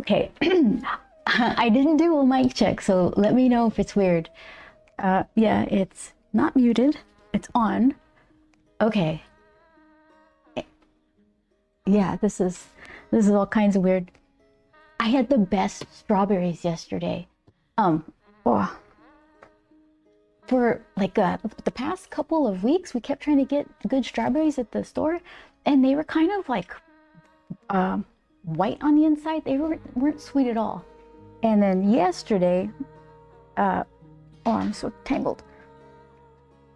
Okay, I didn't do a mic check, so let me know if it's weird. Yeah, it's not muted. It's on. Okay. Yeah, this is all kinds of weird. I had the best strawberries yesterday. Oh, for like the past couple of weeks, we kept trying to get good strawberries at the store, and they were kind of like white on the inside. They weren't sweet at all. And then yesterday, oh, I'm so tangled.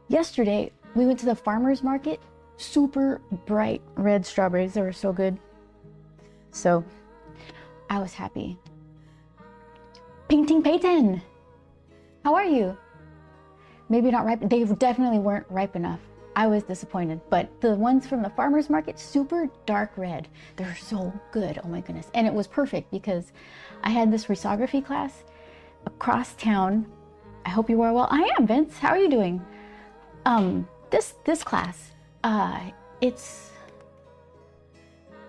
Yesterday, we went to the farmer's market. Super bright red strawberries. They were so good. So I was happy. Painting Peyton, how are you? Maybe not ripe. They definitely weren't ripe enough. I was disappointed, but the ones from the farmer's market, super dark red. They're so good. Oh my goodness. And it was perfect because I had this risography class across town. I hope you are well. I am, Vince. How are you doing? This class, it's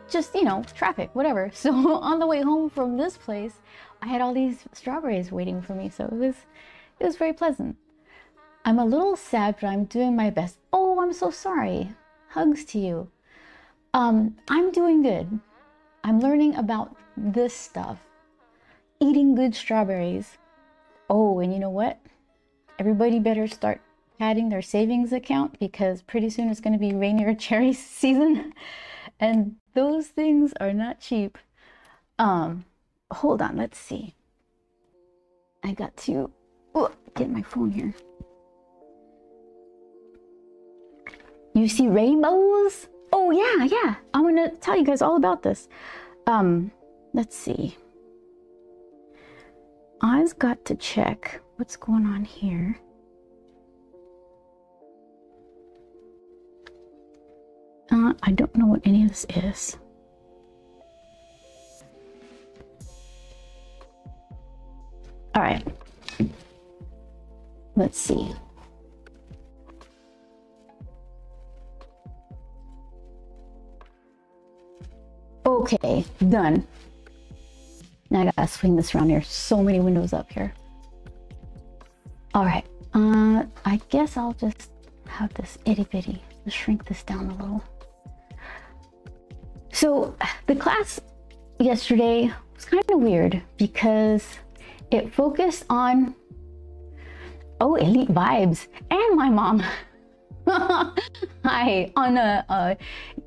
just, you know, traffic, whatever. So on the way home from this place, I had all these strawberries waiting for me. So it was very pleasant. I'm a little sad, but I'm doing my best. Oh, I'm so sorry. Hugs to you. I'm doing good. I'm learning about this stuff. Eating good strawberries. Oh, and you know what? Everybody better start adding their savings account because pretty soon it's going to be rainier cherry season. And those things are not cheap. Hold on, let's see. I got to get my phone here. You see rainbows? Oh yeah. I'm gonna tell you guys all about this. Let's see. I've got to check what's going on here. I don't know what any of this is. All right. Let's see. Okay, done. Now I gotta swing this around here. So many windows up here. All right. I guess I'll just have this itty bitty. Just shrink this down a little. So the class yesterday was kind of weird because it focused on elite vibes and my mom. Hi on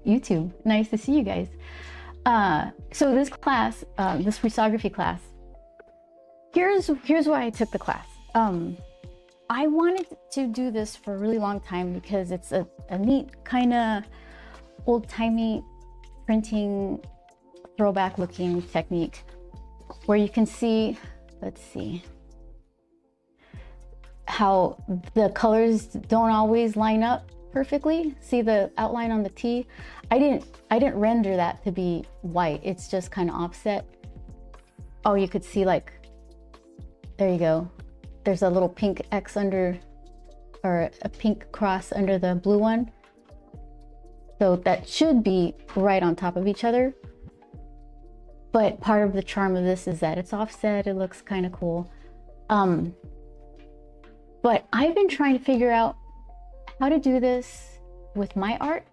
YouTube. Nice to see you guys. So this class, this risography class, here's why I took the class. I wanted to do this for a really long time because it's a neat kind of old-timey printing throwback looking technique where you can see, let's see, how the colors don't always line up perfectly. See the outline on the T? I didn't render that to be white. It's just kind of offset. Oh, you could see, like, there you go. There's a little pink X under, or a pink cross under the blue one. So that should be right on top of each other. But part of the charm of this is that it's offset. It looks kind of cool. But I've been trying to figure out how to do this with my art,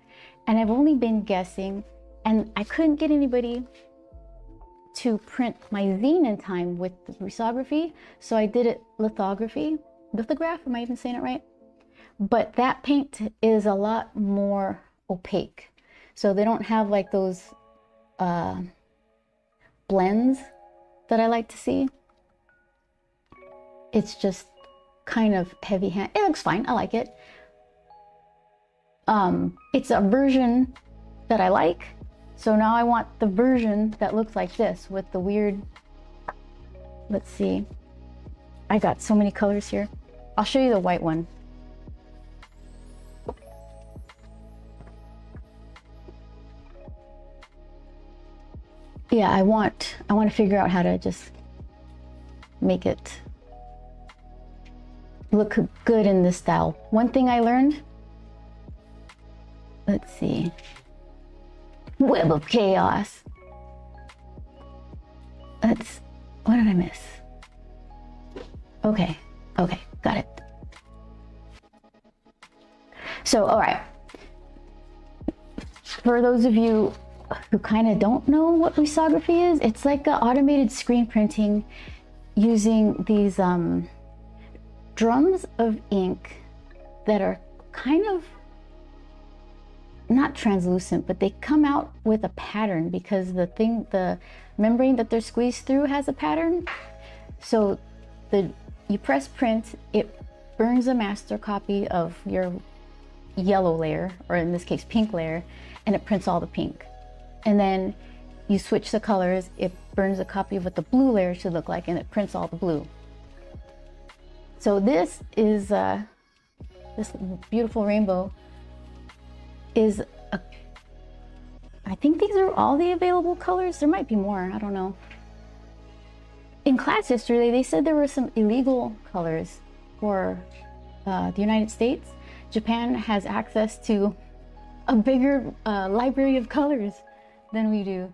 and I've only been guessing, and I couldn't get anybody to print my zine in time with the risography, so I did it lithograph, am I even saying it right? But that paint is a lot more opaque, so they don't have like those blends that I like to see. It's just kind of heavy hand. It looks fine, I like it. It's a version that I like, so now I want the version that looks like this with the weird, let's see, I got so many colors here. I'll show you the white one. Yeah, I want to figure out how to just make it look good in this style. One thing I learned, let's see, Web of Chaos. What did I miss? Okay, okay, got it. So, all right. For those of you who kind of don't know what risography is, it's like automated screen printing using these drums of ink that are kind of not translucent, but they come out with a pattern because the membrane that they're squeezed through has a pattern. So you press print, it burns a master copy of your yellow layer, or in this case pink layer, and it prints all the pink. And then you switch the colors, it burns a copy of what the blue layer should look like, and it prints all the blue. So this is this beautiful rainbow is I think these are all the available colors. There might be more, I don't know. In class yesterday, they said there were some illegal colors for the United States. Japan has access to a bigger library of colors than we do.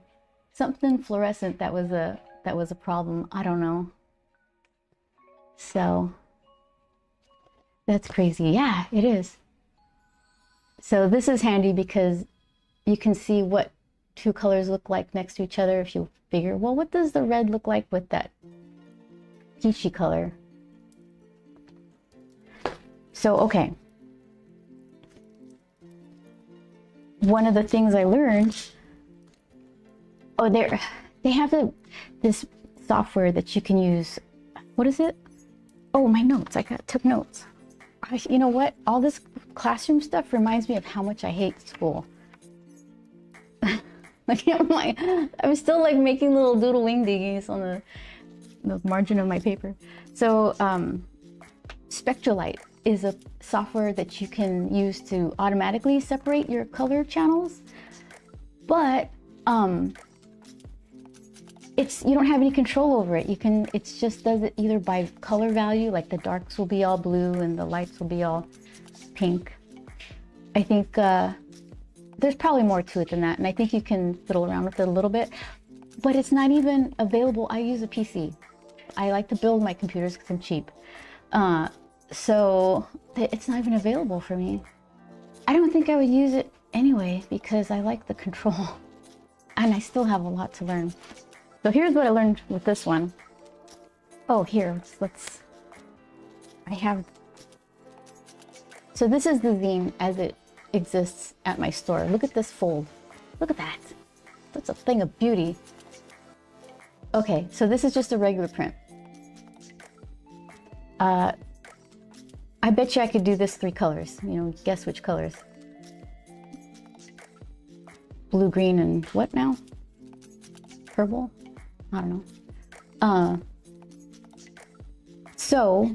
Something fluorescent that was a problem. I don't know. So that's crazy. Yeah, it is. So this is handy because you can see what two colors look like next to each other if you figure, well, what does the red look like with that peachy color? So, okay. One of the things I learned, they have this software that you can use. What is it? Oh, my notes. Took notes. You know what? All this classroom stuff reminds me of how much I hate school. Like, I was still like making little doodle wing diggies on the margin of my paper. So Spectralite is a software that you can use to automatically separate your color channels, but you don't have any control over it. It just does it either by color value, like the darks will be all blue and the lights will be all pink. I think there's probably more to it than that, and I think you can fiddle around with it a little bit, but it's not even available. I use a PC. I like to build my computers because I'm cheap. So it's not even available for me. I don't think I would use it anyway because I like the control and I still have a lot to learn. So here's what I learned with this one. Oh, here, so this is the zine as it exists at my store. Look at this fold. Look at that. That's a thing of beauty. Okay, so this is just a regular print. I bet you I could do this 3 colors. You know, guess which colors? Blue, green, and what now? Purple? I don't know. So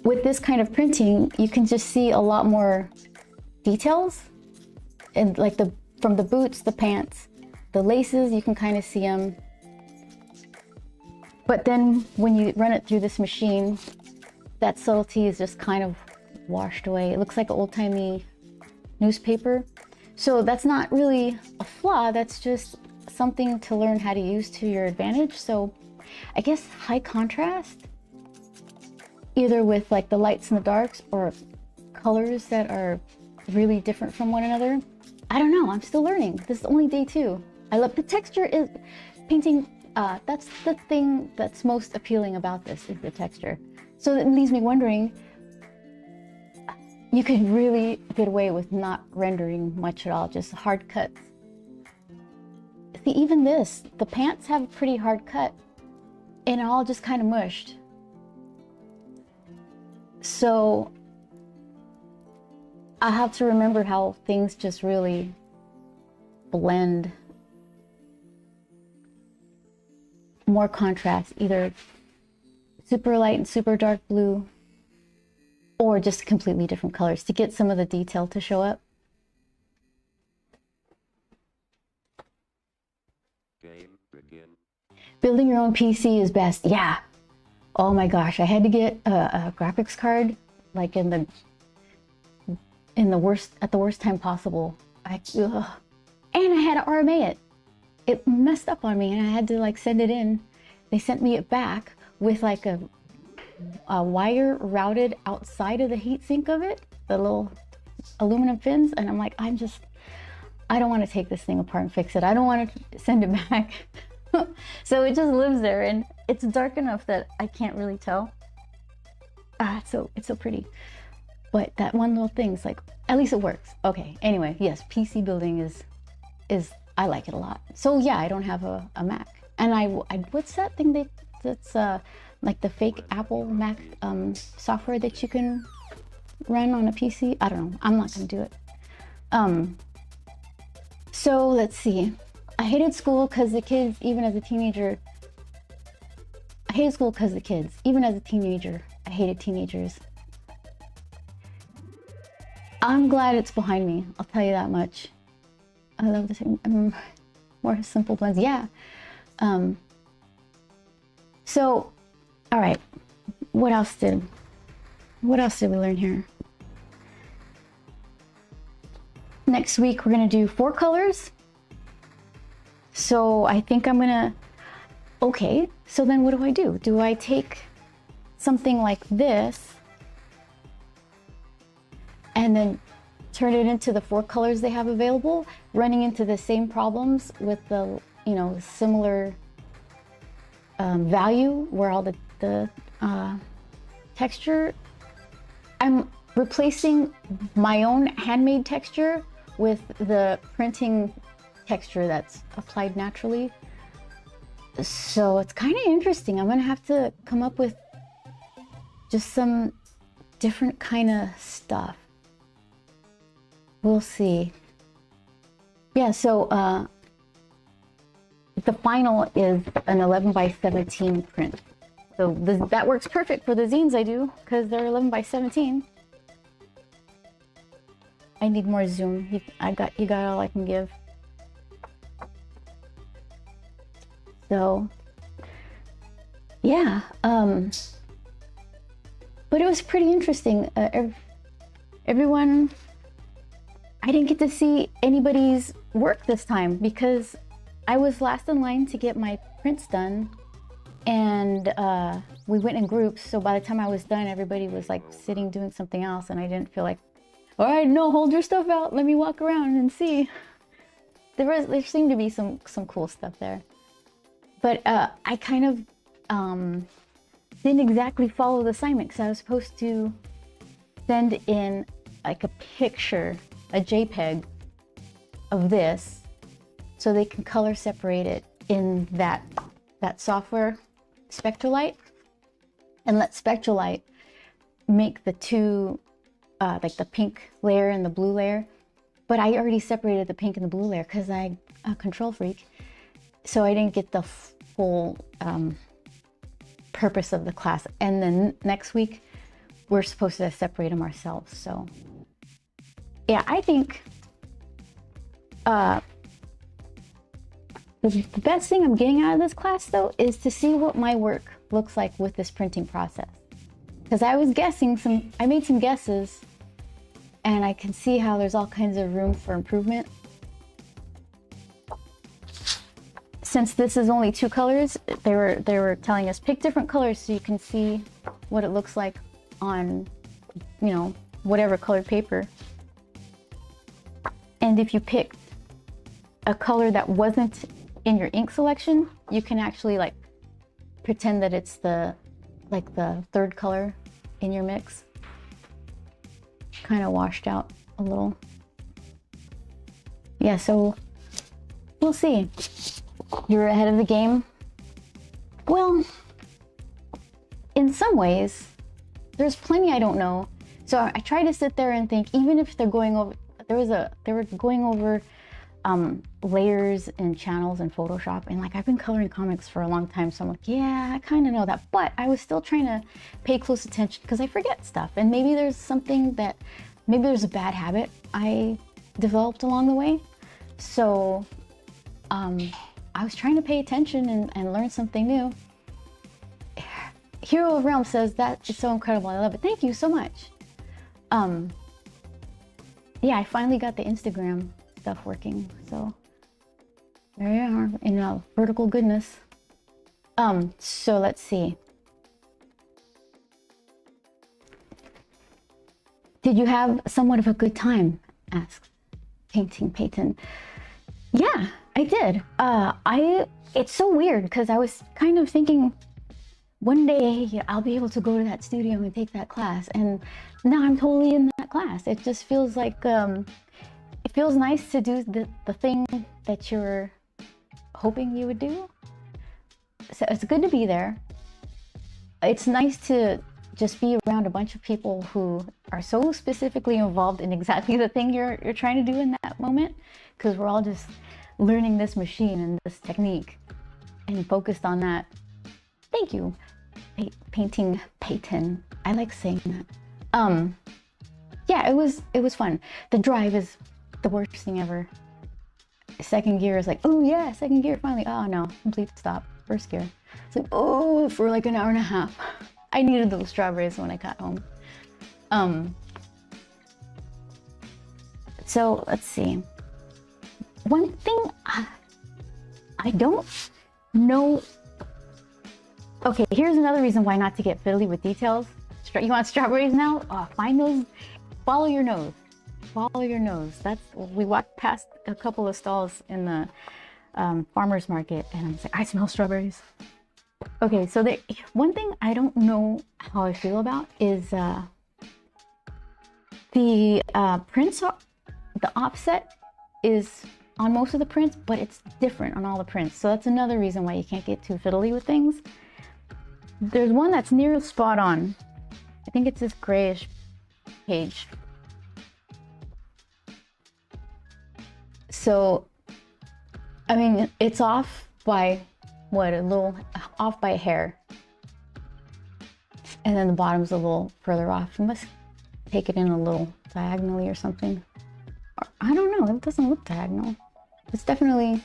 with this kind of printing, you can just see a lot more details, and like from the boots, the pants, the laces, you can kind of see them. But then when you run it through this machine, that subtlety is just kind of washed away. It looks like an old-timey newspaper. So that's not really a flaw, that's just something to learn how to use to your advantage. So I guess high contrast, either with like the lights and the darks or colors that are really different from one another. I don't know, I'm still learning. This is only day 2. I love the texture is painting. That's the thing that's most appealing about this, is the texture. So it leaves me wondering, you could really get away with not rendering much at all, just hard cuts. See, even this, the pants have a pretty hard cut and it all just kind of mushed. So I have to remember how things just really blend. More contrast, either super light and super dark blue, or just completely different colors to get some of the detail to show up. Game begin. Building your own PC is best. Yeah. Oh my gosh, I had to get a graphics card like at the worst time possible. And I had to RMA it. it messed up on me and I had to like send it in. They sent me it back with like a wire routed outside of the heatsink of it, the little aluminum fins. And I'm like, I don't want to take this thing apart and fix it. I don't want to send it back. So it just lives there and it's dark enough that I can't really tell. It's so pretty. But that one little thing's like, at least it works. Okay, anyway, yes, PC building is I like it a lot. So yeah, I don't have a Mac. And I what's that thing that's like the fake Apple Mac software that you can run on a PC? I don't know. I'm not gonna do it. So let's see. I hated school because the kids, even as a teenager. I hated school because the kids, even as a teenager. I hated teenagers. I'm glad it's behind me. I'll tell you that much. I love the same, more simple ones. Yeah. So, all right. What else did we learn here? Next week, we're gonna do 4 colors. So I think I'm gonna, okay, so then what do? Do I take something like this and then turn it into the 4 colors they have available, running into the same problems with the, similar value where all the texture, I'm replacing my own handmade texture with the printing texture that's applied naturally. So it's kind of interesting. I'm gonna have to come up with just some different kind of stuff. We'll see. Yeah, so the final is an 11 by 17 print. So that works perfect for the zines I do because they're 11 by 17. I need more zoom. You got all I can give. So yeah, but it was pretty interesting. Everyone, I didn't get to see anybody's work this time because I was last in line to get my prints done, and we went in groups. So by the time I was done, everybody was like sitting doing something else, and I didn't feel like, all right, no, hold your stuff out. Let me walk around and see. There seemed to be some cool stuff there. But I kind of didn't exactly follow the assignment because I was supposed to send in like a picture, a JPEG of this, so they can color separate it in that software, Spectralite, and let Spectralite make the two, like the pink layer and the blue layer. But I already separated the pink and the blue layer because I'm a control freak. So I didn't get the full purpose of the class. And then next week, we're supposed to separate them ourselves. So yeah, I think the best thing I'm getting out of this class though is to see what my work looks like with this printing process. Because I was guessing I made some guesses and I can see how there's all kinds of room for improvement. Since this is only 2 colors, they were telling us pick different colors so you can see what it looks like on, whatever colored paper. And if you picked a color that wasn't in your ink selection, you can actually like pretend that it's the 3rd color in your mix. Kind of washed out a little. Yeah, so we'll see. You're ahead of the game. Well, in some ways, there's plenty I don't know. So I try to sit there and think, even if they're going over, they were going over layers and channels in Photoshop, and like I've been coloring comics for a long time, so I'm like, yeah, I kind of know that, but I was still trying to pay close attention because I forget stuff, and maybe there's a bad habit I developed along the way. So I was trying to pay attention and learn something new. Hero of Realm says that is so incredible. I love it. Thank you so much. Yeah, I finally got the Instagram stuff working. So There you are in vertical goodness. So let's see. Did you have somewhat of a good time? Asks Painting Peyton. Yeah, I did. It's so weird because I was kind of thinking one day I'll be able to go to that studio and take that class, and now I'm totally in that class. It just feels like it feels nice to do the thing that you're hoping you would do. So it's good to be there. It's nice to just be around a bunch of people who are so specifically involved in exactly the thing you're trying to do in that moment, because we're all just learning this machine and this technique and focused on that. Thank you, Painting Peyton. I like saying that. Yeah, it was fun. The drive is the worst thing ever. Second gear is like, oh yeah, second gear finally. Oh no, complete stop. First gear. It's like, oh, for like an hour and a half. I needed those strawberries when I got home. So let's see. One thing I don't know. Okay, here's another reason why not to get fiddly with details. You want strawberries now? Find those. Follow your nose. Follow your nose. We walked past a couple of stalls in the farmer's market, and I'm like, I smell strawberries. Okay, so one thing I don't know how I feel about is the prints. The offset is on most of the prints, but it's different on all the prints. So that's another reason why you can't get too fiddly with things. There's one that's near spot on. I think it's this grayish page. So, I mean, it's off by what, off by a hair. And then the bottom's a little further off. You must take it in a little diagonally or something. Or, I don't know, it doesn't look diagonal. It's definitely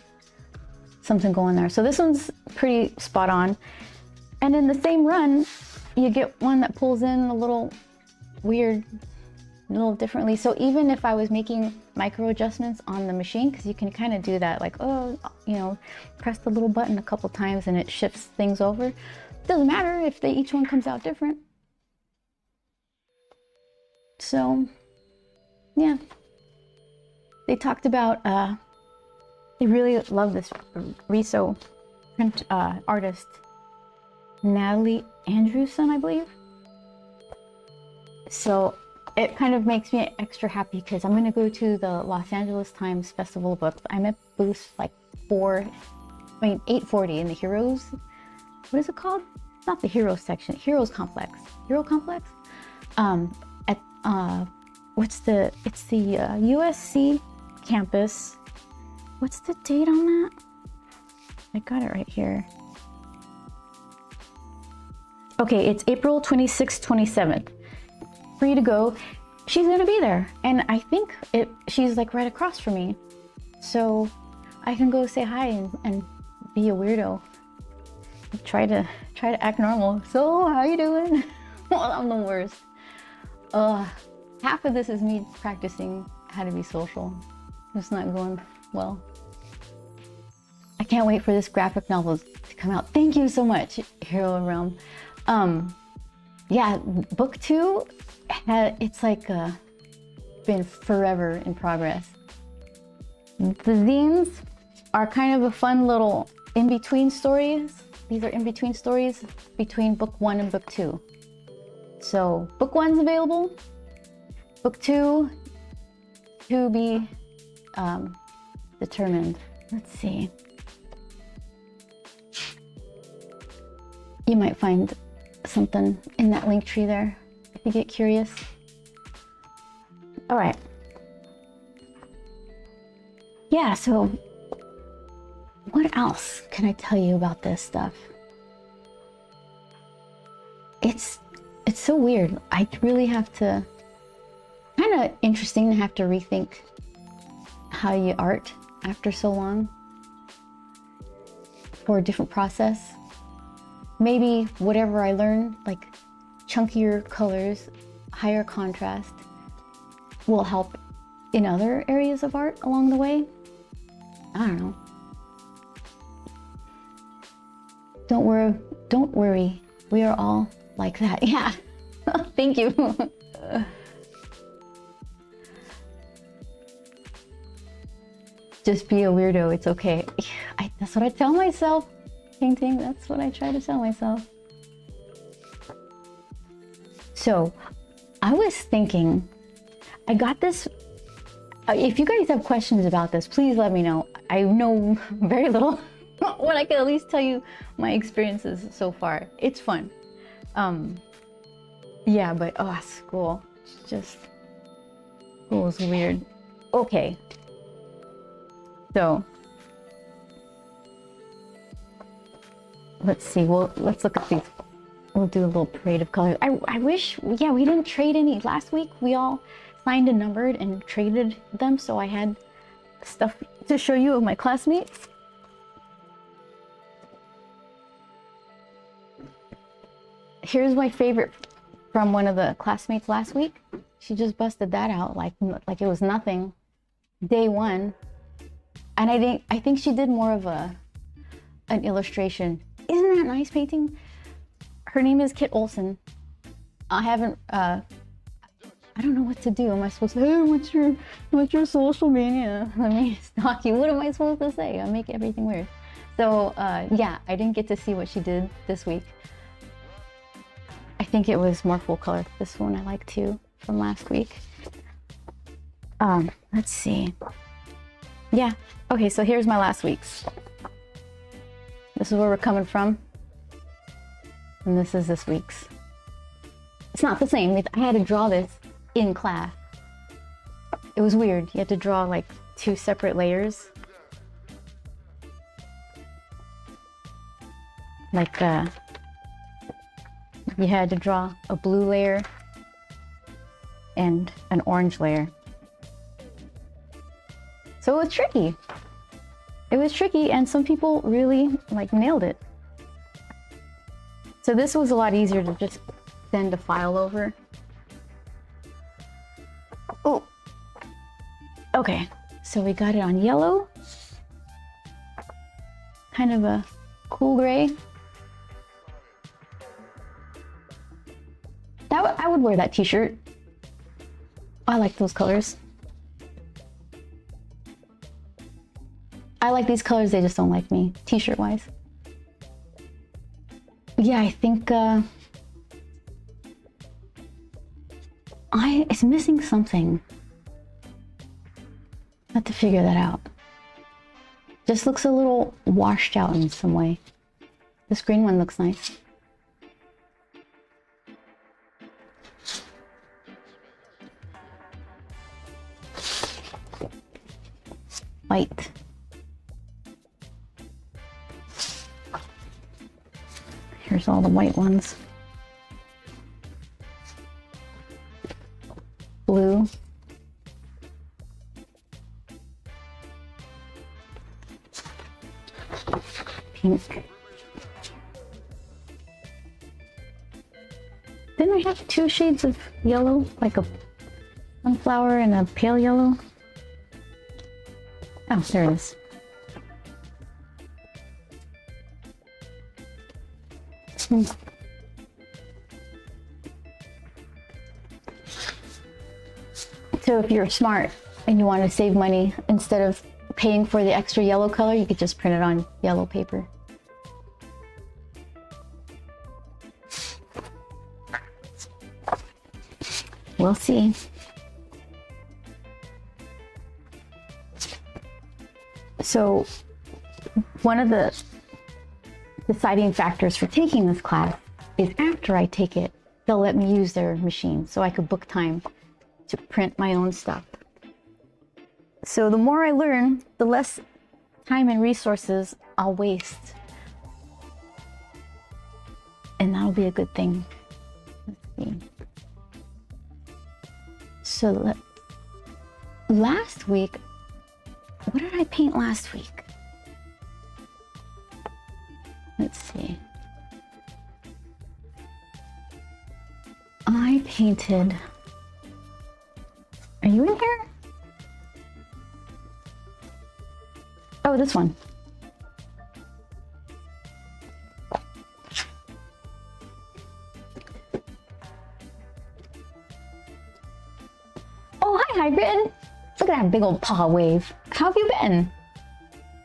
something going there. So this one's pretty spot on. And in the same run, you get one that pulls in a little weird, a little differently. So even if I was making micro adjustments on the machine, because you can kind of do that, like, oh, you know, press the little button a couple times and it shifts things over. It doesn't matter if each one comes out different. So, yeah. They talked about, they really love this RISO print artist, Natalie Andrewson, I believe. So it kind of makes me extra happy because I'm going to go to the Los Angeles Times Festival of Books. I'm at booth like 840 in the Heroes. What is it called? Not the Heroes section. Heroes Complex. Hero Complex. It's the USC campus. What's the date on that? I got it right here. Okay, it's April 26th, 27th. Free to go. She's gonna be there, and I think she's like right across from me, so I can go say hi and be a weirdo. Try to act normal. So how you doing? Well, I'm the worst. Half of this is me practicing how to be social. It's not going well. I can't wait for this graphic novel to come out. Thank you so much, Hero Realm. Yeah, book 2, it's like been forever in progress. The zines are kind of a fun little in-between stories. These are in-between stories between book 1 and book 2. So book 1's available. Book 2 to be determined. Let's see. You might find something in that link tree there if you get curious. All right. Yeah, so what else can I tell you about this stuff? It's so weird. I really have to, kind of interesting to have to rethink how you art after so long for a different process. Maybe whatever I learn, like chunkier colors, higher contrast, will help in other areas of art along the way. I don't know. Don't worry. We are all like that. Yeah. Thank you. Just be a weirdo. It's okay. That's what I tell myself. Painting. That's what I try to tell myself. So, I was thinking, I got this. If you guys have questions about this, please let me know. I know very little, but I can at least tell you my experiences so far. It's fun. Yeah, but school is weird. Okay. So, let's see. Well, let's look at these. We'll do a little parade of colors. I wish, yeah, we didn't trade any. Last week, we all signed and numbered and traded them, so I had stuff to show you of my classmates. Here's my favorite from one of the classmates last week. She just busted that out like it was nothing. Day one. And I think she did more of an illustration. Isn't that nice painting? Her name is Kit Olson. I haven't I don't know what to do. Am I supposed to, hey, what's your social media? Let me stalk you. What am I supposed to say? I make everything weird. So yeah, I didn't get to see what she did this week. I think it was more full color. This one I like too from last week. Let's see. Yeah. Okay, so here's my last week's. This is where we're coming from. And this is this week's. It's not the same. I had to draw this in class. It was weird. You had to draw like 2 separate layers. Like you had to draw a blue layer and an orange layer. So it was tricky. It was tricky, and some people really like nailed it. So this was a lot easier to just send a file over. Oh, okay. So we got it on yellow, kind of a cool gray. I would wear that t-shirt. I like those colors. I like these colors, they just don't like me, t-shirt wise. Yeah, I think it's missing something. I have to figure that out. Just looks a little washed out in some way. This green one looks nice. White. Here's all the white ones. Blue. Pink. Didn't I have 2 shades of yellow? Like a sunflower and a pale yellow? Oh, there it is. So if you're smart and you want to save money, instead of paying for the extra yellow color, you could just print it on yellow paper. We'll see. So one of the deciding factors for taking this class is after I take it, they'll let me use their machine so I could book time to print my own stuff. So the more I learn, the less time and resources I'll waste. And that'll be a good thing. Let's see. So last week, what did I paint last week? Let's see. I painted. Are you in here? Oh, this one. Look at that big old paw wave. How have you been?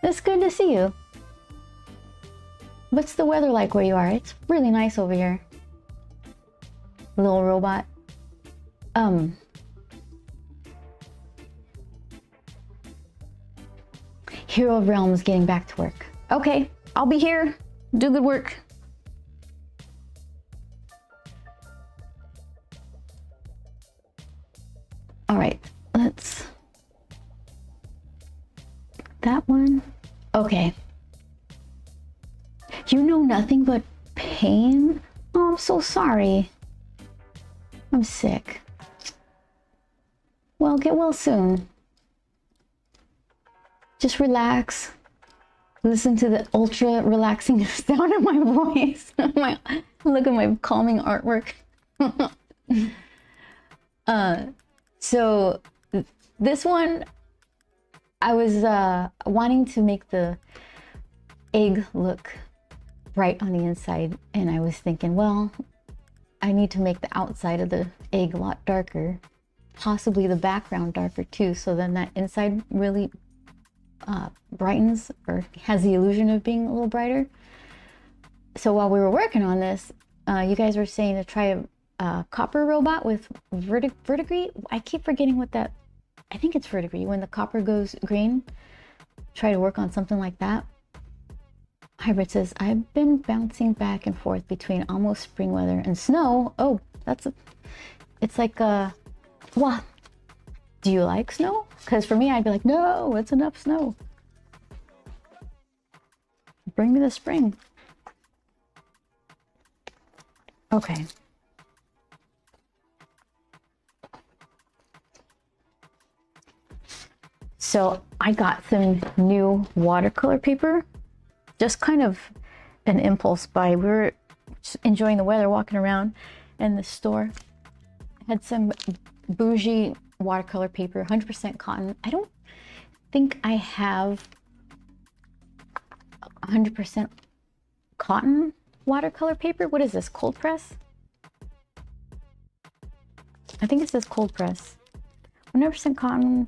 It's good to see you. What's the weather like where you are? It's really nice over here. Little robot. Hero of Realms getting back to work. Okay, I'll be here. Do good work. All right, let's... That one. Okay. You know nothing but pain? Oh, I'm so sorry. I'm sick. Well, get well soon. Just relax. Listen to the ultra relaxing sound of my voice. Look at my calming artwork. So this one, I was wanting to make the egg look bright on the inside, and I was thinking, well, I need to make the outside of the egg a lot darker, possibly the background darker too, so then that inside really brightens or has the illusion of being a little brighter. So while we were working on this, you guys were saying to try a copper robot with verdigris. I keep forgetting what that, I think it's verdigris. When the copper goes green, try to work on something like that. Hybrid says, I've been bouncing back and forth between almost spring weather and snow. Oh, it's like, what? Do you like snow? Because for me, I'd be like, no, it's enough snow. Bring me the spring. Okay. So I got some new watercolor paper. Just kind of an impulse buy. We were just enjoying the weather, walking around in the store. I had some bougie watercolor paper, 100% cotton. I don't think I have 100% cotton watercolor paper. What is this, cold press? I think it says cold press. 100% cotton,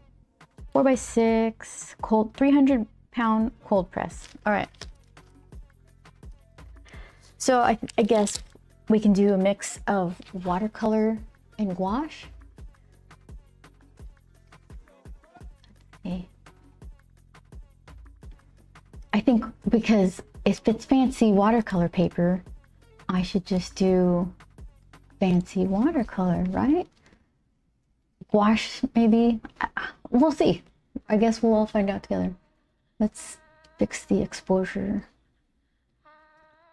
4x6, cold, 300-pound cold press. All right. So I guess we can do a mix of watercolor and gouache. Okay. I think because if it's fancy watercolor paper, I should just do fancy watercolor, right? Gouache, maybe. We'll see. I guess we'll all find out together. Let's fix the exposure.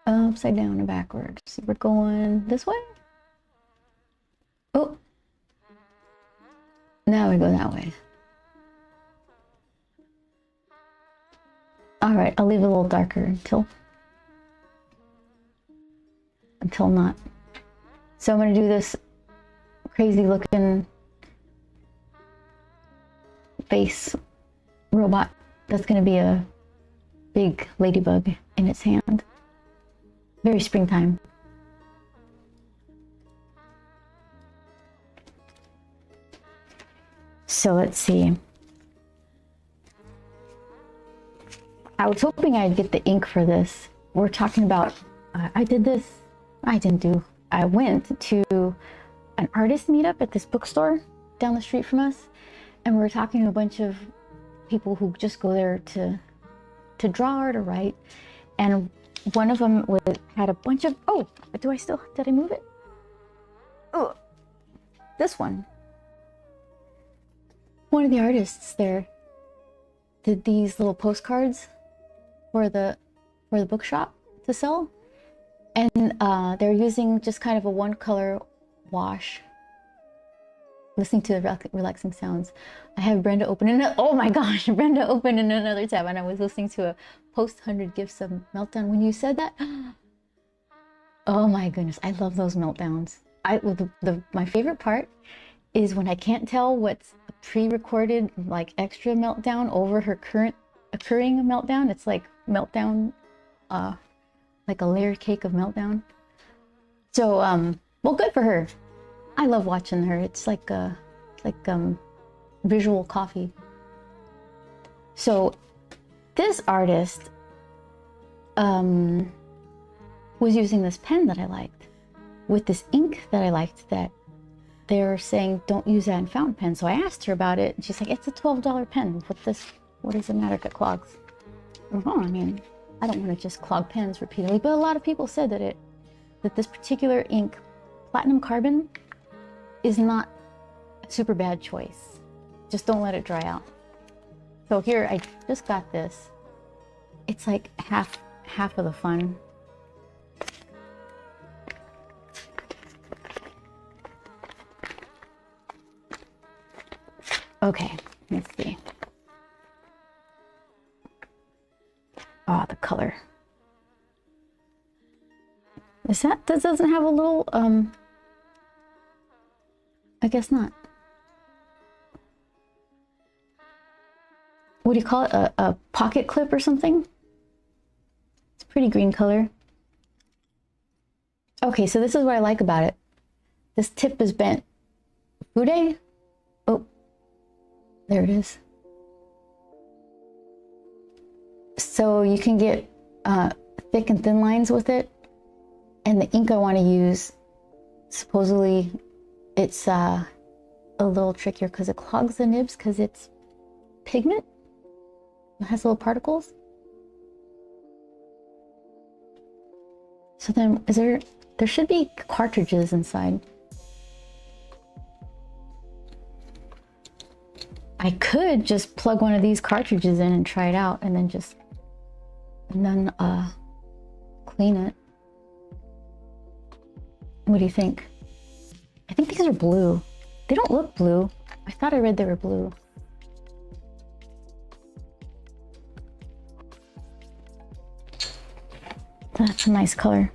Upside down and backwards. So we're going this way. Oh, now we go that way. All right, I'll leave it a little darker until not. So I'm gonna do this crazy looking face robot. That's gonna be a big ladybug in its hand. Very springtime. So let's see. I was hoping I'd get the ink for this. We're talking about, I went to an artist meetup at this bookstore down the street from us, and we were talking to a bunch of people who just go there to draw or to write, and one of them had a bunch of, oh, did I move it? Oh, this one. One of the artists there did these little postcards for the bookshop to sell, and they're using just kind of a one color wash, listening to the relaxing sounds. I have Brenda open oh my gosh, Brenda opened in another tab, and I was listening to a post 100 gifts of meltdown. When you said that, oh my goodness, I love those meltdowns. My favorite part is when I can't tell what's a pre-recorded like extra meltdown over her current occurring meltdown. It's like meltdown, like a layered cake of meltdown. So well, good for her. I love watching her. It's like visual coffee. So this artist was using this pen that I liked with this ink that I liked that they're saying don't use that in fountain pen. So I asked her about it and she's like, it's a $12 pen. What does it matter if it clogs? I mean, I don't want to just clog pens repeatedly, but a lot of people said that this particular ink, platinum carbon, is not a super bad choice. Just don't let it dry out. So here, I just got this. It's like half of the fun. Okay, let's see. Oh, the color. This doesn't have a little, I guess not. What do you call it? A pocket clip or something? It's a pretty green color. Okay, so this is what I like about it. This tip is bent. Fude? Oh, there it is. So you can get thick and thin lines with it. And the ink I want to use, supposedly it's a little trickier because it clogs the nibs because it's pigment. It has little particles. So then there should be cartridges inside. I could just plug one of these cartridges in and try it out and then clean it. What do you think? I think these are blue. They don't look blue. I thought I read they were blue. That's a nice color.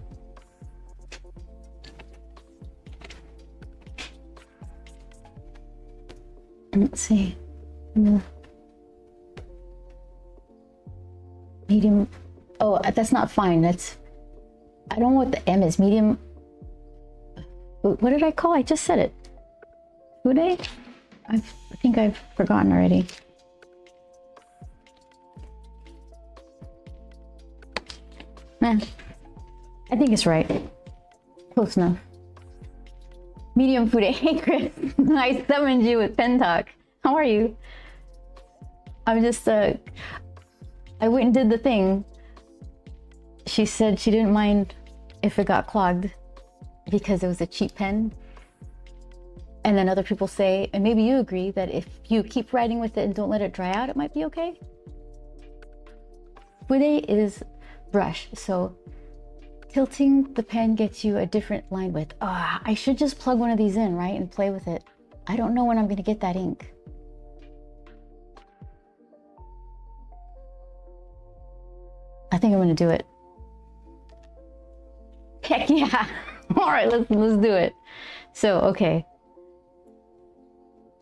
Let's see. Medium. Oh, that's not fine. I don't know what the M is. Medium. What did I call? I just said it. Fude? I think I've forgotten already. Nah, I think it's right. Close enough. Medium Fude. Hey Chris, I summoned you with Pen Talk. How are you? I'm just, I went and did the thing. She said she didn't mind if it got clogged because it was a cheap pen. And then other people say, and maybe you agree, that if you keep writing with it and don't let it dry out, it might be okay. Fude is brush, so tilting the pen gets you a different line width. I should just plug one of these in, right, and play with it. I don't know when I'm gonna get that ink. I think I'm gonna do it. Heck yeah! All right, let's do it. So okay,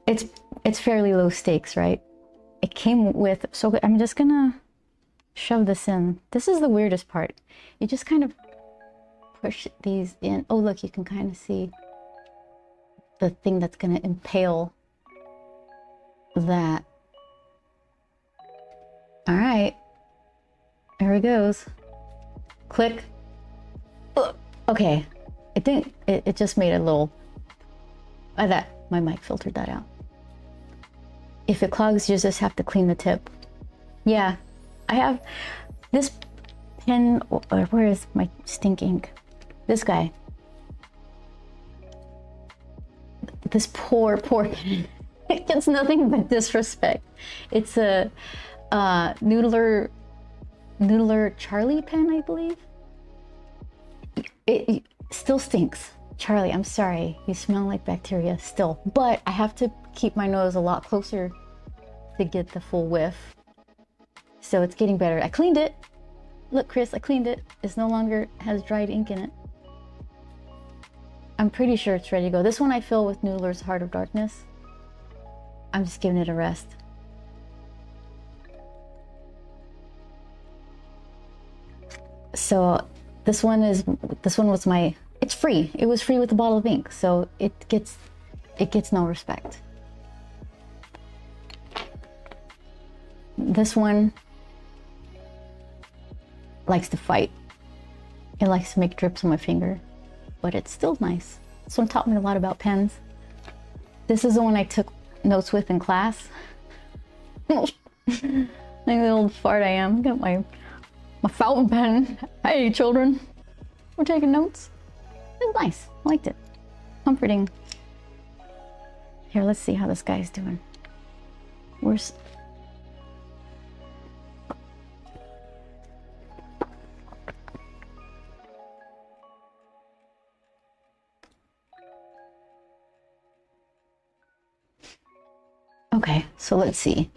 it's fairly low stakes, right? It came with, so I'm just gonna shove this in. This is the weirdest part. You just kind of push these in. Oh look, you can kind of see the thing that's gonna impale that. All right, there it goes. Click. Ugh. Okay, it just made a little, that my mic filtered that out. If it clogs, you just have to clean the tip. Yeah, I have this pen, where is my stink ink? This guy. This poor pen. It gets nothing but disrespect. It's a Noodler Charlie pen, I believe. It still stinks. Charlie, I'm sorry. You smell like bacteria still. But I have to keep my nose a lot closer to get the full whiff. So it's getting better. I cleaned it. Look, Chris, I cleaned it. It's no longer has dried ink in it. I'm pretty sure it's ready to go. This one I fill with Noodler's Heart of Darkness. I'm just giving it a rest. So this one was my, it's free. It was free with a bottle of ink, so it gets no respect. this one likes to fight. It likes to make drips on my finger, but it's still nice. This one taught me a lot about pens. This is the one I took notes with in class. Like the old fart I am. Got my fountain pen. Hey children, we're taking notes. It was nice. I liked it. Comforting. Here, let's see how this guy's doing. Where's... Okay, so let's see.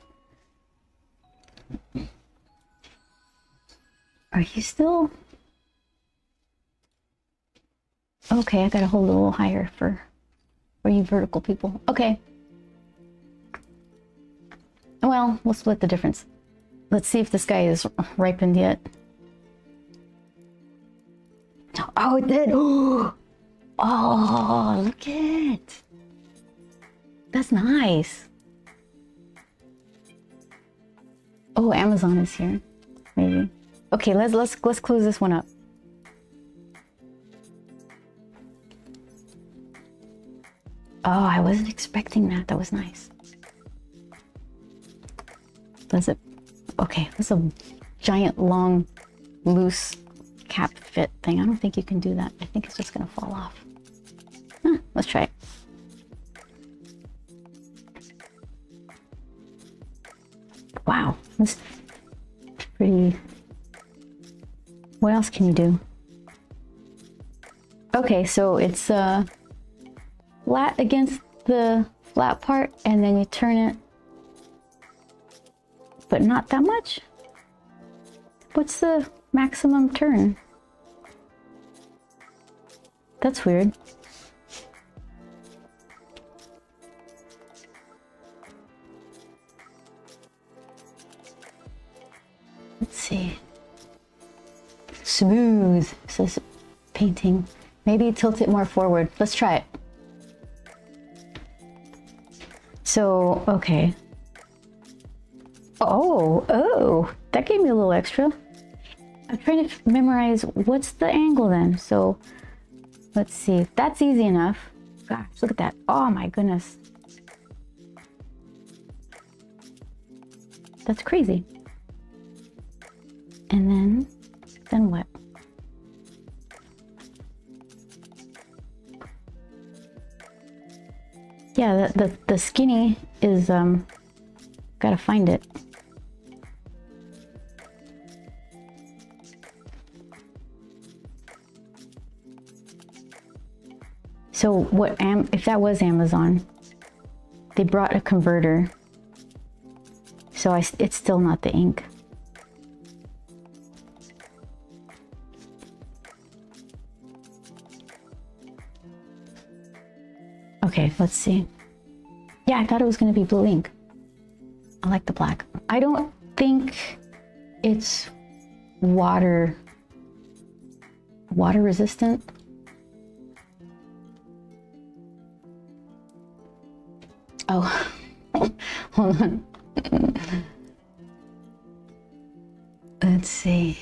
Are you still... Okay, I gotta hold it a little higher for you vertical people. Okay. Well, we'll split the difference. Let's see if this guy is ripened yet. Oh, it did! Oh, look at it! That's nice. Oh, Amazon is here. Maybe. Okay, let's close this one up. Oh, I wasn't expecting that. That was nice. Does it? Okay, that's a giant, long, loose cap fit thing. I don't think you can do that. I think it's just gonna fall off. Huh, let's try it. Wow, this is pretty... What else can you do? Okay, so it's flat against the flat part, and then you turn it, but not that much? What's the maximum turn? That's weird. Let's see. Smooth, says painting. Maybe tilt it more forward. Let's try it. So, okay. Oh, that gave me a little extra. I'm trying to memorize what's the angle then. So, let's see. That's easy enough. Gosh, look at that. Oh my goodness. That's crazy. And then what? Yeah, the skinny is, gotta find it. So what, if that was Amazon, they brought a converter. So it's still not the ink. Okay, let's see. Yeah, I thought it was going to be blue ink. I like the black. I don't think it's water resistant. Oh, hold on. Let's see.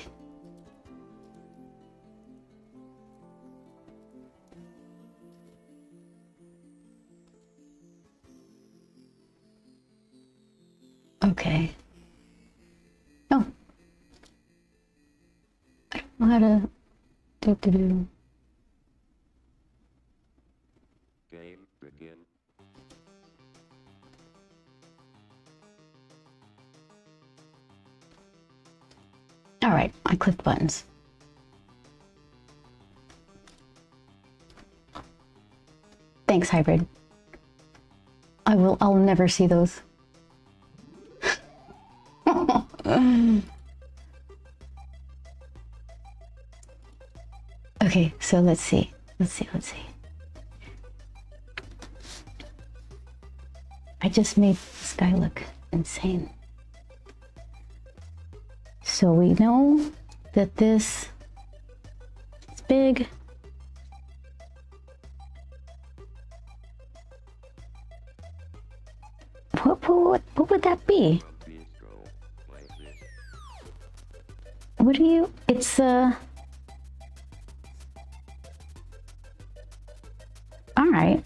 Okay. Oh. I don't know how to do. Game begin. All right, I clicked buttons. Thanks, Hybrid. I'll never see those. Okay, so let's see. I just made this guy look insane. So we know that this is big. What would that be? RISO. What do you, it's all right.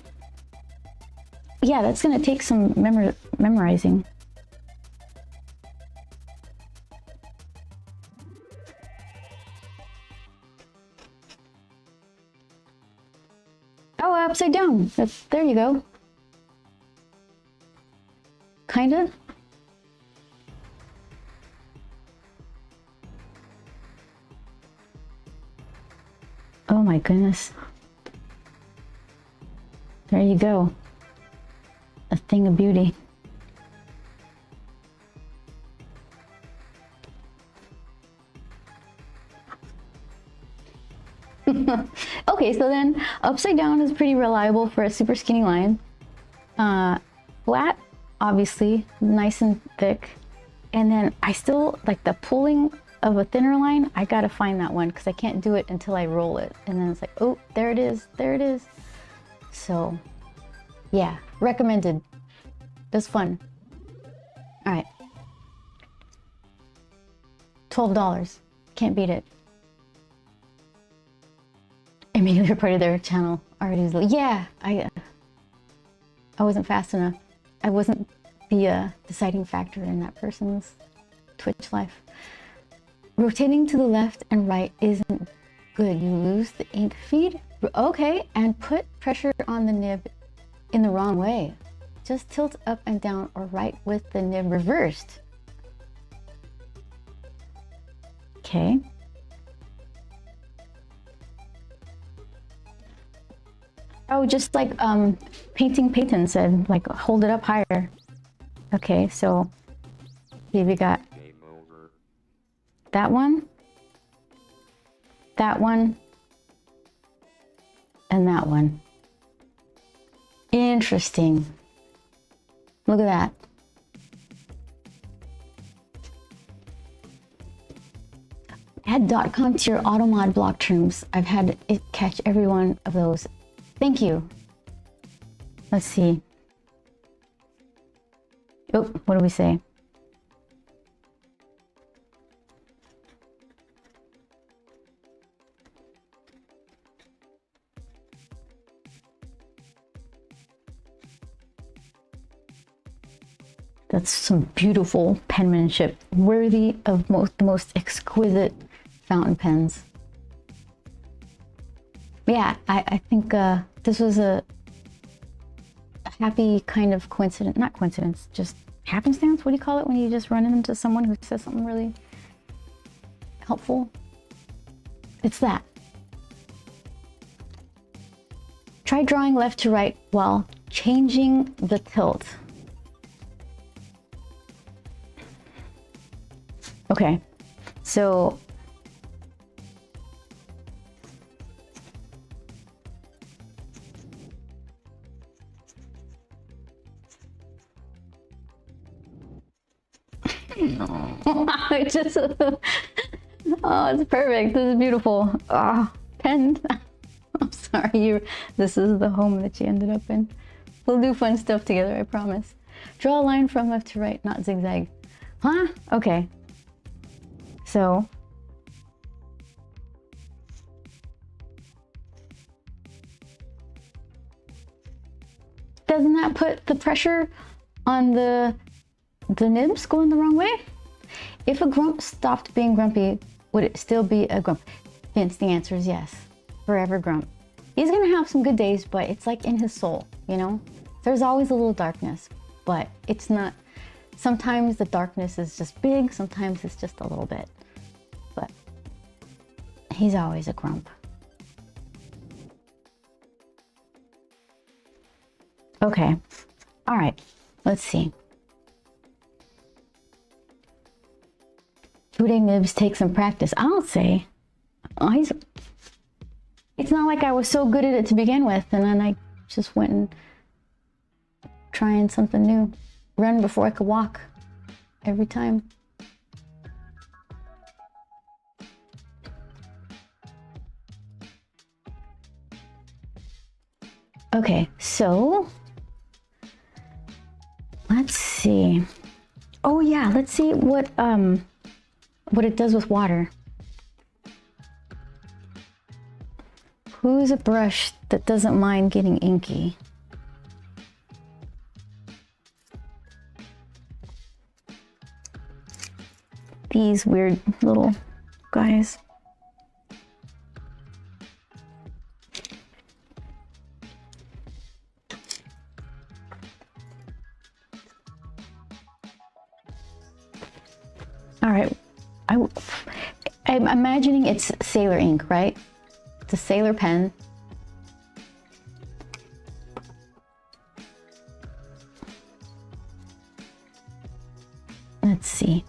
Yeah, that's gonna take some memorizing. Oh, upside down. There you go. Kinda. Oh my goodness. There you go. A thing of beauty. Okay, so then upside down is pretty reliable for a super skinny line. Flat, obviously, nice and thick. And then I still like the pulling of a thinner line. I gotta find that one because I can't do it until I roll it. And then it's like, oh, there it is, there it is. So yeah, recommended. That's fun. All right. $12. Can't beat it. Immediately part of their channel already is like, yeah, I wasn't fast enough. I wasn't the deciding factor in that person's Twitch life. Rotating to the left and right isn't good. You lose the ink feed. Okay, and put pressure on the nib in the wrong way. Just tilt up and down or right with the nib reversed. Okay. Oh, just like Painting Peyton said, like hold it up higher. Okay, so see, we got that one, and that one. Interesting. Look at that. Add .com to your automod block terms. I've had it catch every one of those. Thank you. Let's see. Oh, what do we say? That's some beautiful penmanship, worthy of the most exquisite fountain pens. Yeah, I think this was a happy kind of coincidence, not coincidence, just happenstance. What do you call it when you just run into someone who says something really helpful? It's that. Try drawing left to right while changing the tilt. Okay, so it just oh, it's perfect. This is beautiful. Oh, pen. I'm sorry, this is the home that you ended up in. We'll do fun stuff together, I promise. Draw a line from left to right, not zigzag. Huh? Okay. So doesn't that put the pressure on the nibs going the wrong way? If a grump stopped being grumpy, would it still be a grump? Vince, the answer is yes. Forever grump. He's gonna have some good days, but it's like in his soul, you know? There's always a little darkness, but it's not, sometimes the darkness is just big, sometimes it's just a little bit. But he's always a grump. Okay, all right, let's see. 2-day nibs take some practice. I'll say, oh, it's not like I was so good at it to begin with, and then I just went and trying something new. Run before I could walk every time. Okay, so let's see. Oh yeah, let's see what it does with water. Who's a brush that doesn't mind getting inky? These weird little guys. All right, I'm imagining it's sailor ink, right? It's a sailor pen. Let's see.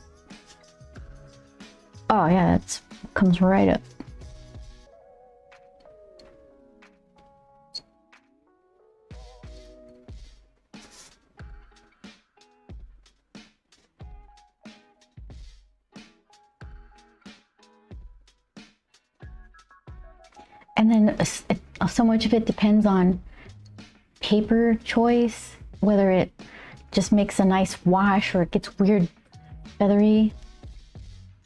Oh yeah, that comes right up. And then so much of it depends on paper choice, whether it just makes a nice wash or it gets weird, feathery.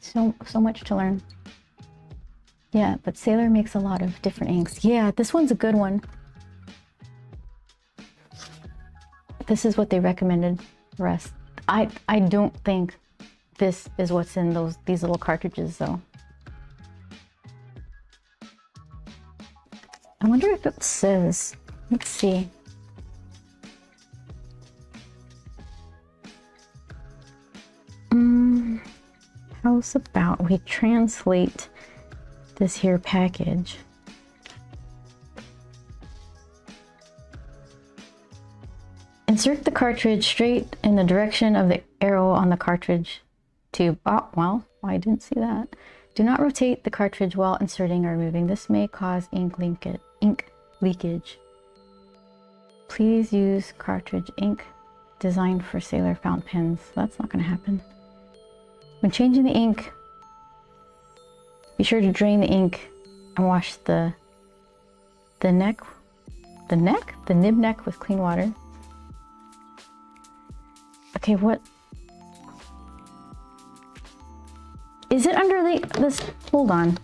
So much to learn. Yeah, but Sailor makes a lot of different inks. Yeah, this one's a good one. This is what they recommended for us. I don't think this is what's in these little cartridges though. I wonder if it says, let's see. How's about we translate this here package? Insert the cartridge straight in the direction of the arrow on the cartridge tube. Oh, well, I didn't see that. Do not rotate the cartridge while inserting or removing. This may cause ink leakage. Please use cartridge ink designed for sailor fountain pens. That's not going to happen. When changing the ink, be sure to drain the ink and wash the nib neck with clean water. Okay, what? Is it under this? Hold on.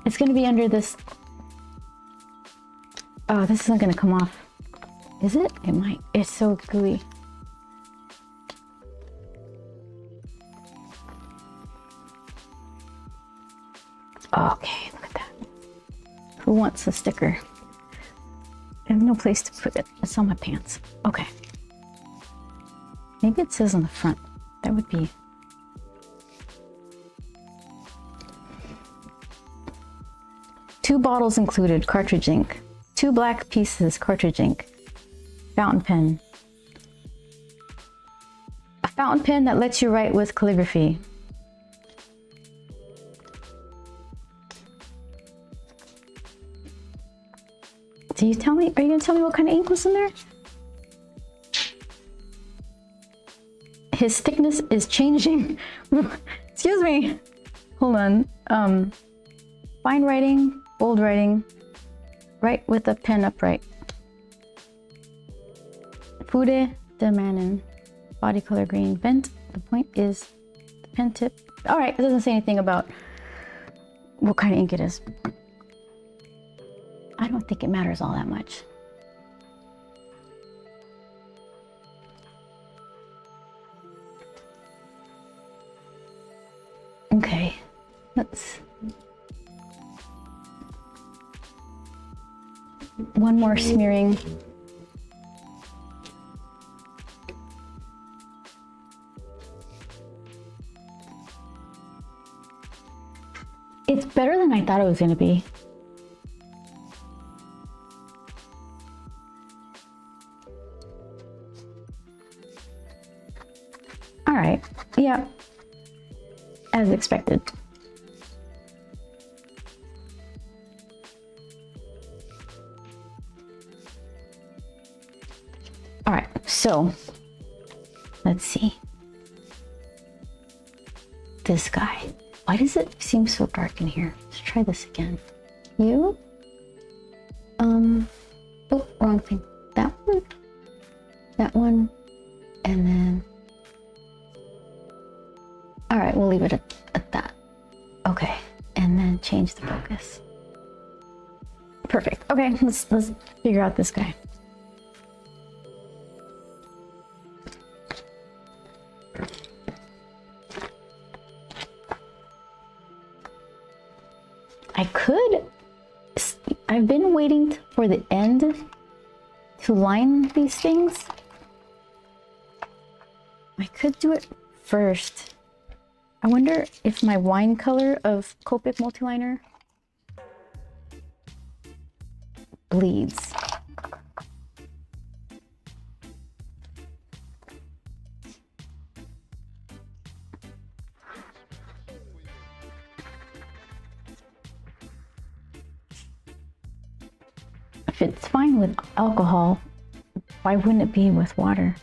It's going to be under this. Oh, this isn't going to come off. Is it? It might. It's so gooey. Okay, look at that. Who wants a sticker? I have no place to put it. It's on my pants. Okay. Maybe it says on the front. That would be... Two bottles included, cartridge ink. 2 black pieces, cartridge ink. Fountain pen. A fountain pen that lets you write with calligraphy. Are you gonna tell me what kind of ink was in there? His thickness is changing. Excuse me. Hold on. Fine writing, bold writing. Write with a pen upright. Fude de Manon. Body color green. Bent. The point is the pen tip. All right, it doesn't say anything about what kind of ink it is. I don't think it matters all that much. Okay, let's... One more smearing. It's better than I thought it was going to be. All right, yeah, as expected. All right, so let's see. This guy. Why does it seem so dark in here? Let's try this again. You? Oh, wrong thing. That one, and then... All right, we'll leave it at that. Okay, and then change the focus. Perfect. Okay, let's figure out this guy. I've been waiting for the end to line these things. I could do it first. I wonder if my wine color of Copic multiliner bleeds. If it's fine with alcohol, why wouldn't it be with water?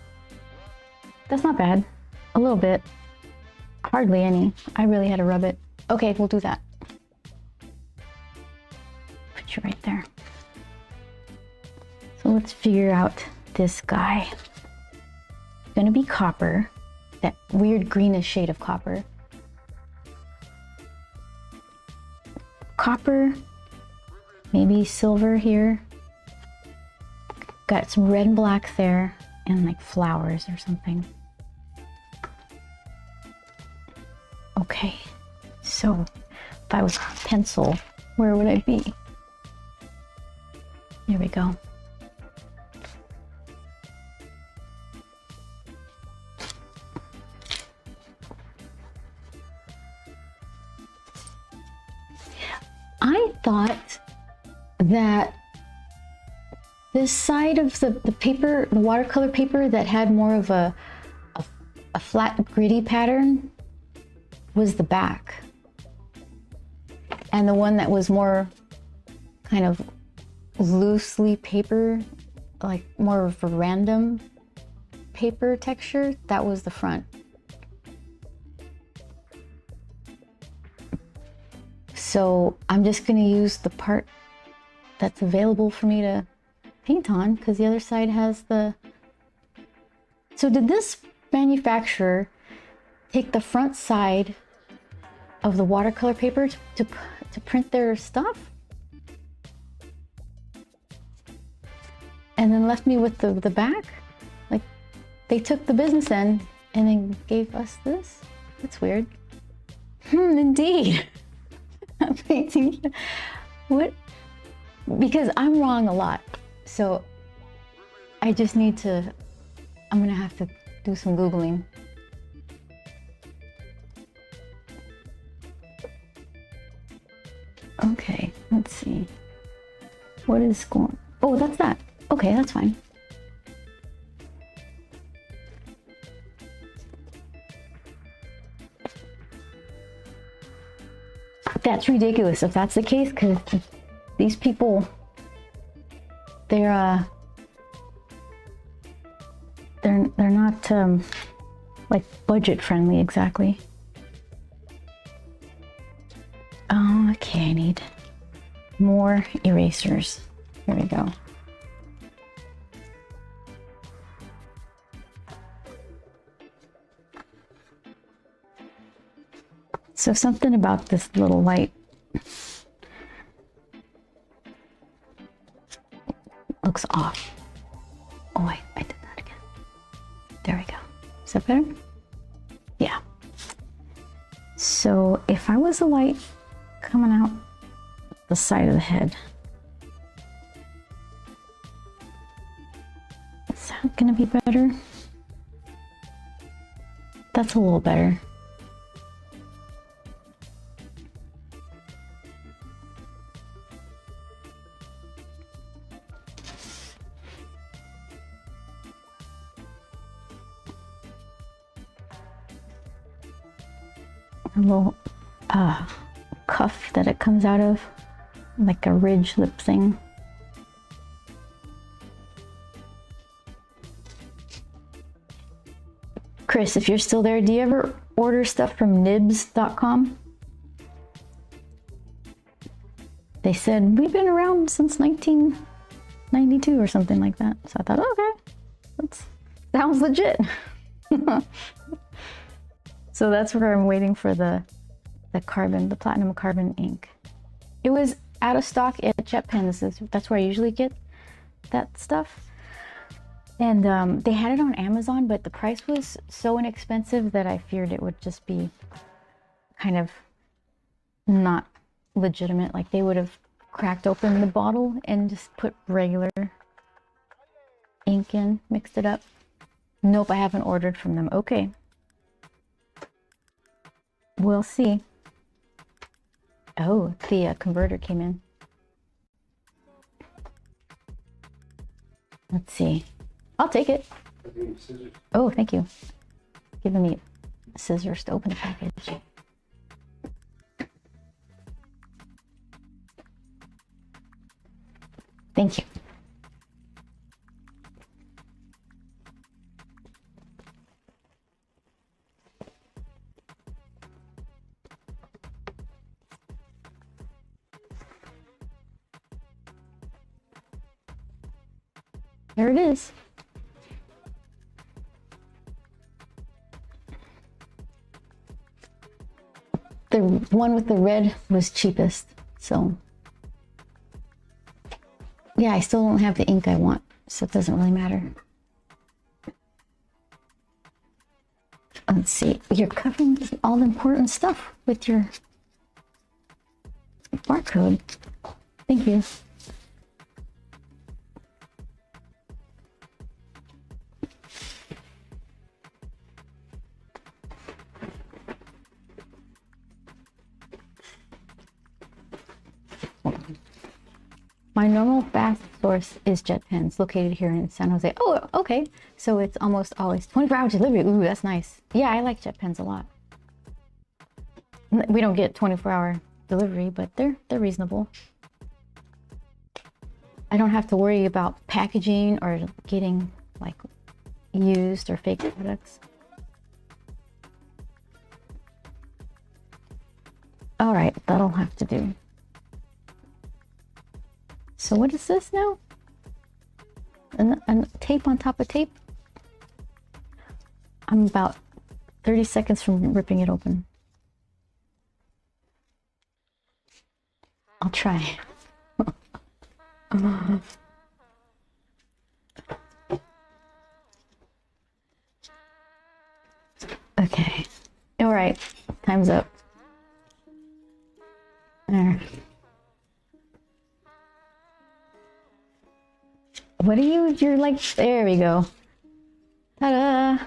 That's not bad. A little bit. Hardly any. I really had to rub it. Okay, we'll do that. Put you right there. So let's figure out this guy. It's gonna be copper. That weird greenish shade of copper. Copper. Maybe silver here. Got some red and black there. And like flowers or something. Okay, so if I was a pencil, where would I be? Here we go. I thought that this side of the paper, the watercolor paper that had more of a flat gritty pattern was the back. And the one that was more kind of loosely paper, like more of a random paper texture, that was the front. So I'm just gonna use the part that's available for me to paint on, because the other side has the... So did this manufacturer take the front side of the watercolor paper to print their stuff? And then left me with the back? Like, they took the business end and then gave us this? That's weird. Indeed. I'm painting. What? Because I'm wrong a lot. So I just need to, I'm gonna have to do some Googling. Okay, let's see. What is going, oh, that's that. Okay, that's fine. That's ridiculous if that's the case, because these people, they're not like budget friendly exactly. Oh, okay, I need more erasers. Here we go. So something about this little light looks off. Oh wait, I did that again. There we go. Is that better? Yeah. So if I was a light coming out the side of the head, is that gonna be better? That's a little better. A little cuff that it comes out of, like a ridge lip thing. Chris, if you're still there, do you ever order stuff from nibs.com? They said, we've been around since 1992 or something like that. So I thought, okay, that sounds legit. So that's where I'm waiting for the carbon, the platinum carbon ink. It was out of stock at JetPens. That's where I usually get that stuff. And they had it on Amazon, but the price was so inexpensive that I feared it would just be kind of not legitimate. Like they would have cracked open the bottle and just put regular ink in, mixed it up. Nope, I haven't ordered from them. Okay. We'll see. Oh, the converter came in. Let's see. I'll take it. Oh, thank you. Giving me scissors to open the package. Thank you. There it is. The one with the red was cheapest, so yeah, I still don't have the ink I want, so it doesn't really matter. Let's see, you're covering all the important stuff with your barcode. Thank you. My normal fast source is JetPens, located here in San Jose. Oh, okay. So it's almost always 24-hour delivery. Ooh, that's nice. Yeah, I like JetPens a lot. We don't get 24-hour delivery, but they're reasonable. I don't have to worry about packaging or getting like used or fake products. All right, that'll have to do. So what is this now? And tape on top of tape? I'm about 30 seconds from ripping it open. I'll try. Okay. All right. Time's up. There. What are you're like, there we go. Ta-da!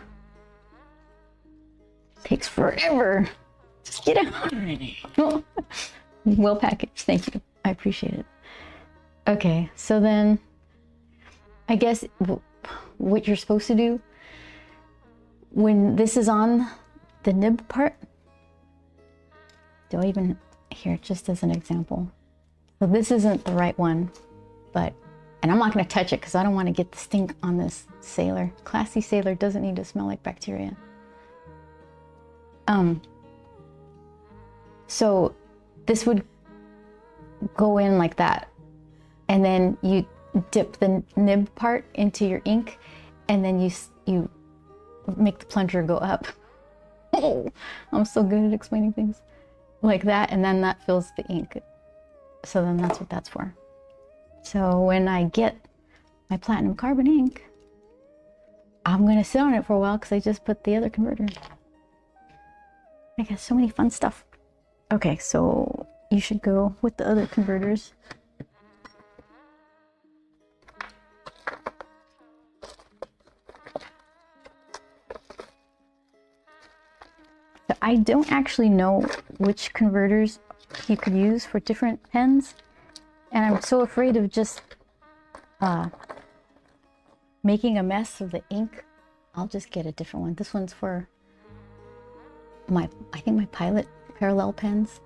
Takes forever. Just get out. Well packaged, thank you. I appreciate it. Okay, so then I guess what you're supposed to do when this is on the nib part, do I even, here, just as an example. So this isn't the right one, but and I'm not going to touch it because I don't want to get the stink on this sailor. Classy sailor doesn't need to smell like bacteria. So this would go in like that. And then you dip the nib part into your ink, and then you make the plunger go up. Oh, I'm so good at explaining things. Like that, and then that fills the ink. So then that's what that's for. So when I get my platinum carbon ink, I'm gonna sit on it for a while because I just put the other converter. I got so many fun stuff. Okay, so you should go with the other converters. So I don't actually know which converters you could use for different pens. And I'm so afraid of just making a mess of the ink. I'll just get a different one. This one's for I think my Pilot parallel pens.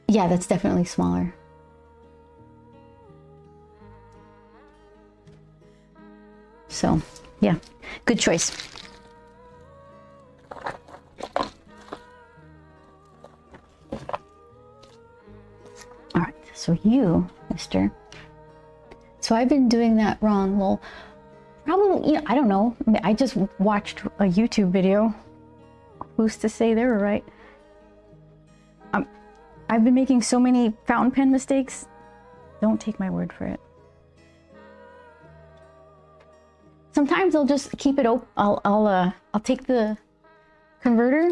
Yeah, that's definitely smaller. So, yeah, good choice. All right, so you, mister. So I've been doing that wrong. Well, probably, I don't know. I just watched a YouTube video. Who's to say they were right? I've been making so many fountain pen mistakes. Don't take my word for it. Sometimes I'll just keep it open. I'll take the converter.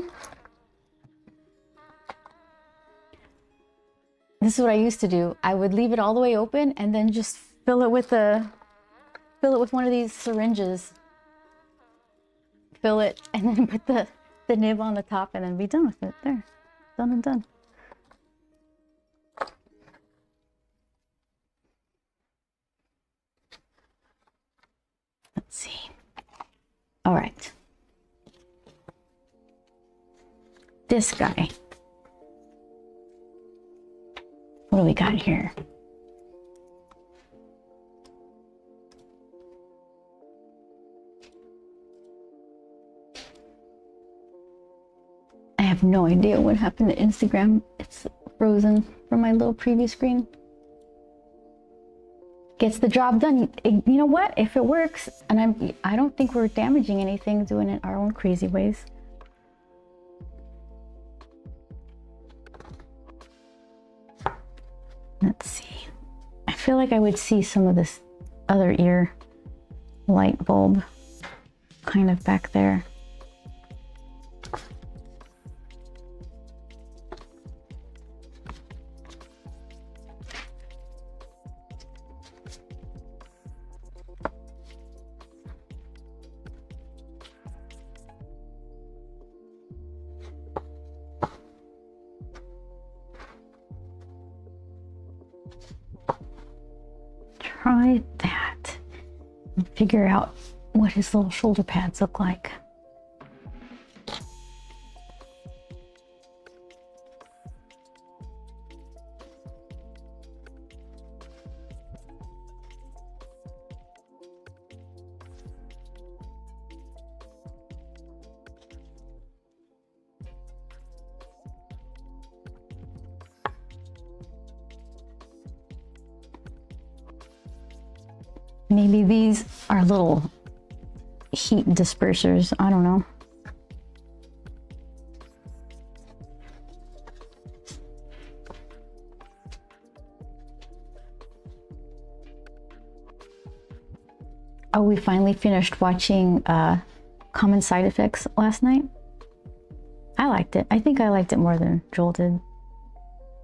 This is what I used to do. I would leave it all the way open and then just fill it with one of these syringes. Fill it and then put the nib on the top and then be done with it. There, done and done. Let's see. All right. This guy. What do we got here? I have no idea what happened to Instagram. It's frozen from my little preview screen. Gets the job done. You know what? If it works, and I don't think we're damaging anything doing it our own crazy ways. Let's see. I feel like I would see some of this other ear light bulb kind of back there. Try that and figure out what his little shoulder pads look like. Maybe these are little heat dispersers. I don't know. Oh, we finally finished watching Common Side Effects last night. I liked it. I think I liked it more than Joel did.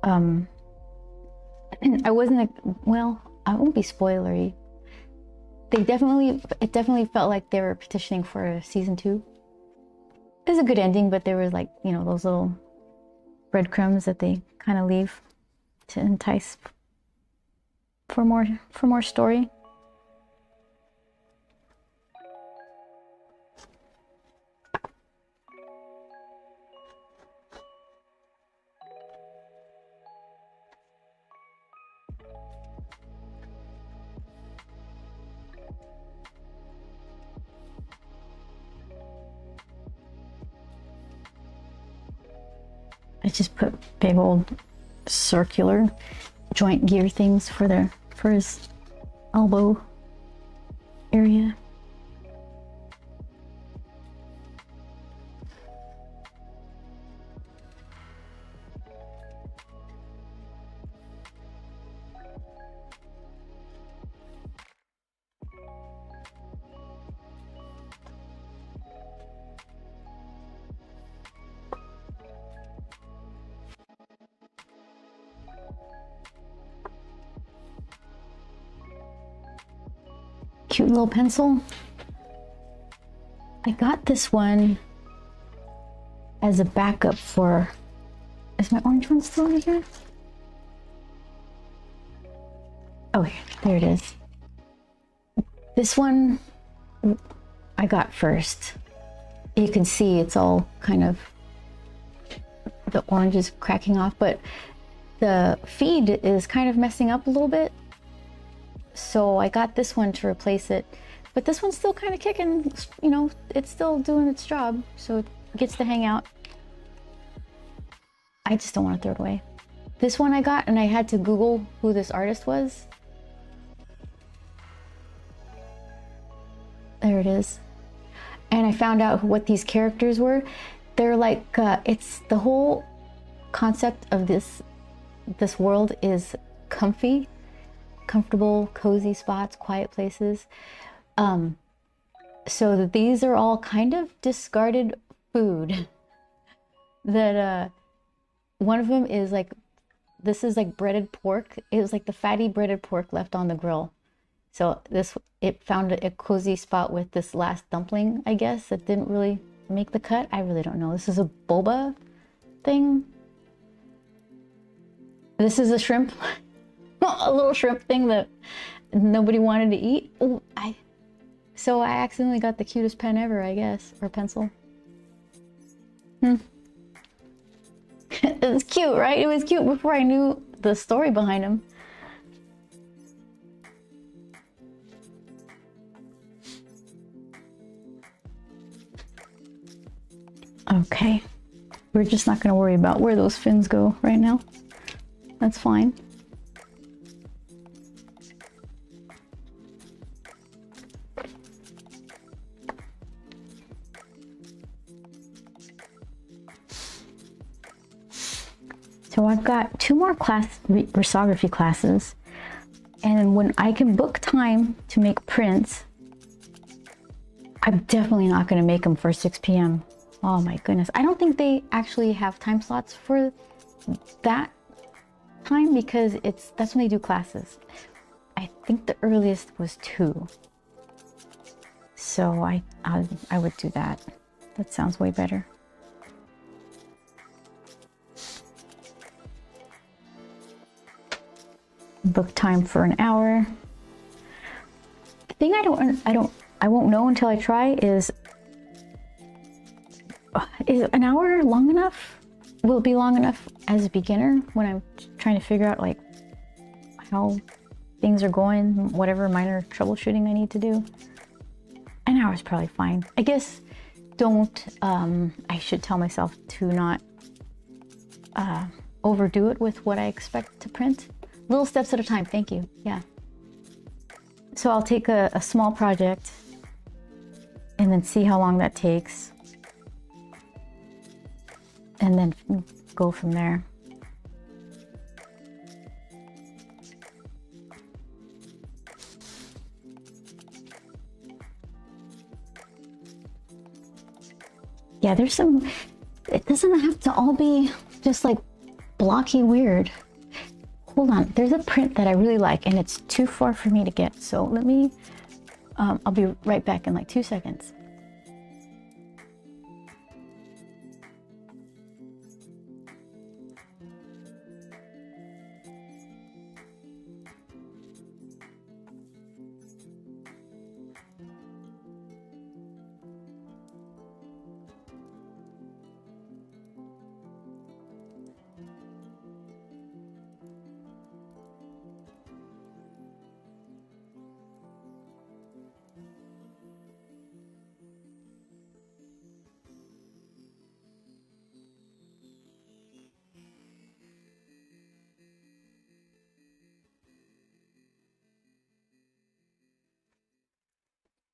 I wasn't, well, I won't be spoilery. It definitely felt like they were petitioning for a season 2. It was a good ending, but there was, like, you know, those little breadcrumbs that they kind of leave to entice for more story. I just put big old circular joint gear things for his elbow area. Cute little pencil. I got this one as a backup for, is my orange one still in here? Oh, there it is. This one I got first. You can see it's all kind of, the orange is cracking off, but the feed is kind of messing up a little bit. So I got this one to replace it, but this one's still kind of kicking, you know, it's still doing its job, so it gets to hang out. I just don't want to throw it away. This one I got, and I had to Google who this artist was. There it is. And I found out what these characters were. They're like, it's the whole concept of this world is comfortable, cozy spots, quiet places. So these are all kind of discarded food that one of them is like, this is like breaded pork. It was like the fatty breaded pork left on the grill. So it found a cozy spot with this last dumpling, I guess, that didn't really make the cut. I really don't know. This is a boba thing. This is a shrimp, a little shrimp thing that nobody wanted to eat. Oh, so I accidentally got the cutest pen ever, I guess, or pencil. It was cute, right? It was cute before I knew the story behind him. Okay, we're just not going to worry about where those fins go right now. That's fine. So I've got 2 more risography classes, and when I can book time to make prints, I'm definitely not going to make them for 6 p.m. Oh my goodness. I don't think they actually have time slots for that time because that's when they do classes. I think the earliest was 2. So I would do that. That sounds way better. Book time for an hour. The thing I won't know until I try is an hour long enough? Will it be long enough as a beginner when I'm trying to figure out like how things are going, whatever minor troubleshooting I need to do? An hour is probably fine. I guess I should tell myself to not overdo it with what I expect to print. Little steps at a time, thank you, yeah. So I'll take a small project and then see how long that takes. And then go from there. Yeah, there's some, it doesn't have to all be just like blocky weird. Hold on, there's a print that I really like and it's too far for me to get. So let me, I'll be right back in like 2 seconds.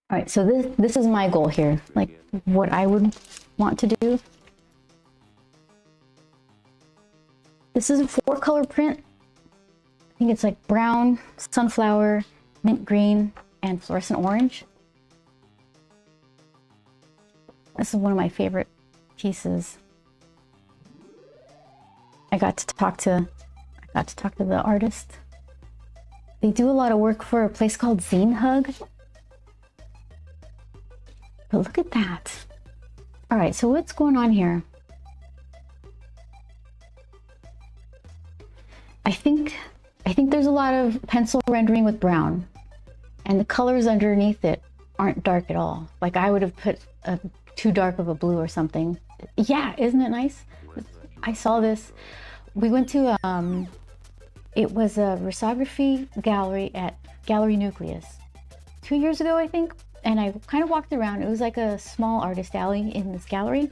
All right, so this is my goal here, like what I would want to do. This is a 4-color print. I think it's like brown, sunflower, mint green, and fluorescent orange. This is one of my favorite pieces. I got to talk to the artist. They do a lot of work for a place called Zine Hug. But look at that. All right, so what's going on here? I think there's a lot of pencil rendering with brown, and the colors underneath it aren't dark at all. Like I would have put too dark of a blue or something. Yeah, isn't it nice? I saw this. We went to it was a risography gallery at Gallery Nucleus 2 years ago, I think. And I kind of walked around. It was like a small artist alley in this gallery.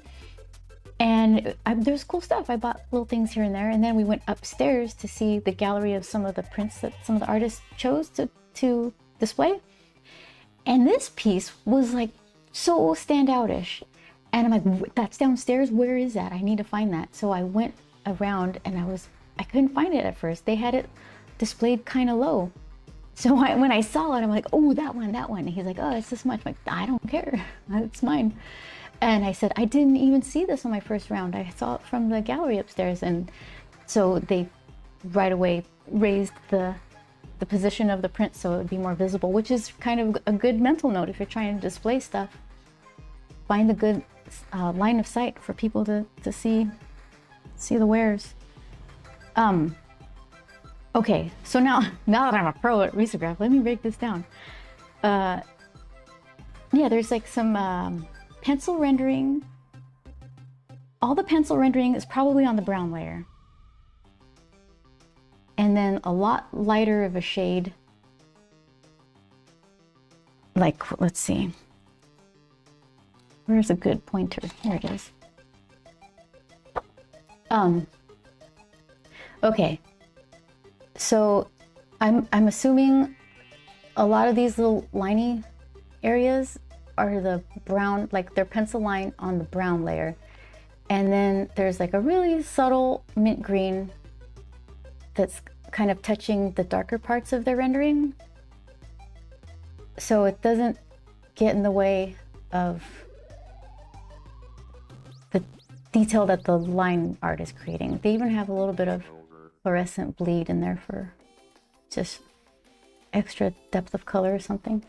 And there's cool stuff. I bought little things here and there. And then we went upstairs to see the gallery of some of the prints that some of the artists chose to display. And this piece was like so standoutish. And I'm like, that's downstairs? Where is that? I need to find that. So I went around, and I couldn't find it at first. They had it displayed kind of low. So when I saw it, I'm like, oh, that one. And he's like, oh, it's this much. I'm like, I don't care. It's mine. And I said, I didn't even see this on my first round. I saw it from the gallery upstairs. And so they right away raised the position of the print so it would be more visible, which is kind of a good mental note if you're trying to display stuff. Find a good line of sight for people to see the wares. Okay, so now that I'm a pro at risograph, let me break this down. Yeah, there's like some pencil rendering. All the pencil rendering is probably on the brown layer. And then a lot lighter of a shade. Like, let's see. Where's a good pointer? Here it is. Okay. So I'm assuming a lot of these little liney areas are the brown, like they're pencil line on the brown layer. And then there's like a really subtle mint green that's kind of touching the darker parts of the rendering. So it doesn't get in the way of the detail that the line art is creating. They even have a little bit of fluorescent bleed in there for just extra depth of color or something.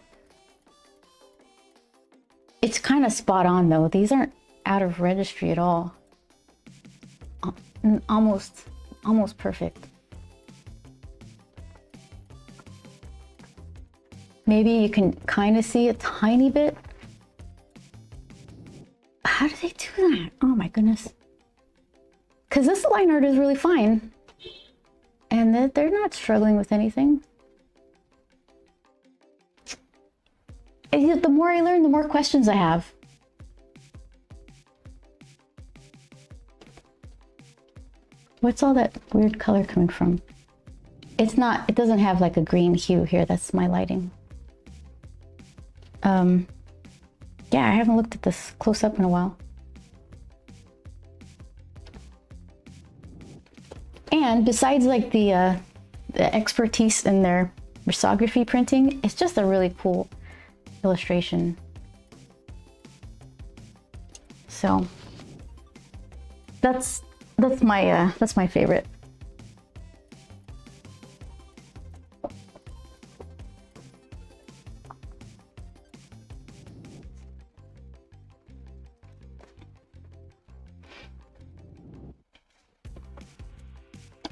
It's kind of spot on though. These aren't out of registry at all. Almost perfect. Maybe you can kind of see a tiny bit. How do they do that? Oh my goodness. Because this line art is really fine. And they're not struggling with anything. The more I learn, the more questions I have. What's all that weird color coming from? It doesn't have like a green hue here. That's my lighting. Yeah, I haven't looked at this close up in a while. And besides like the expertise in their risography printing, it's just a really cool illustration. So that's my favorite.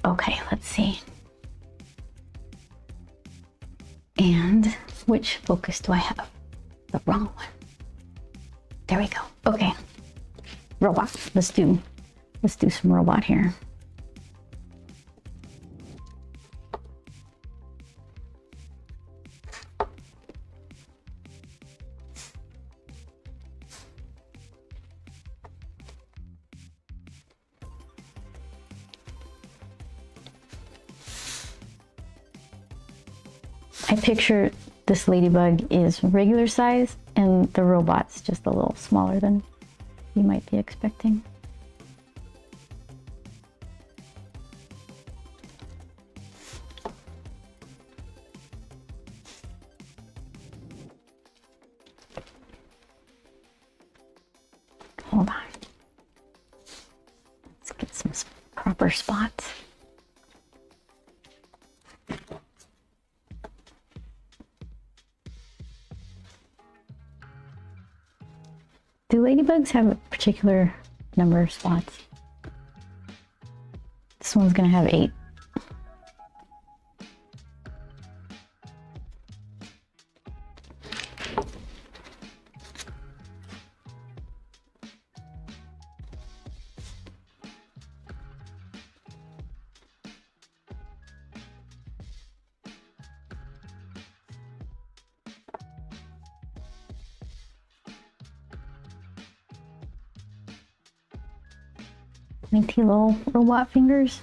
Okay, let's see. And which focus do I have? The wrong one. There we go. Okay. Robot. Let's do some robot here. I picture this ladybug is regular size and the robot's just a little smaller than you might be expecting. Hold on. Let's get some proper spots. Do ladybugs have a particular number of spots? This one's gonna have 8. Minty little robot fingers.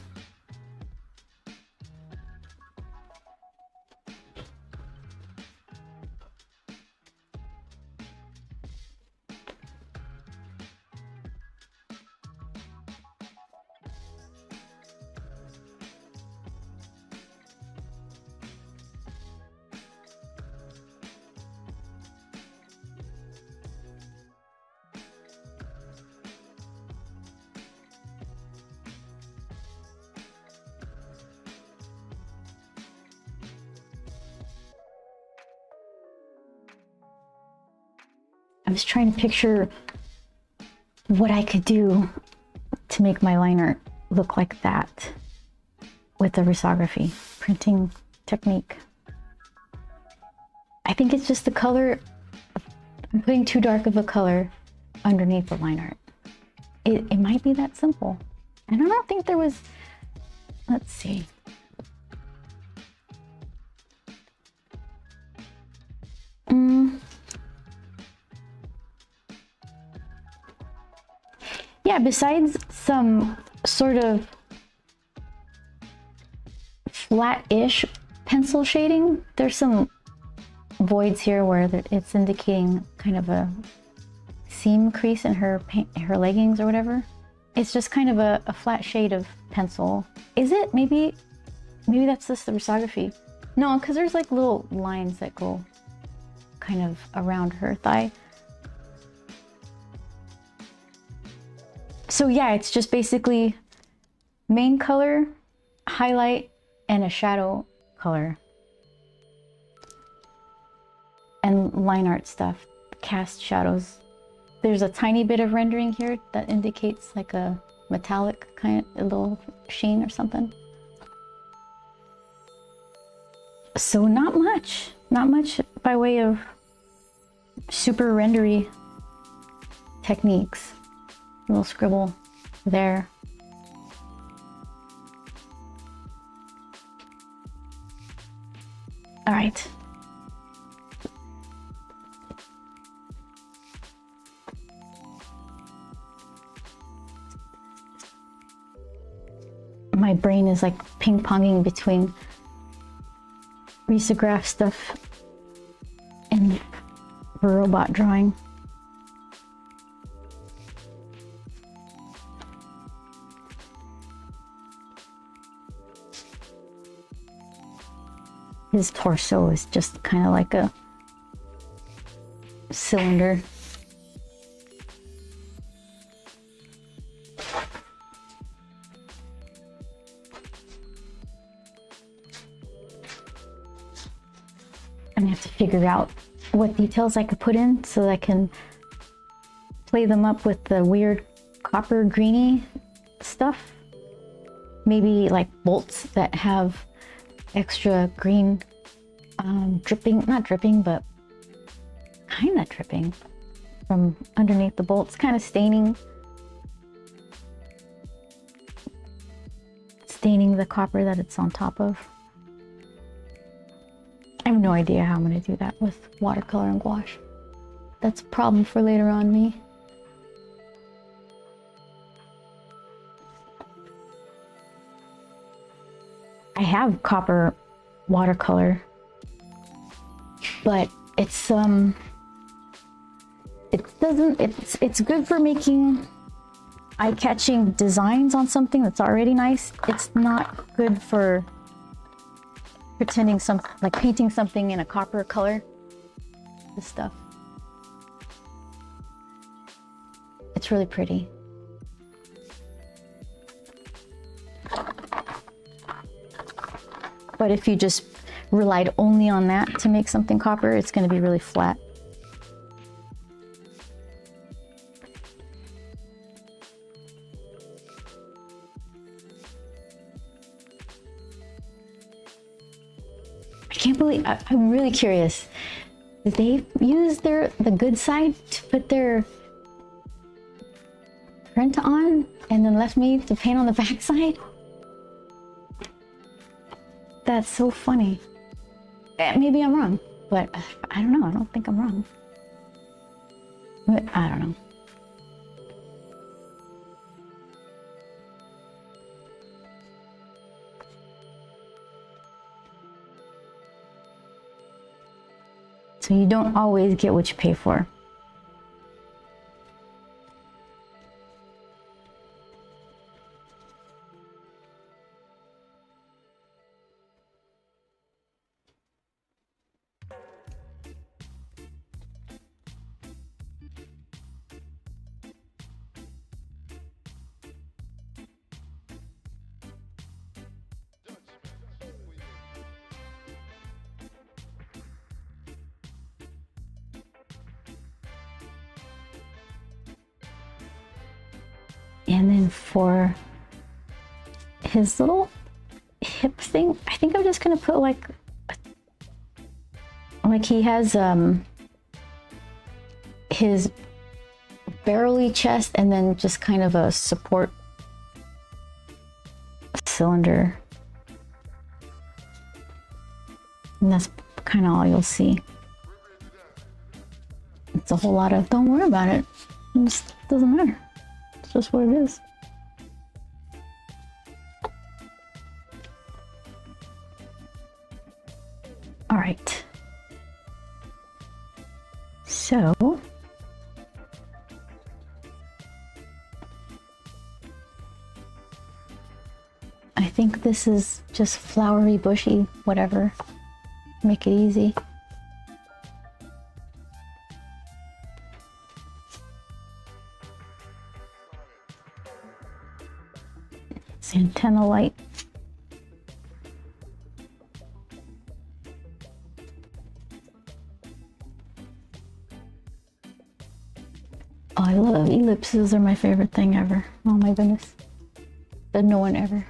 I was trying to picture what I could do to make my line art look like that with the risography printing technique. I think it's just the color. I'm putting too dark of a color underneath the line art. It might be that simple. And I don't think there was, let's see. Yeah, besides some sort of flat-ish pencil shading, there's some voids here where it's indicating kind of a seam crease in her leggings or whatever. It's just kind of a flat shade of pencil. Is it? Maybe that's just the risography. No, because there's like little lines that go kind of around her thigh. So yeah, it's just basically main color, highlight, and a shadow color. And line art stuff, cast shadows. There's a tiny bit of rendering here that indicates like a metallic kind of a little sheen or something. So not much by way of super rendery techniques. A little scribble there. All right. My brain is like ping-ponging between risograph stuff and robot drawing. His torso is just kind of like a cylinder. I'm gonna have to figure out what details I could put in so that I can play them up with the weird copper greeny stuff. Maybe like bolts that have extra green dripping, not dripping, but kind of dripping from underneath the bolts, kind of staining the copper that it's on top of. I have no idea how I'm going to do that with watercolor and gouache. That's a problem for later on me. I have copper watercolor, but it's good for making eye-catching designs on something that's already nice. It's not good for pretending like painting something in a copper color. This stuff. It's really pretty. But if you just relied only on that to make something copper, it's going to be really flat. I can't believe, I'm really curious. Did they use the good side to put their print on and then left me to paint on the back side? That's so funny. Maybe I'm wrong, but I don't know. I don't think I'm wrong. I don't know. So you don't always get what you pay for. And then for his little hip thing, I think I'm just gonna put like he has his barrely chest and then just kind of a support cylinder. And that's kind of all you'll see. It's a whole lot of, don't worry about it. It just doesn't matter. It's just what it is. All right. So I think this is just flowery, bushy, whatever. Make it easy. It's antenna light. Oh, I love ellipses. Are my favorite thing ever. Oh my goodness. But no one ever.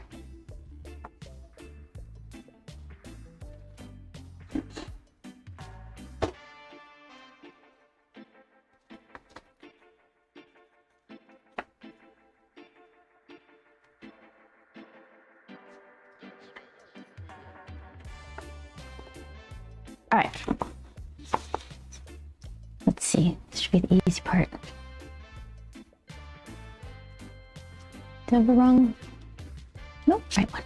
All right. Let's see. This should be the easy part. Did I have the wrong? Nope, right one.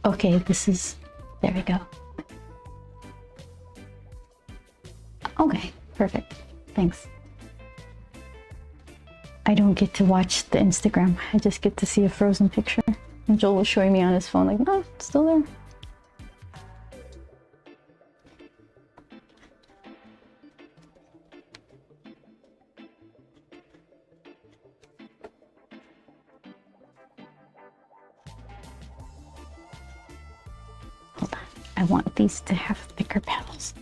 Okay, this is, there we go. Okay, perfect. Thanks. I don't get to watch the Instagram. I just get to see a frozen picture. And Joel was showing me on his phone, like, no, it's still there. Hold on. I want these to have thicker petals.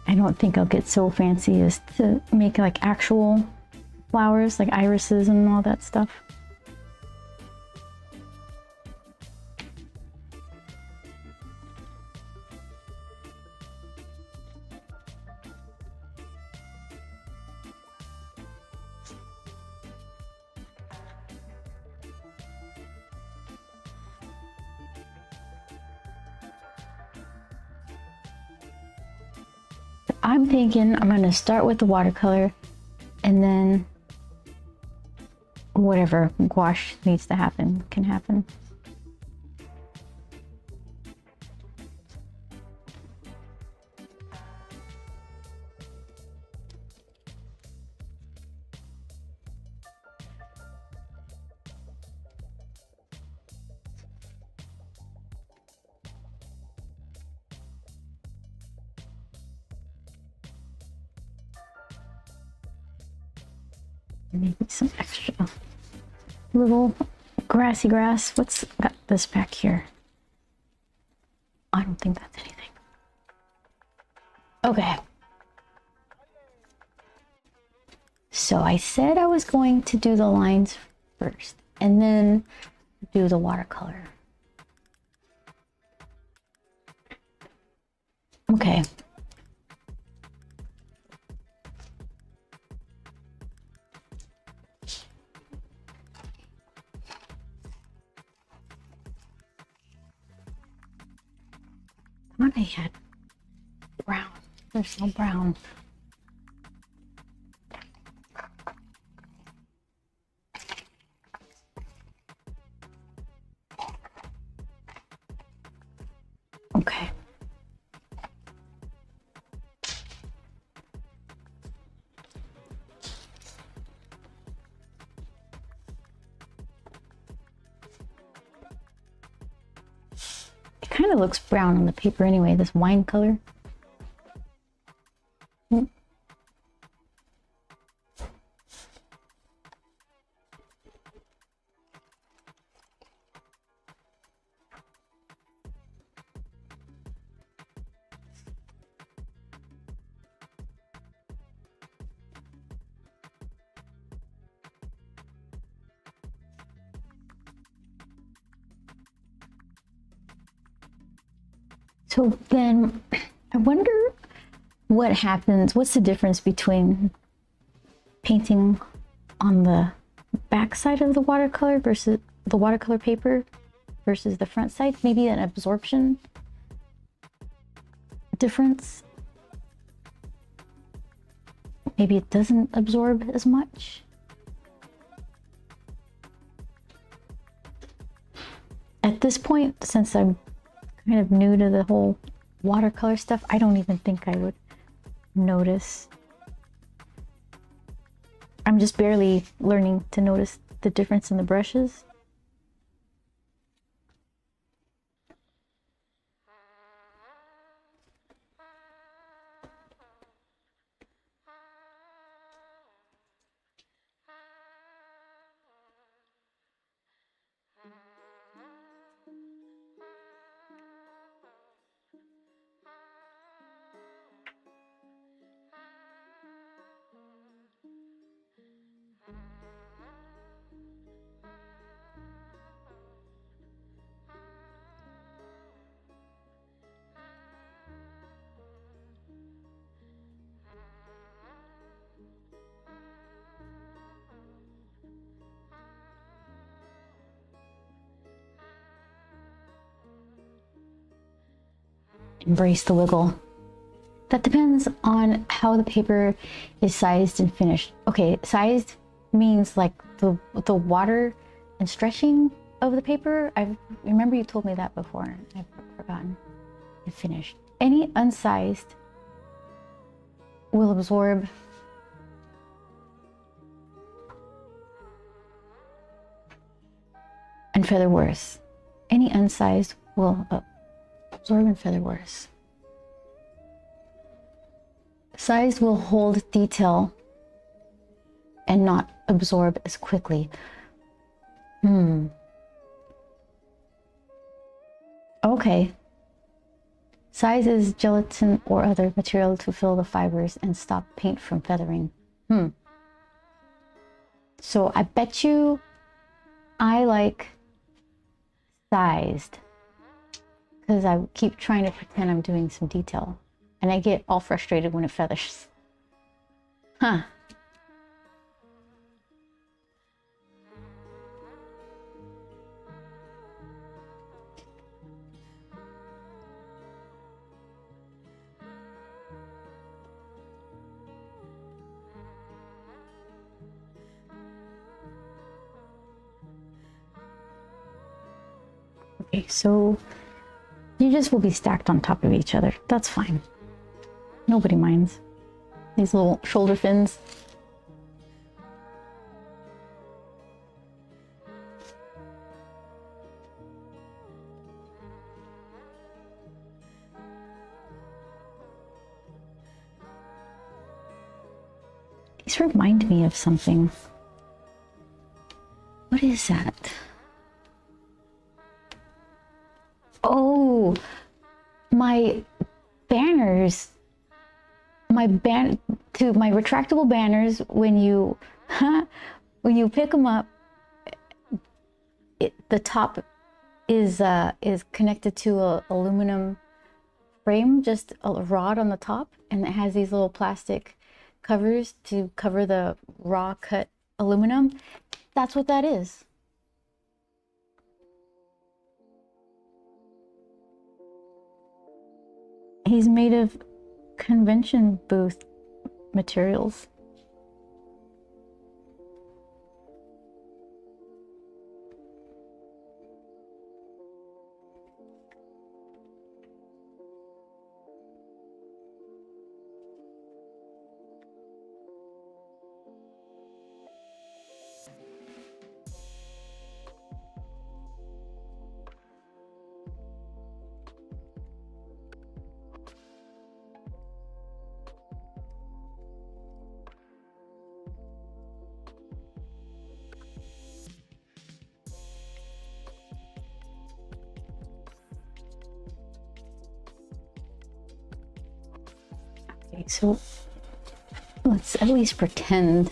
I don't think I'll get so fancy as to make like actual flowers, like irises and all that stuff. I'm thinking I'm gonna start with the watercolor and then whatever gouache needs to happen can happen. Maybe some extra little grassy grass. What's got this back here? I don't think that's anything. Okay. So I said I was going to do the lines first and then do the watercolor. Okay. I thought I had brown. There's no brown. kind of looks brown on the paper anyway, this wine color. So then I wonder what happens, what's the difference between painting on the back side of the watercolor versus the watercolor paper versus the front side? Maybe an absorption difference. Maybe it doesn't absorb as much. At this point, since I'm kind of new to the whole watercolor stuff, I don't even think I would notice. I'm just barely learning to notice the difference in the brushes. Embrace the wiggle. That depends on how the paper is sized and finished. Okay, sized means like the water and stretching of the paper. I remember you told me that before. I've forgotten. And finished. Any unsized will absorb and feather worse. Any unsized will absorb and feather worse. Size will hold detail and not absorb as quickly. Okay. Size is gelatin or other material to fill the fibers and stop paint from feathering. So I bet you I like sized, because I keep trying to pretend I'm doing some detail and I get all frustrated when it feathers. Huh. Okay, so you just will be stacked on top of each other. That's fine. Nobody minds. These little shoulder fins. These remind me of something. What is that? Oh, my banners. My retractable banners, when you pick them up, the top is connected to a aluminum frame, just a rod on the top, and it has these little plastic covers to cover the raw cut aluminum. That's what that is. He's made of convention booth materials. So let's at least pretend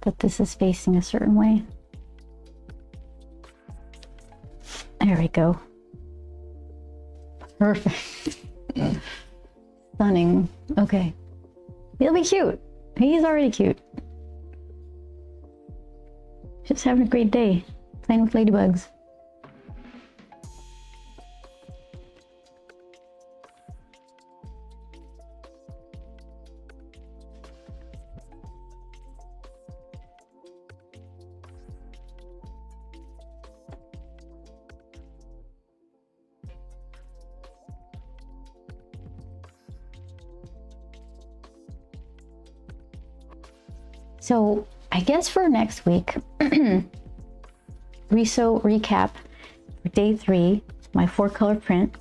that this is facing a certain way. There we go. Perfect. Stunning. Okay. He'll be cute. He's already cute. Just having a great day. Playing with ladybugs. So I guess for next week, RISO recap for day 3, my 4-color print.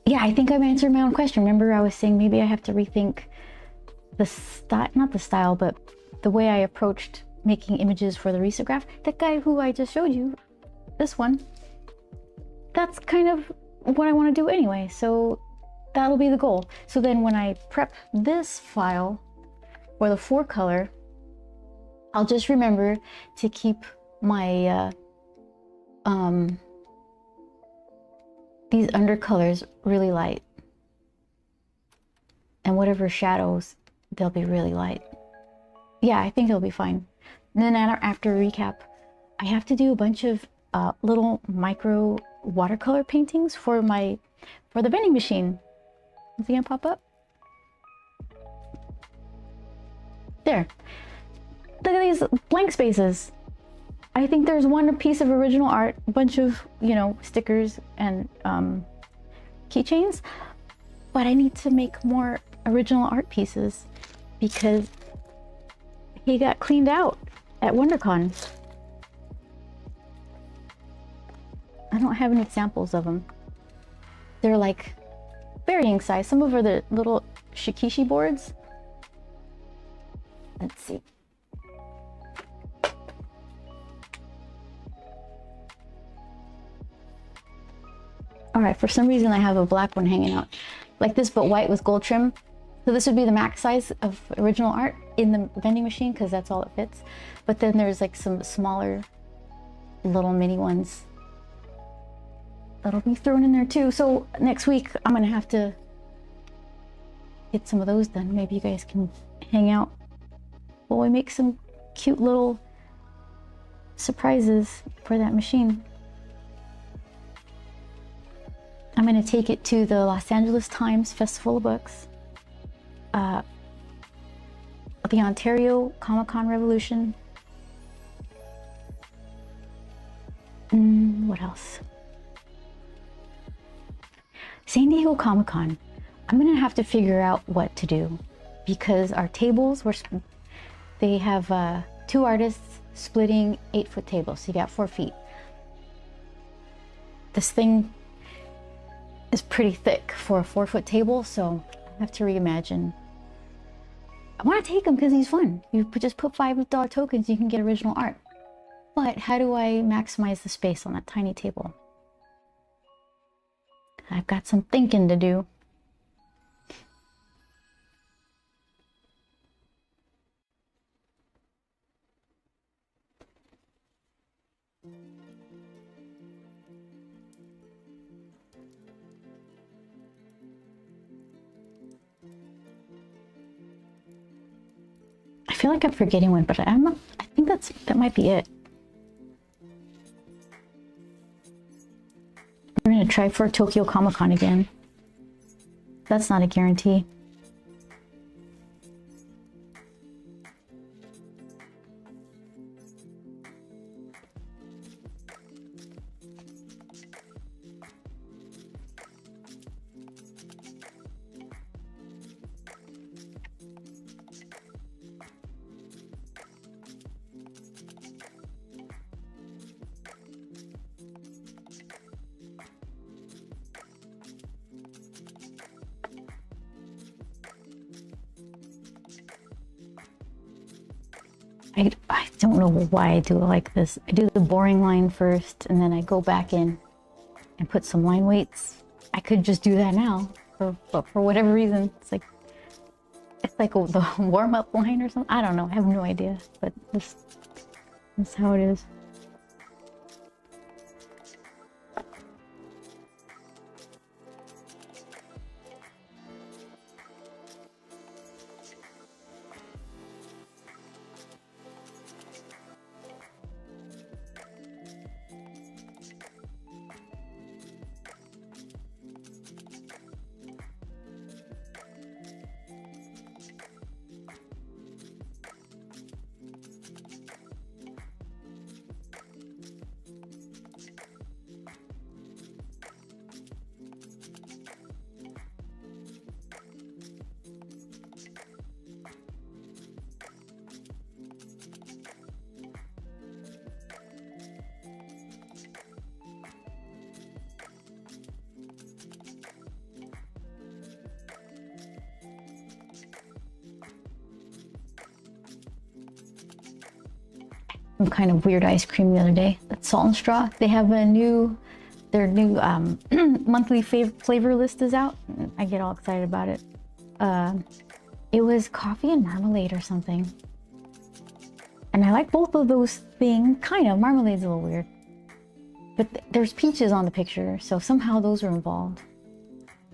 Yeah, I think I've answered my own question. Remember I was saying maybe I have to rethink the style, not the style, but the way I approached making images for the risograph. That guy who I just showed you, this one, that's kind of what I want to do anyway. So that'll be the goal. So then when I prep this file for the 4-color, I'll just remember to keep my these undercolors really light, and whatever shadows, they'll be really light. Yeah, I think it'll be fine. And then after recap, I have to do a bunch of little micro watercolor paintings for the vending machine. Is it gonna pop up? There. Look at these blank spaces. I think there's one piece of original art, a bunch of, stickers and keychains, but I need to make more original art pieces because he got cleaned out at WonderCon. I don't have any examples of them. They're like varying size. Some of them are the little shikishi boards. Let's see. All right, for some reason I have a black one hanging out like this, but white with gold trim. So this would be the max size of original art in the vending machine because that's all it fits. But then there's like some smaller little mini ones that'll be thrown in there too. So next week I'm gonna have to get some of those done. Maybe you guys can hang out while we make some cute little surprises for that machine. I'm going to take it to the Los Angeles Times Festival of Books, the Ontario Comic-Con Revolution. What else? San Diego Comic-Con. I'm going to have to figure out what to do because our tables they have 2 artists splitting 8-foot tables, so you got 4 feet. This thing is pretty thick for a 4-foot table, so I have to reimagine. I want to take him because he's fun. You just put $5 tokens, you can get original art. But how do I maximize the space on that tiny table? I've got some thinking to do. I feel like I'm forgetting one, but I think that might be it. We're gonna try for Tokyo Comic-Con again. That's not a guarantee. I don't know why I do it like this. I do the boring line first, and then I go back in and put some line weights. I could just do that now, but for whatever reason, it's like like the warm-up line or something. I don't know. I have no idea, but this is how it is. Some kind of weird ice cream the other day. That's Salt and Straw. They have their new monthly flavor list is out. I get all excited about it. It was coffee and marmalade or something. And I like both of those things. Kind of. Marmalade's a little weird. But there's peaches on the picture, so somehow those are involved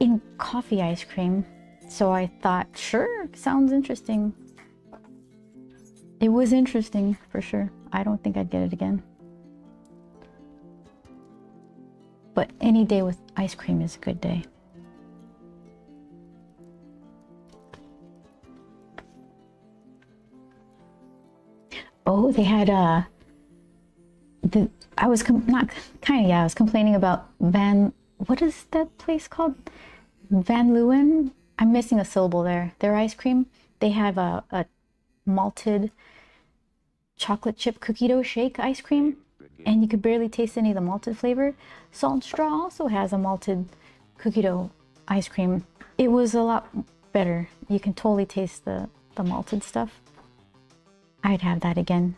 in coffee ice cream. So I thought, sure, sounds interesting. It was interesting for sure. I don't think I'd get it again. But any day with ice cream is a good day. Oh, they had I was I was complaining about what is that place called? Van Leeuwen? I'm missing a syllable there. Their ice cream, they have a malted chocolate chip cookie dough shake ice cream, and you could barely taste any of the malted flavor. Salt and Straw also has a malted cookie dough ice cream. It was a lot better. You can totally taste the malted stuff. I'd have that again.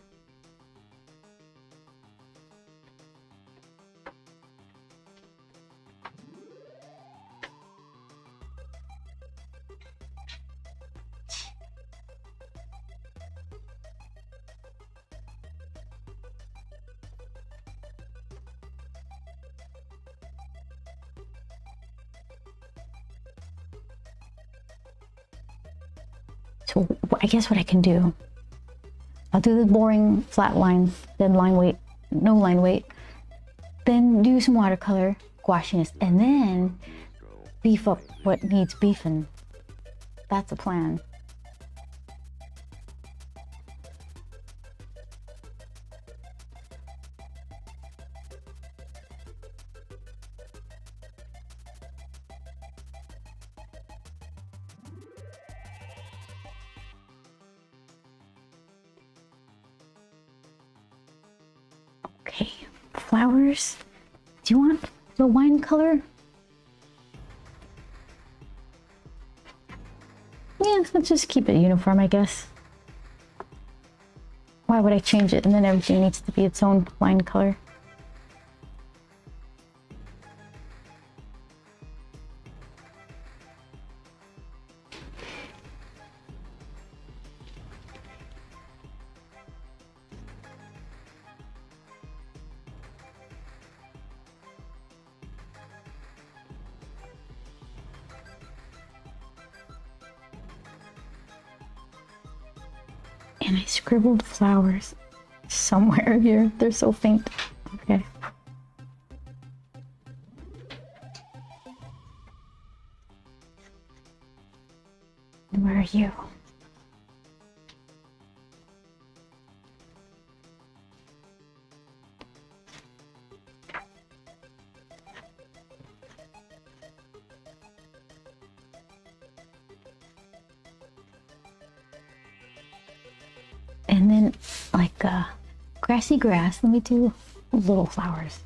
So I guess what I can do, I'll do the boring flat line, then line weight, no line weight, then do some watercolor, gouachiness, and then beef up what needs beefing. That's a plan. Okay, flowers. Do you want the wine color? Yeah, let's just keep it uniform, I guess. Why would I change it? And then everything needs to be its own wine color. And I scribbled flowers somewhere here. They're so faint. Okay. Where are you? And then like grassy grass, let me do little flowers.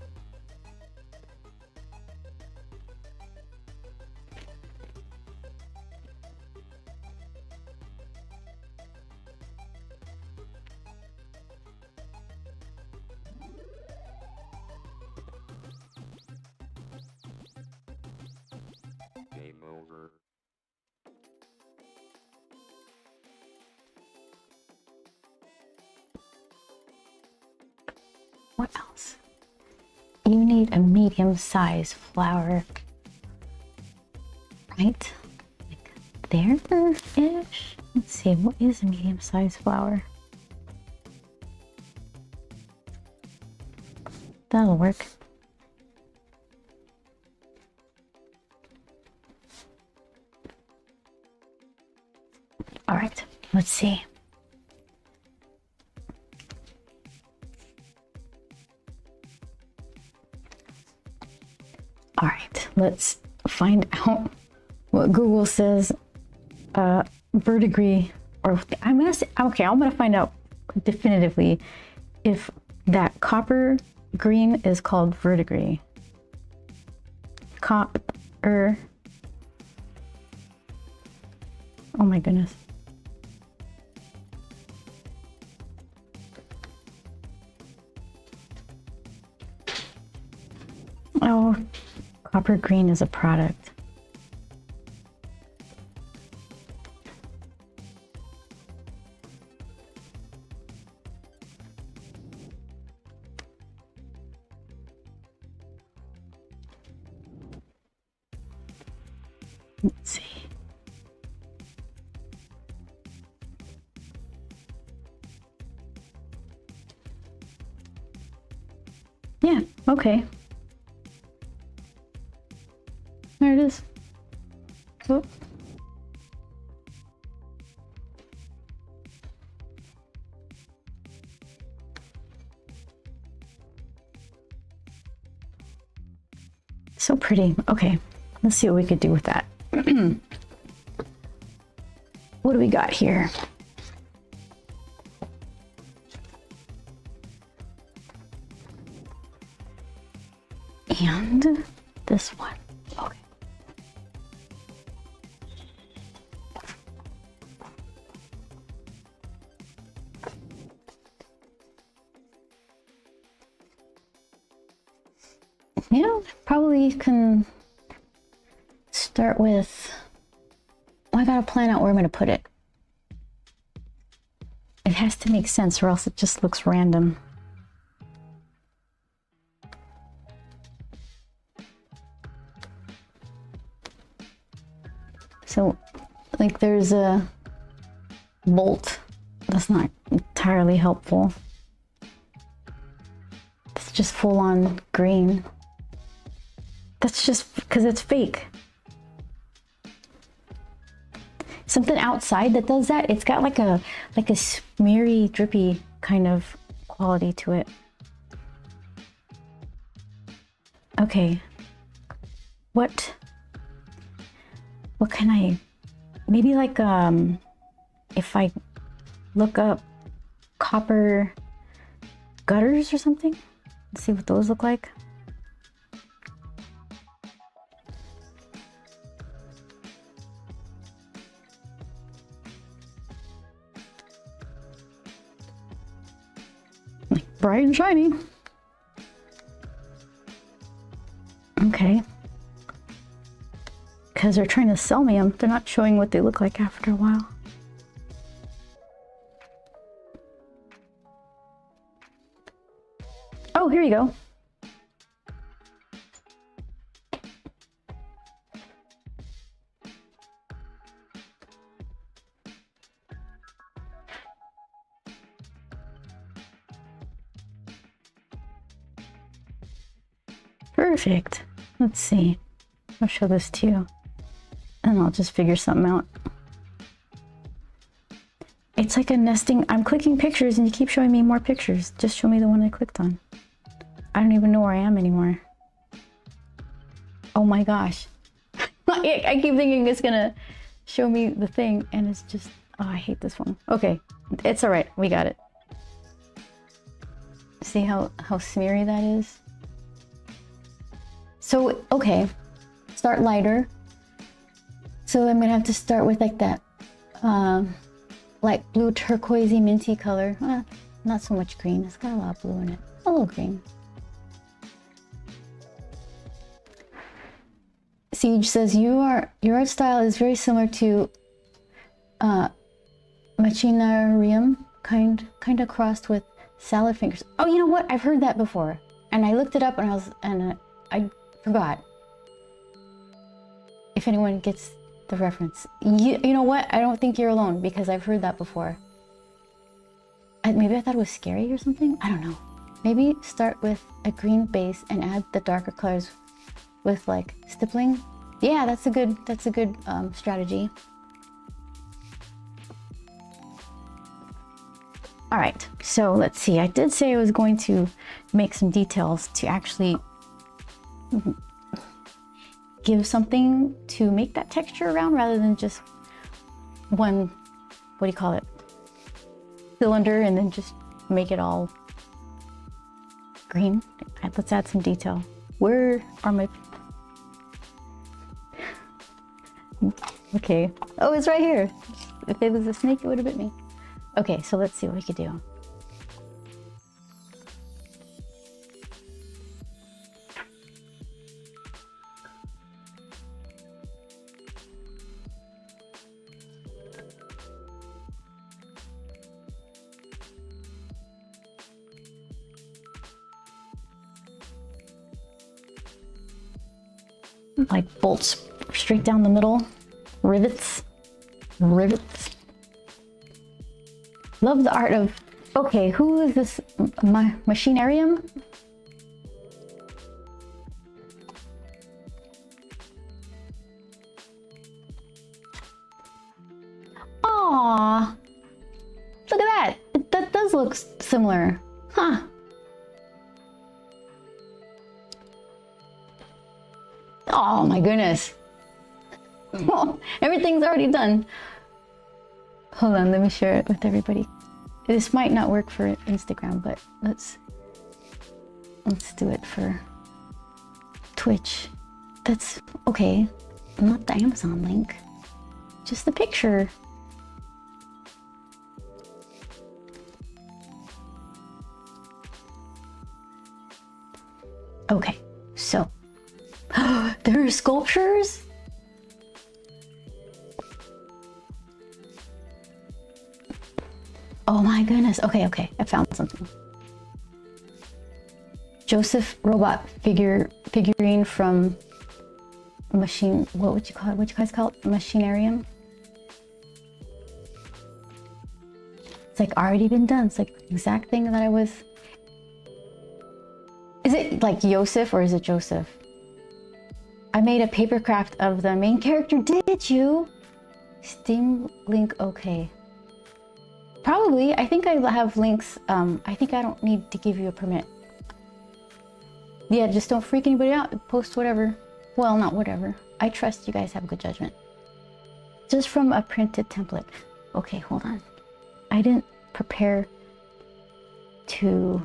Game over. What else? You need a medium-sized flower, right? Like there-ish. Let's see, what is a medium-sized flower? That'll work. All right, let's see. All right, let's find out what Google says. Verdigris, or I'm gonna say, okay, I'm gonna find out definitively if that copper green is called verdigris. Copper. Oh my goodness. Oh, copper green is a product. Let's see. Yeah, okay. There it is. Oh. So pretty. Okay, let's see what we could do with that. What do we got here? And this one. Okay. Yeah, probably can start with, well, I gotta plan out where I'm gonna put it. It has to make sense or else it just looks random. So, like, there's a bolt. That's not entirely helpful. It's just full on green. That's just because it's fake. Something outside that does that, it's got like a smeary, drippy kind of quality to it. Okay. What can I, maybe like if I look up copper gutters or something, let's see what those look like. Like bright and shiny. Okay. Because they're trying to sell me them. They're not showing what they look like after a while. Oh, here you go. Perfect. Let's see. I'll show this to you. And I'll just figure something out. It's like a nesting. I'm clicking pictures and you keep showing me more pictures. Just show me the one I clicked on. I don't even know where I am anymore. Oh my gosh. I keep thinking it's gonna show me the thing and it's just, oh, I hate this one. Okay, it's all right. We got it. See how smeary that is? So, okay, start lighter. So I'm gonna have to start with like that light blue turquoisey minty color. Not so much green, it's got a lot of blue in it. A little green. Siege says your art style is very similar to machinarium, kind of crossed with Salad fingers. Oh, you know what? I've heard that before. And I looked it up and I forgot. If anyone gets the reference. You know what? I don't think you're alone because I've heard that before. Maybe I thought it was scary or something? I don't know. Maybe start with a green base and add the darker colors with like stippling. Yeah, that's a good strategy. All right, so let's see. I did say I was going to make some details to actually give something to make that texture around rather than just one, what do you call it? Cylinder and then just make it all green. Let's add some detail. Where are my... Okay. Oh, it's right here. If it was a snake, it would have bit me. Okay, so let's see what we could do. Like bolts straight down the middle. Rivets. Rivets. Love the art of... Okay, who is this? Machinarium? Aww. Look at that. That does look similar. Huh. Oh my goodness. Everything's already done. Hold on, let me share it with everybody. This might not work for Instagram, but let's do it for Twitch. That's okay. Not the Amazon link. Just the picture. Okay, so there are sculptures? Oh my goodness. Okay, I found something. Joseph robot figurine from machine, what would you call it? What you guys call it? Machinarium? It's like already been done. It's like the exact thing that I was... Is it like Yosef or is it Joseph? I made a papercraft of the main character. Did you? Steam link, okay. Probably. I think I have links. I think I don't need to give you a permit. Yeah, just don't freak anybody out. Post whatever. Well, not whatever. I trust you guys have good judgment. Just from a printed template. Okay, hold on. I didn't prepare to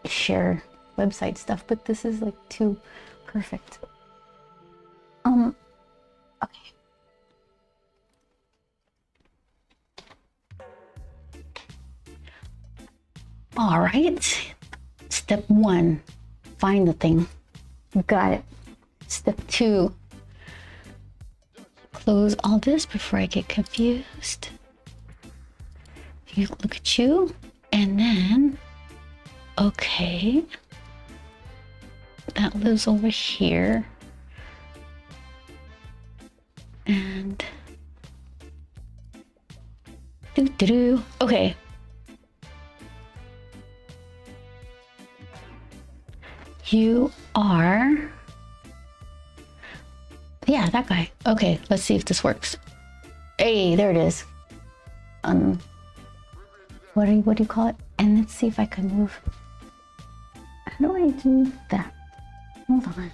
share website stuff, but this is like too perfect. Okay. All right. Step 1, find the thing. Got it. Step 2, close all this before I get confused. You look at you, and then, okay. That lives over here. And okay. You are, yeah, that guy. Okay, let's see if this works. Hey, there it is. What do you call it? And let's see if I can move. How do I do that? Hold on.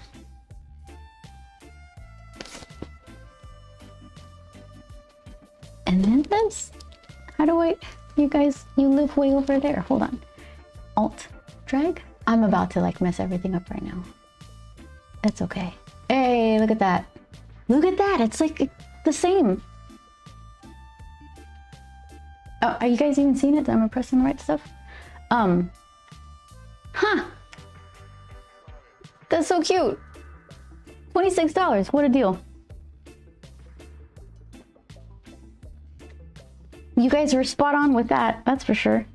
And then this. How do I? You guys, you live way over there. Hold on. Alt drag. I'm about to like mess everything up right now. That's okay. Hey, look at that. Look at that. It's like the same. Oh, are you guys even seeing it? Am I pressing the right stuff? Huh. That's so cute. $26. What a deal. You guys are spot on with that. That's for sure.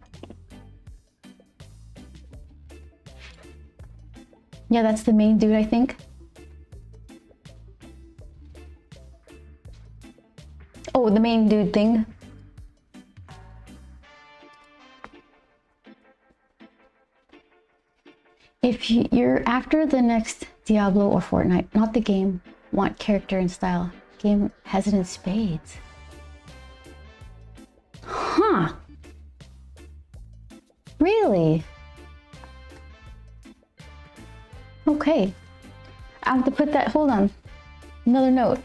Yeah, that's the main dude, I think. Oh, the main dude thing. If you're after the next Diablo or Fortnite, not the game, want character and style, game has it in spades. Huh. Really? Okay. I have to put that, hold on. Another note.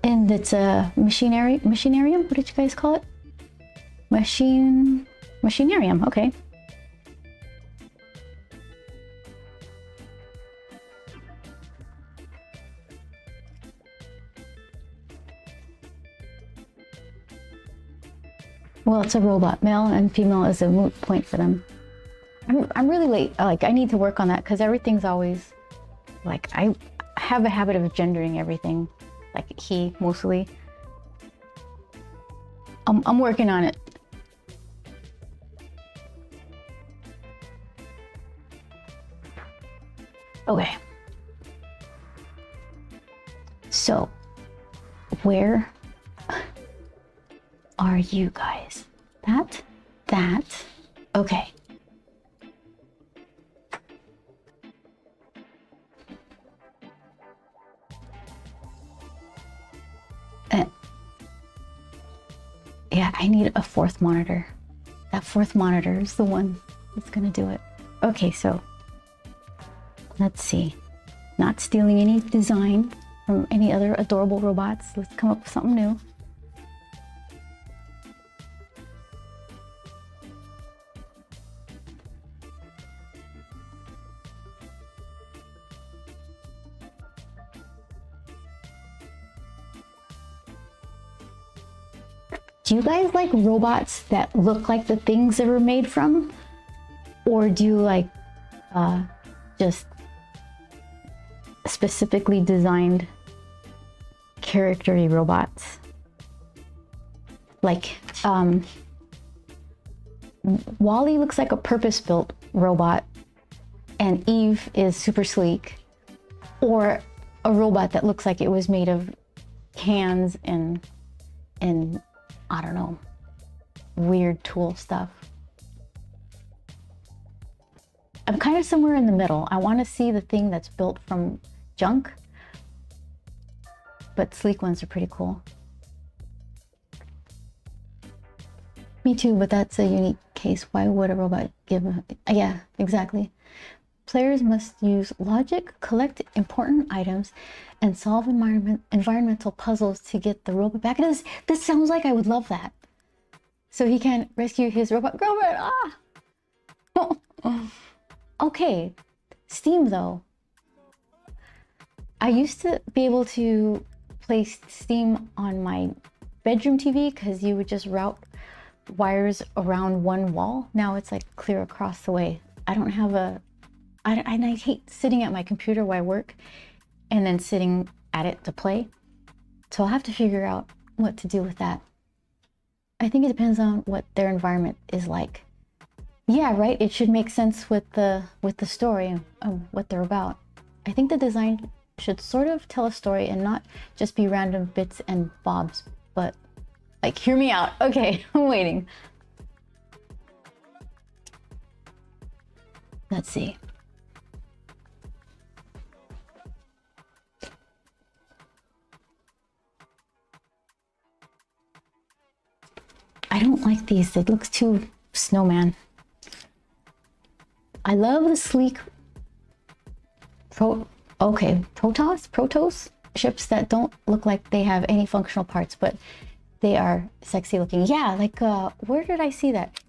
And it's a machinarium? What did you guys call it? Machinarium, okay. Well, it's a robot. Male and female is a moot point for them. I'm really late. Like, I need to work on that because everything's always like, I have a habit of gendering everything. Like he mostly. I'm working on it. Okay. So, where are you guys? That. Okay. Yeah, I need a fourth monitor. That fourth monitor is the one that's gonna do it. Okay, so let's see. Not stealing any design from any other adorable robots. Let's come up with something new. Do you guys like robots that look like the things they were made from? Or do you like just specifically designed character-y robots? Like, Wally looks like a purpose-built robot and Eve is super sleek. Or a robot that looks like it was made of cans and I don't know, weird tool stuff. I'm kind of somewhere in the middle. I want to see the thing that's built from junk, but sleek ones are pretty cool. Me too, but that's a unique case. Why would a robot give a... Yeah, exactly. Players must use logic, collect important items, and solve environmental puzzles to get the robot back. This sounds like I would love that. So he can rescue his robot girlfriend. Ah! Okay. Steam, though. I used to be able to place Steam on my bedroom TV because you would just route wires around one wall. Now it's like clear across the way. I don't have a... I hate sitting at my computer while I work and then sitting at it to play. So I'll have to figure out what to do with that. I think it depends on what their environment is like. Yeah, right? It should make sense with the story of what they're about. I think the design should sort of tell a story and not just be random bits and bobs, but like, hear me out. Okay, I'm waiting. Let's see. I don't like these. It looks too snowman. I love the sleek Protoss ships that don't look like they have any functional parts, but they are sexy looking. Yeah, like where did I see that?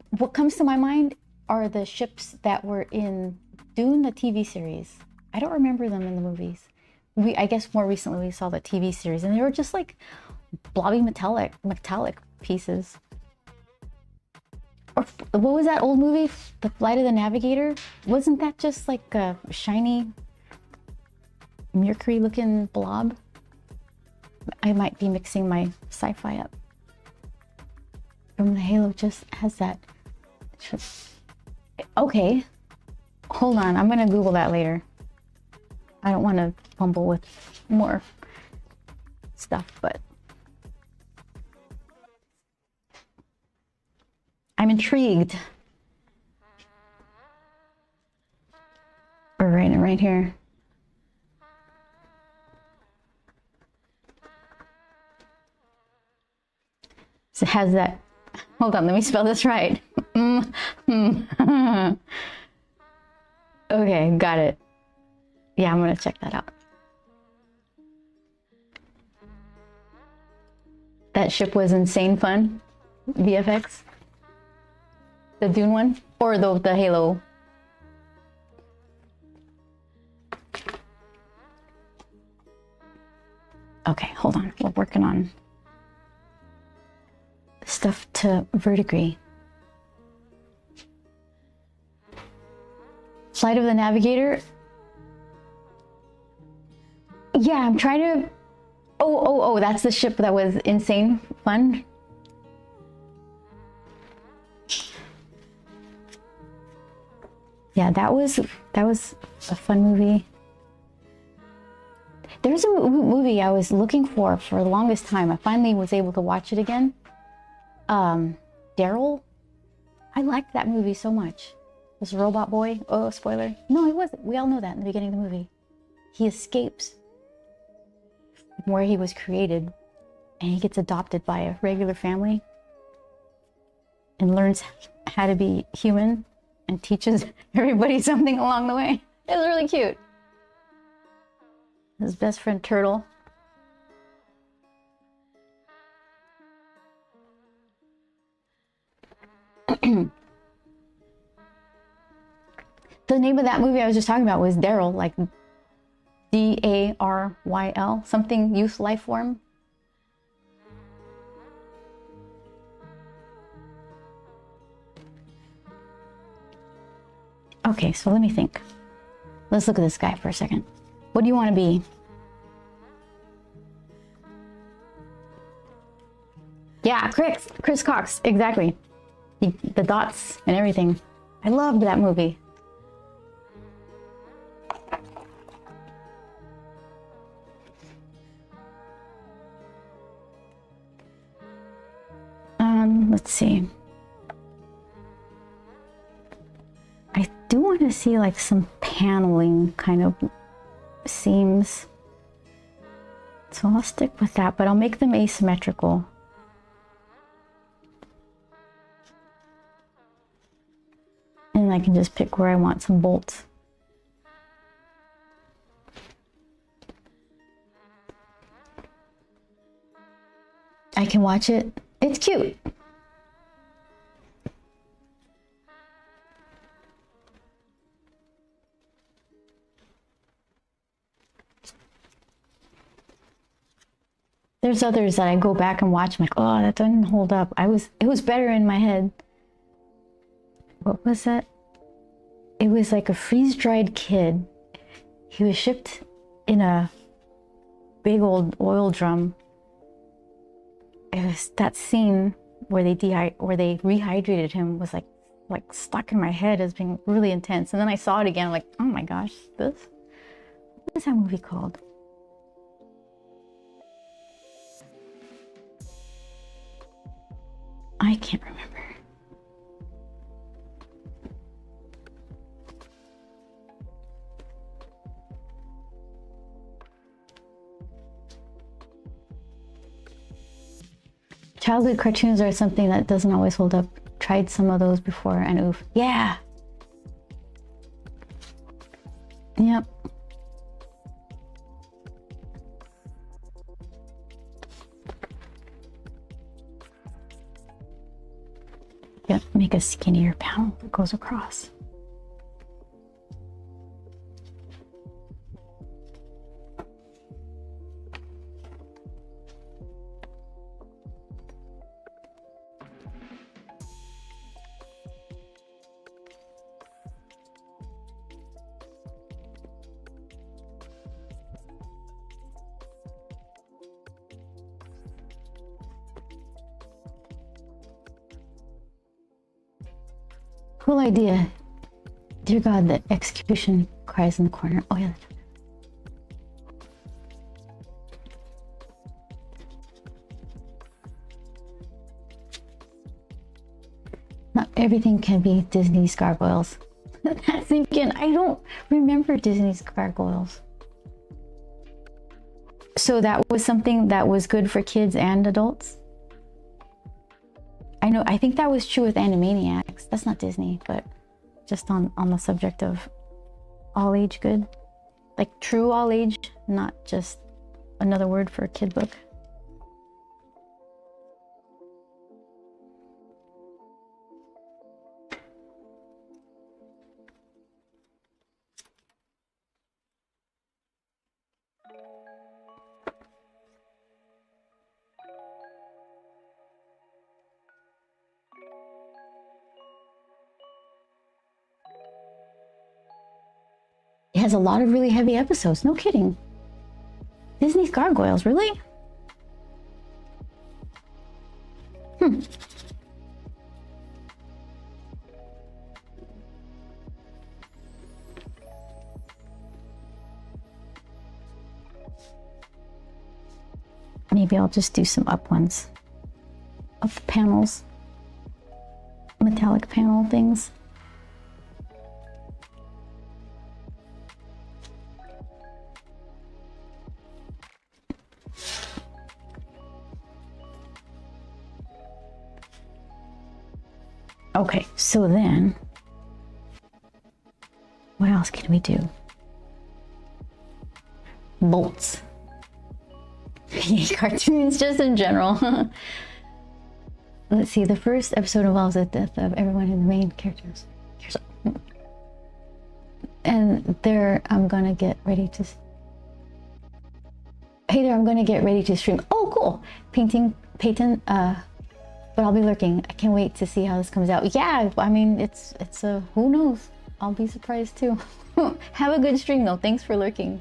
What comes to my mind are the ships that were in Dune, the TV series. I don't remember them in the movies. I guess more recently we saw the TV series and they were just like blobby metallic pieces. Or what was that old movie? The Flight of the Navigator? Wasn't that just like a shiny mercury looking blob? I might be mixing my sci-fi up. From the Halo just has that. Okay, hold on. I'm gonna Google that later. I don't want to fumble with more stuff, but I'm intrigued. We're right here. So it has that. Hold on, let me spell this right. Okay, got it. Yeah, I'm gonna check that out. That ship was insane fun. VFX. The Dune one? Or the Halo? Okay, hold on. We're working on stuff to verdigris. Flight of the Navigator. Yeah, I'm trying to. Oh, that's the ship that was insane fun. Yeah, that was a fun movie. There's a movie I was looking for the longest time. I finally was able to watch it again. Daryl. I liked that movie so much. This robot boy. Oh, spoiler. No, he wasn't. We all know that in the beginning of the movie. He escapes from where he was created and he gets adopted by a regular family and learns how to be human and teaches everybody something along the way. It was really cute. His best friend Turtle. The name of that movie I was just talking about was Daryl, like Daryl, something youth life form. Okay, so let me think. Let's look at this guy for a second. What do you want to be? Yeah, Chris Cox, exactly. The dots and everything. I loved that movie. Let's see. I do want to see like some paneling kind of seams. So I'll stick with that, but I'll make them asymmetrical. And I can just pick where I want some bolts. I can watch it. It's cute. There's others that I go back and watch. I'm like, oh, that doesn't hold up. It was better in my head. What was that? It was like a freeze-dried kid. He was shipped in a big old oil drum. It was that scene where they rehydrated him was like stuck in my head as being really intense. And then I saw it again. I'm like, oh my gosh, what is that movie called? I can't remember. Childhood cartoons are something that doesn't always hold up. Tried some of those before and oof. Yeah. Yep. Yep, make a skinnier panel that goes across. Cool idea. Dear God, the execution cries in the corner. Oh yeah. Not everything can be Disney's gargoyles. That's thinking, I don't remember Disney's gargoyles. So that was something that was good for kids and adults? I think that was true with Animaniacs. That's not Disney, but just on the subject of all age good. Like true all age, not just another word for a kid book. It has a lot of really heavy episodes. No kidding. Disney's Gargoyles, really? Maybe I'll just do some up ones. Up panels. Metallic panel things. Okay, so then, what else can we do? Bolts. Cartoons just in general. Let's see, the first episode involves the death of everyone in the main characters. And there, I'm gonna get ready to... Hey there, I'm gonna get ready to stream. Oh, cool! Painting, but I'll be lurking. I can't wait to see how this comes out. Yeah, I mean, it's a, who knows? I'll be surprised too. Have a good stream though. Thanks for lurking.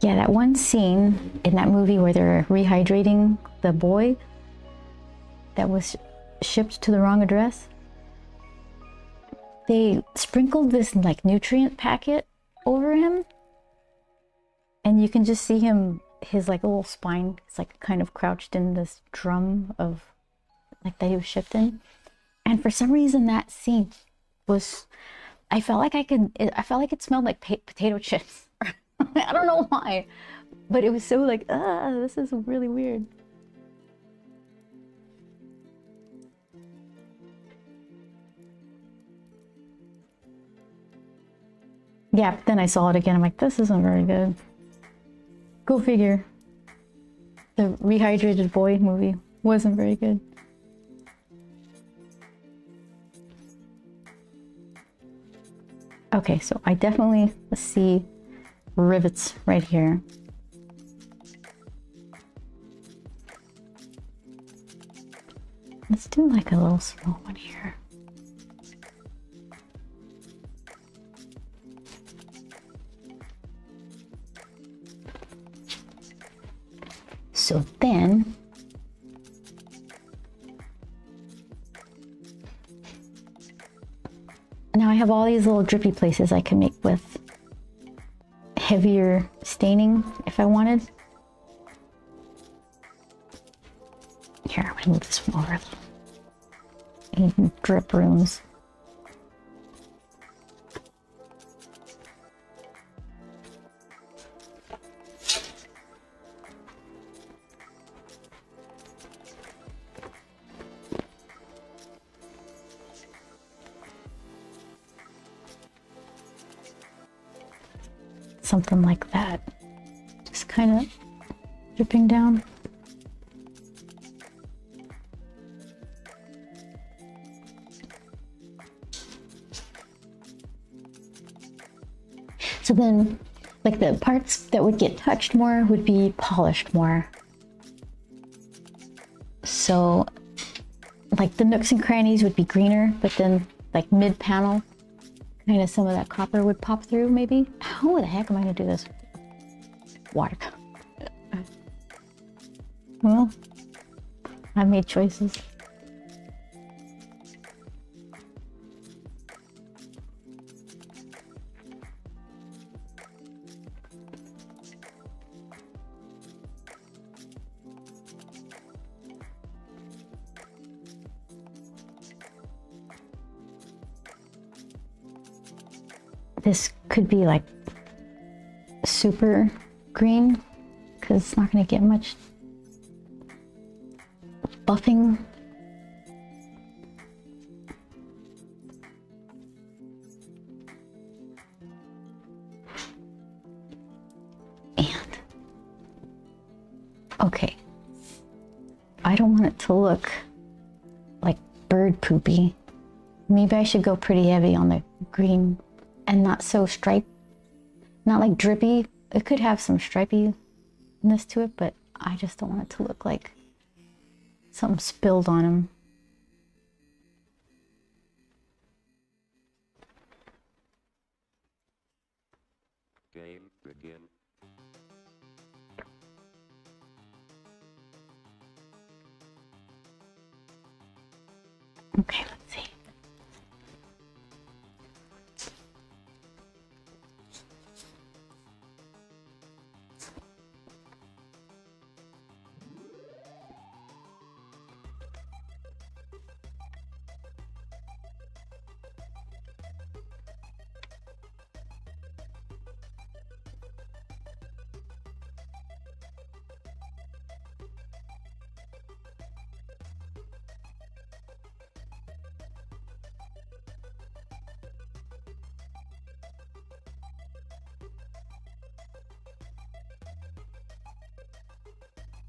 Yeah, that one scene in that movie where they're rehydrating the boy that was shipped to the wrong address. They sprinkled this like nutrient packet over him, and you can just see him, his like little spine, it's like kind of crouched in this drum of like that he was shipped in. And for some reason that scene was, I felt like it smelled like potato chips. I don't know why, but it was so like, this is really weird. Yeah, but then I saw it again. I'm like, this isn't very good. Go figure. The Rehydrated Boy movie wasn't very good. Okay, so I definitely, let's see, rivets right here. Let's do like a little small one here. So then, now I have all these little drippy places I can make with heavier staining if I wanted. Here, I'm gonna move this one over a little. Drip rooms. Something like that. Just kind of dripping down. So then, like the parts that would get touched more would be polished more. So like the nooks and crannies would be greener, but then like mid panel, kind of some of that copper would pop through maybe. How the heck am I gonna do this? Water. Well, I made choices. This could be like super green because it's not going to get much buffing. And okay, I don't want it to look like bird poopy. Maybe I should go pretty heavy on the green and not so striped, not like drippy. It could have some stripiness to it, but I just don't want it to look like something spilled on him. Game begin. Okay, let's see.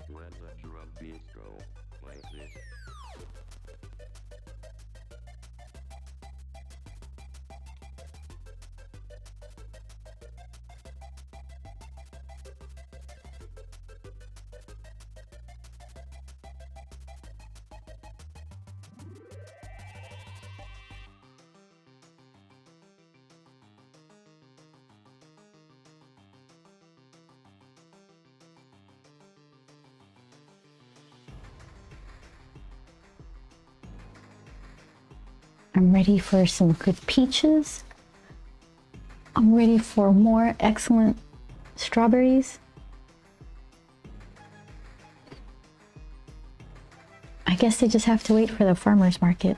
When the drum beats go like this. I'm ready for some good peaches. I'm ready for more excellent strawberries. I guess they just have to wait for the farmer's market.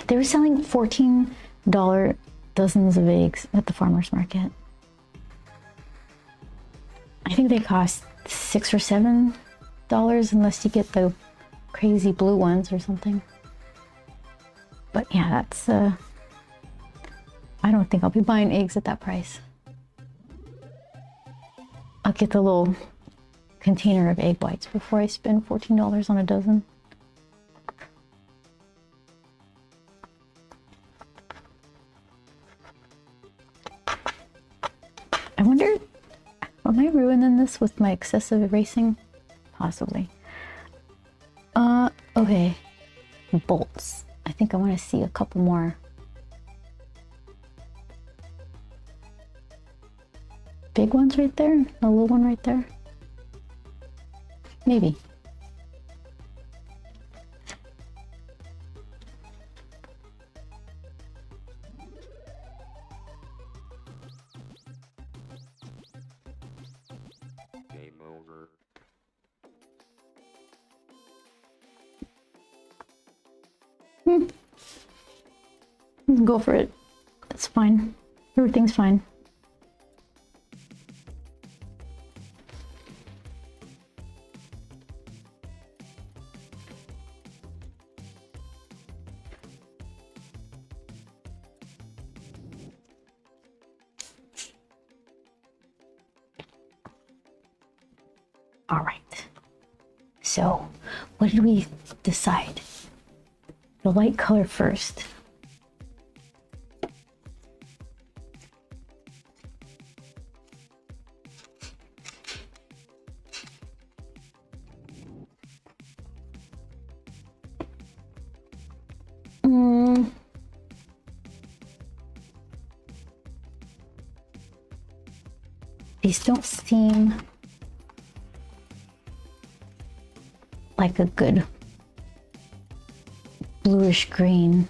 They were selling $14 dozens of eggs at the farmer's market. I think they cost $6 or $7 unless you get the crazy blue ones or something. But yeah, that's I don't think I'll be buying eggs at that price. I'll get the little container of egg whites before I spend $14 on a dozen. I wonder, am I ruining this with my excessive erasing? Possibly. Okay. Bolts. I think I want to see a couple more. Big ones right there? A little one right there? Maybe. Game over. Go for it. It's fine. Everything's fine. All right. So, what did we decide? The light color first. These don't seem like a good bluish green.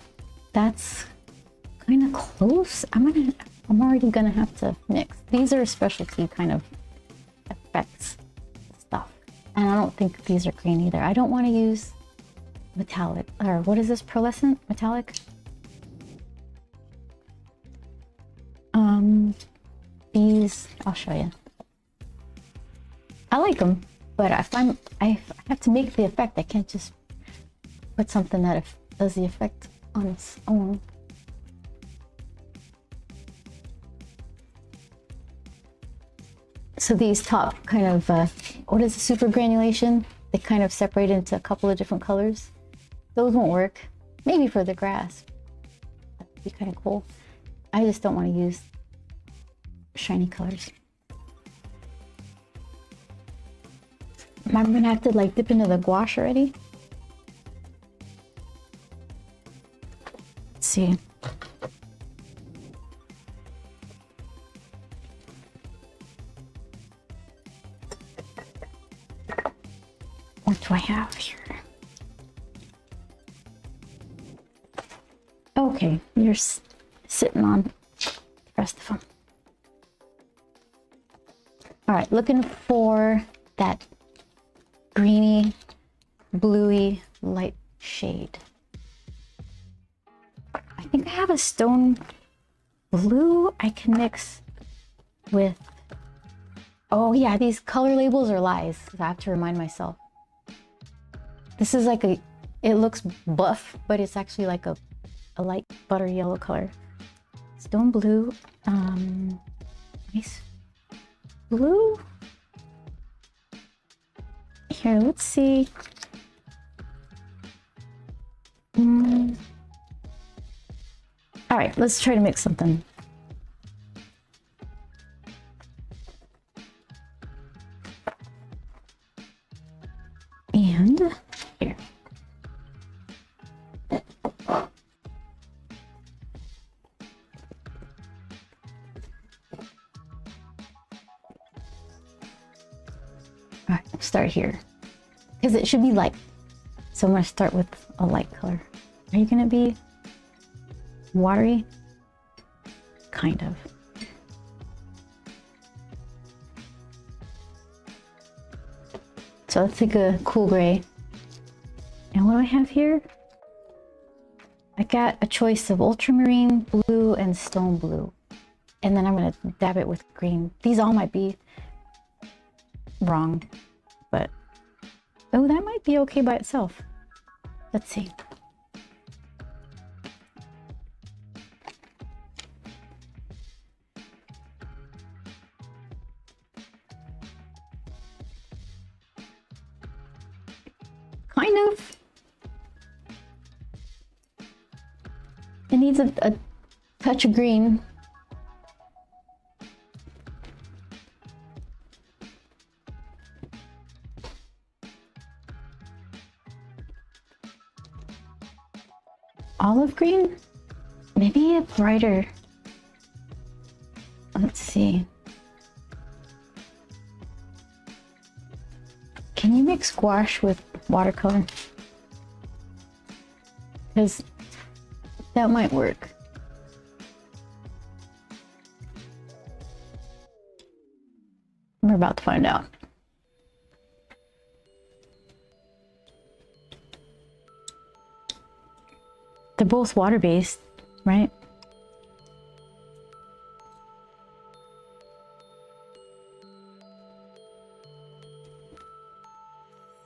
That's kind of close. I'm already gonna have to mix. These are specialty kind of effects stuff. And I don't think these are green either. I don't want to use metallic, or what is this, pearlescent metallic? These, I'll show you. I like them, but if I have to make the effect, I can't just put something that does the effect on its own. So these top kind of, what is the super granulation? They kind of separate into a couple of different colors. Those won't work. Maybe for the grass. That'd be kind of cool. I just don't want to use shiny colors. I'm gonna have to like dip into the gouache already. Let's see. What do I have here? Okay, you're sitting on the rest of them. All right, looking for that greeny, bluey light shade. I think I have a stone blue I can mix with. Oh yeah, these color labels are lies. I have to remind myself. This is like it looks buff, but it's actually like a light butter yellow color. Stone blue, nice blue. Here, let's see. All right, let's try to mix something. And here. All right, start here because it should be light. So I'm gonna start with a light color. Are you gonna be watery? Kind of. So let's take a cool gray. And what do I have here? I got a choice of ultramarine blue and stone blue. And then I'm gonna dab it with green. These all might be wrong, but oh, that might be okay by itself. Let's see. Kind of. It needs a touch of green. Olive green? Maybe a brighter. Let's see. Can you mix gouache with watercolor? Because that might work. We're about to find out. They're both water-based, right?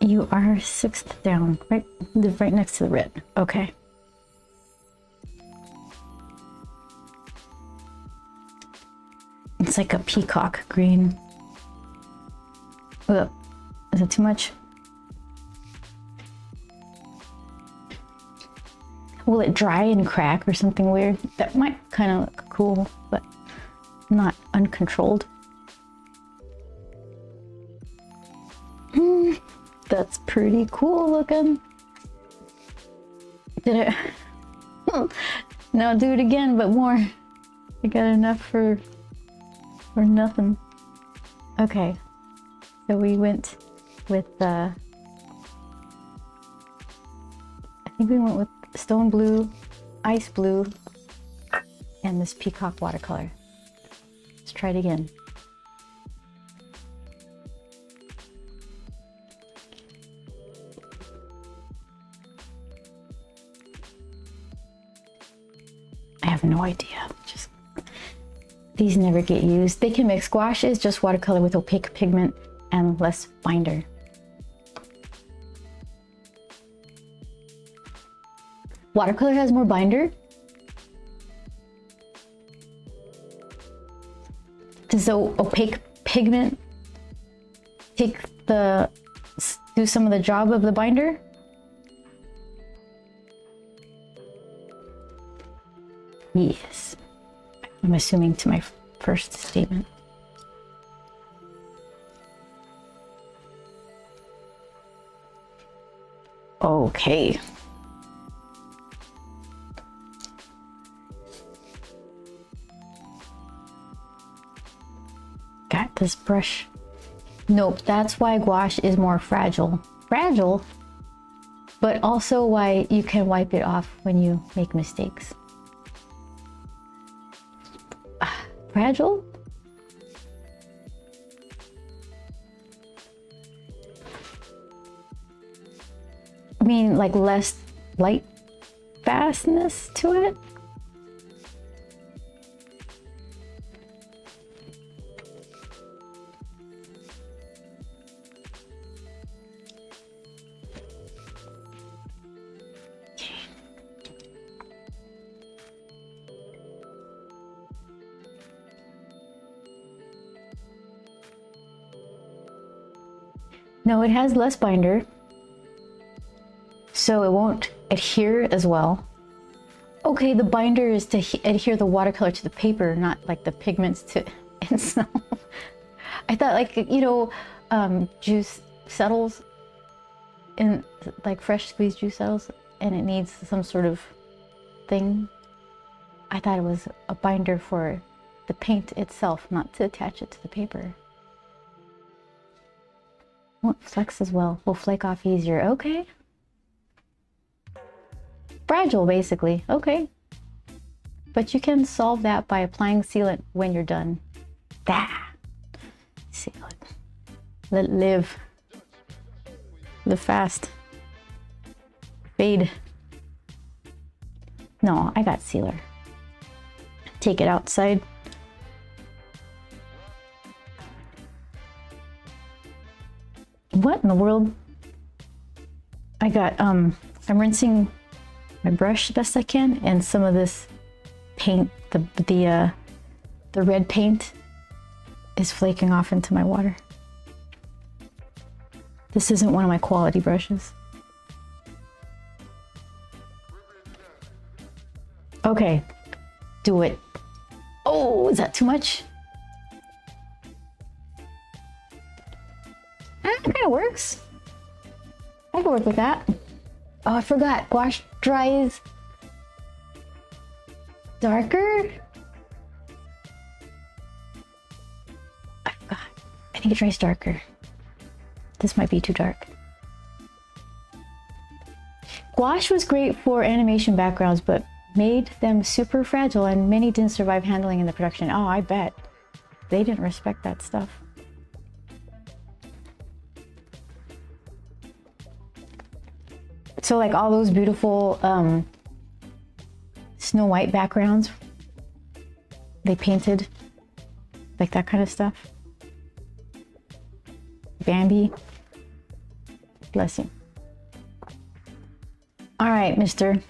You are 6th down, right? Right next to the red. Okay. It's like a peacock green. Ugh. Is it too much? Will it dry and crack or something weird? That might kind of look cool, but not uncontrolled. That's pretty cool looking. Did it? Now do it again, but more. I got enough for nothing. Okay, so we went with I think we went with stone blue, ice blue, and this peacock watercolor. Let's try it again. I have no idea. Just these never get used. They can mix. Gouache is just watercolor with opaque pigment and less binder. Watercolor has more binder. Does the opaque pigment do some of the job of the binder? Yes. I'm assuming to my first statement. Okay. Got this brush. Nope, that's why gouache is more fragile. Fragile, but also why you can wipe it off when you make mistakes. Fragile? I mean, like less light fastness to it? No, it has less binder, so it won't adhere as well. Okay, the binder is to adhere the watercolor to the paper, not like the pigments to itself. I thought, like, you know, juice settles in, like fresh squeezed juice settles, and it needs some sort of thing. I thought it was a binder for the paint itself, not to attach it to the paper. Won't flex as well. Will flake off easier. Okay. Fragile, basically. Okay. But you can solve that by applying sealant when you're done. Seal it. Let it live. Live fast. Fade. No, I got sealer. Take it outside. What in the world? I got, I'm rinsing my brush the best I can, and some of this paint, the red paint is flaking off into my water. This isn't one of my quality brushes. Okay, do it. Oh, is that too much? That kind of works. I can work with that. Oh, I forgot. Gouache dries darker. I forgot. I think it dries darker. This might be too dark. Gouache was great for animation backgrounds, but made them super fragile, and many didn't survive handling in the production. Oh, I bet. They didn't respect that stuff. So like all those beautiful Snow White backgrounds, they painted like that kind of stuff. Bambi, bless you. All right, mister.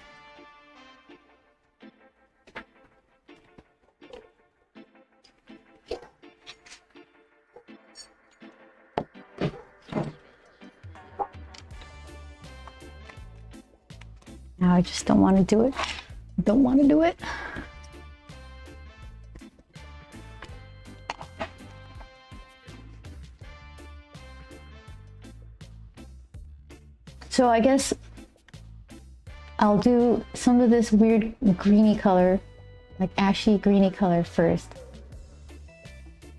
Now I just don't want to do it. Don't want to do it. So I guess I'll do some of this weird greeny color, like ashy greeny color first.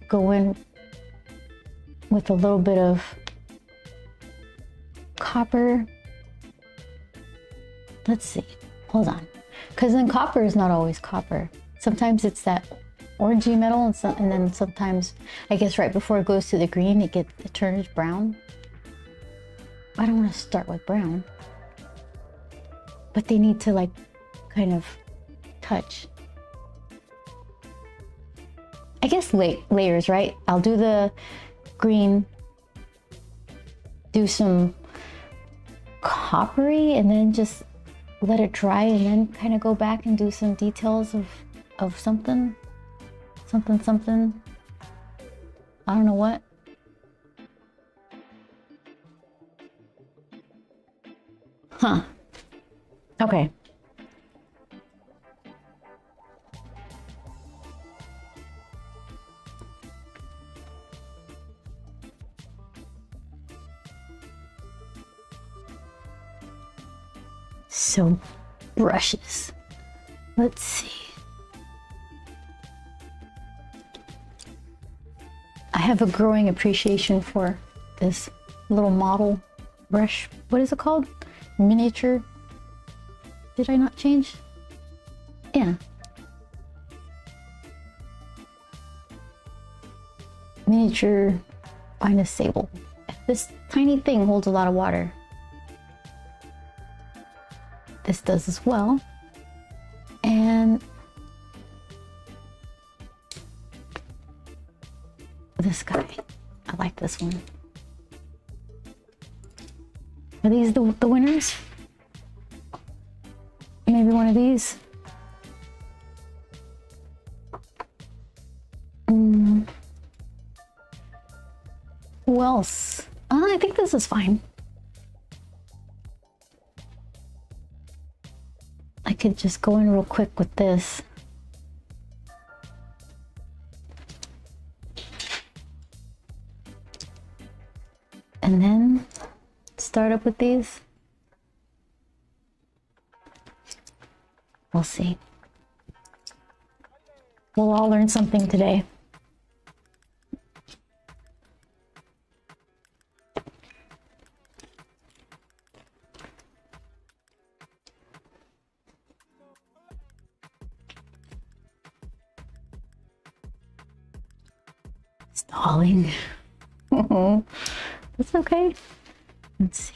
Go in with a little bit of copper. Let's see, hold on, because then copper is not always copper. Sometimes it's that orangey metal, and then sometimes, I guess right before it goes to the green, it turns brown. I don't want to start with brown, but they need to like kind of touch. I guess layers, right? I'll do the green, do some coppery, and then just let it dry, and then kind of go back and do some details of something. I don't know what. Huh. Okay. So, brushes. Let's see. I have a growing appreciation for this little model brush. What is it called? Miniature. Did I not change? Yeah. Miniature finest sable. This tiny thing holds a lot of water. This does as well. And this guy, I like this one. Are these the winners? Maybe one of these. Who else? I think this is fine. I could just go in real quick with this. And then start up with these. We'll see. We'll all learn something today. Stalling. That's okay. Let's see.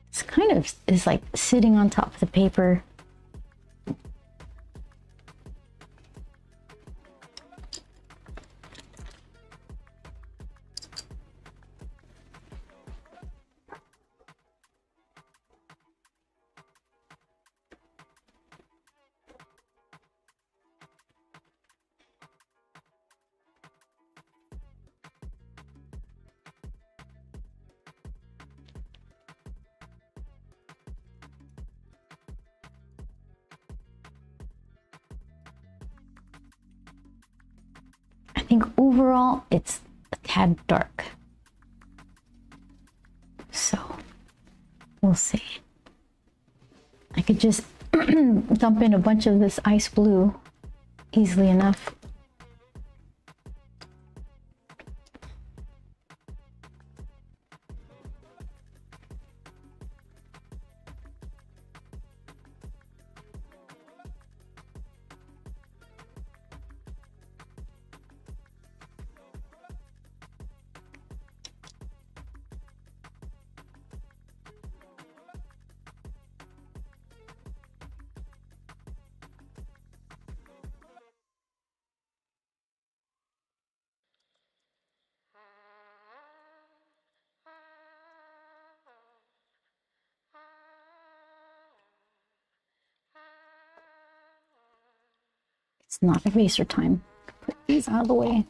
It's kind of is like sitting on top of the paper. I think overall it's a tad dark. So we'll see. I could just dump in a bunch of this ice blue easily enough. It's not eraser time. Put these out of the way.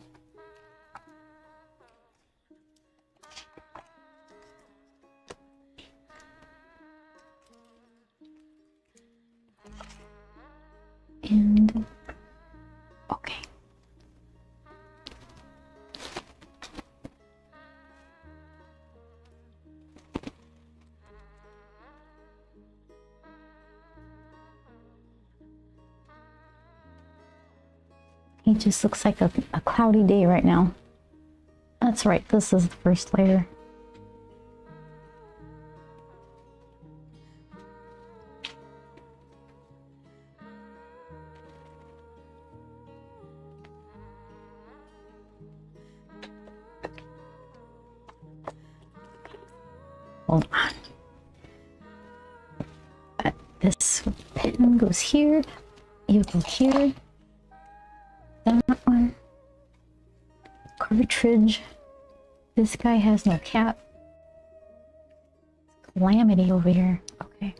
And It just looks like a cloudy day right now. That's right, this is the first layer. Hold on. This pen goes here. You go here. That one. Cartridge. This guy has no cap. Calamity over here. Okay.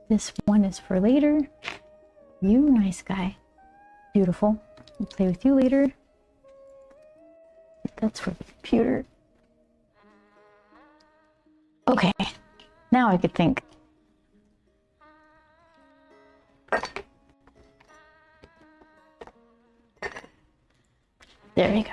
This one is for later. You nice guy. Beautiful. I'll play with you later. That's for the computer. Okay. Now I could think. There we go.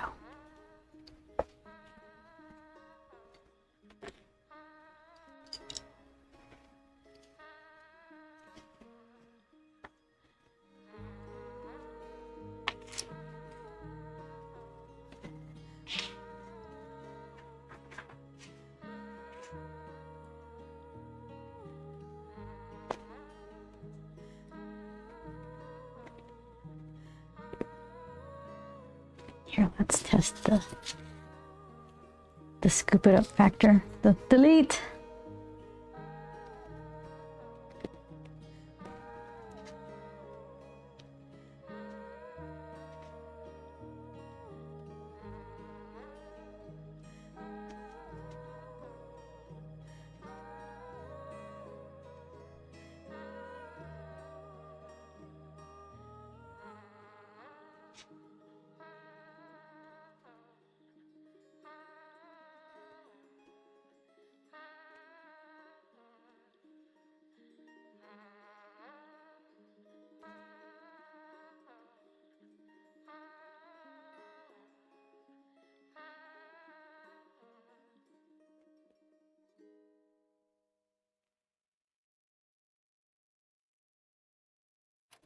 Here, let's test the scoop it up factor. The delete.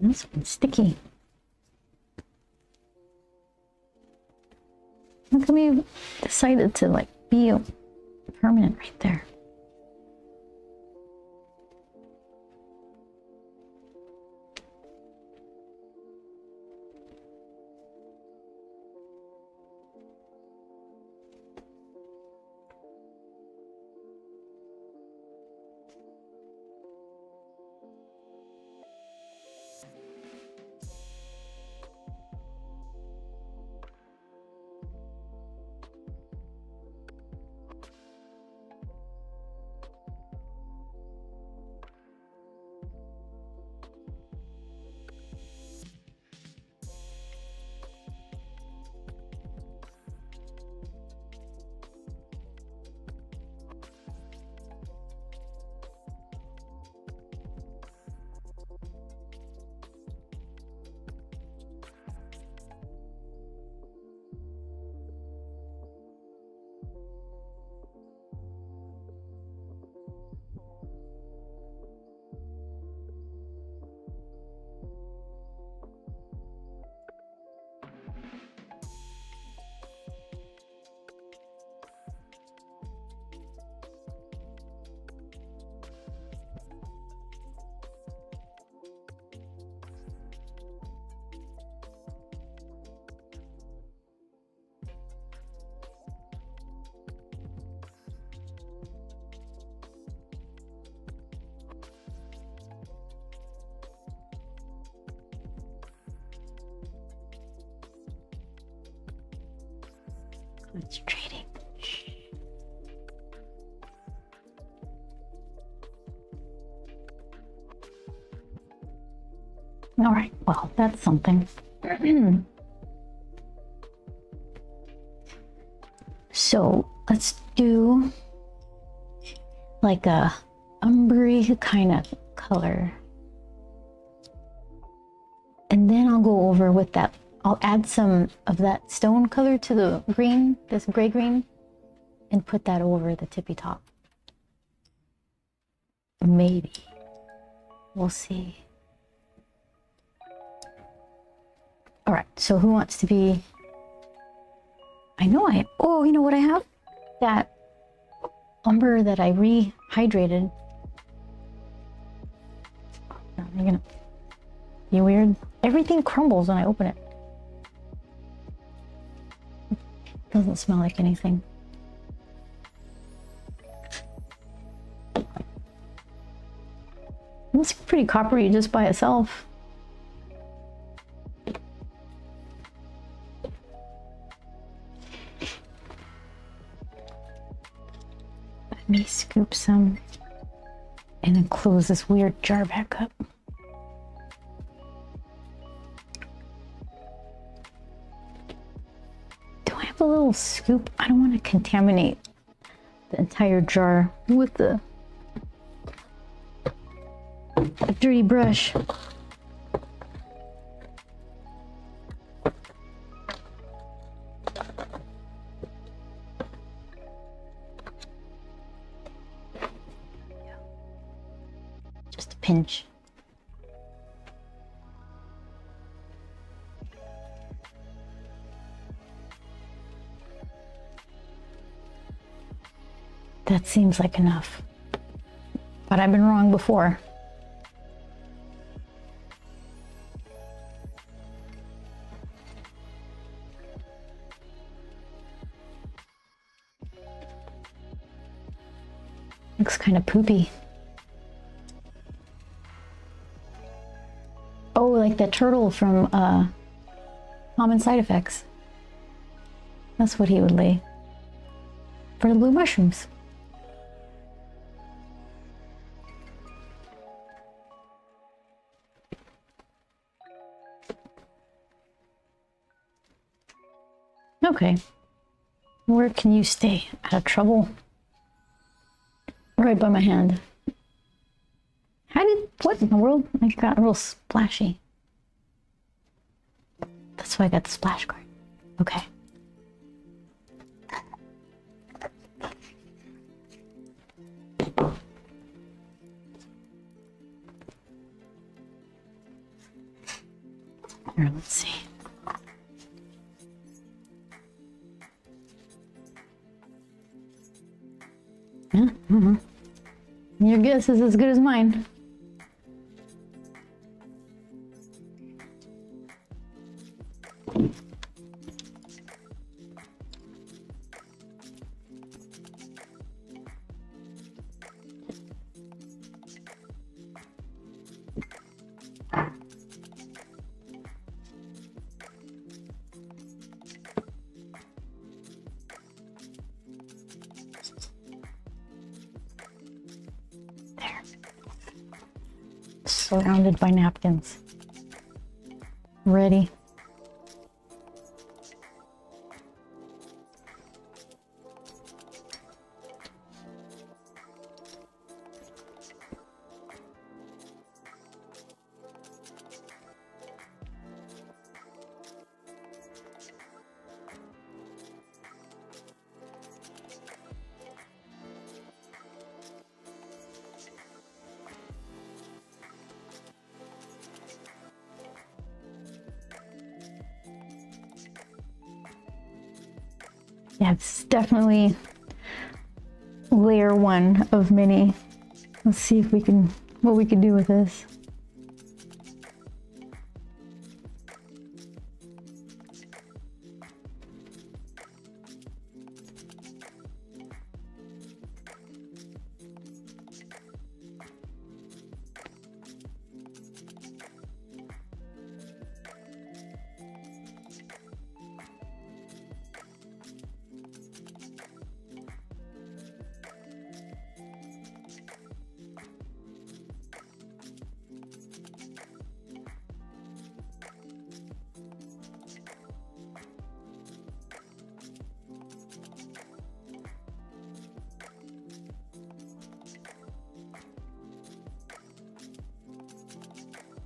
This one's sticky. How come you decided to like be permanent right there? Concentrating. All right, well, that's something. So let's do like a umbre kind of color. And then I'll go over with that. I'll add some of that stone color to the green, this gray green, and put that over the tippy top. Maybe. We'll see. All right, so who wants to be? Oh, you know what I have? That umber that I rehydrated. Oh, you're gonna be weird. Everything crumbles when I open it. Doesn't smell like anything. It's pretty coppery just by itself. Let me scoop some and then close this weird jar back up. Do I have a little scoop? I don't want to contaminate the entire jar with the dirty brush. Just a pinch. That seems like enough, but I've been wrong before. Looks kind of poopy. Oh, like that turtle from Common Side Effects. That's what he would lay for the blue mushrooms. Okay. Where can you stay out of trouble? Right by my hand. What in the world? I got real splashy. That's why I got the splash guard. Okay. Here, let's see. Yeah, Your guess is as good as mine. Surrounded by napkins. Ready. Yeah, it's definitely layer one of many. Let's see if we can, what we can do with this.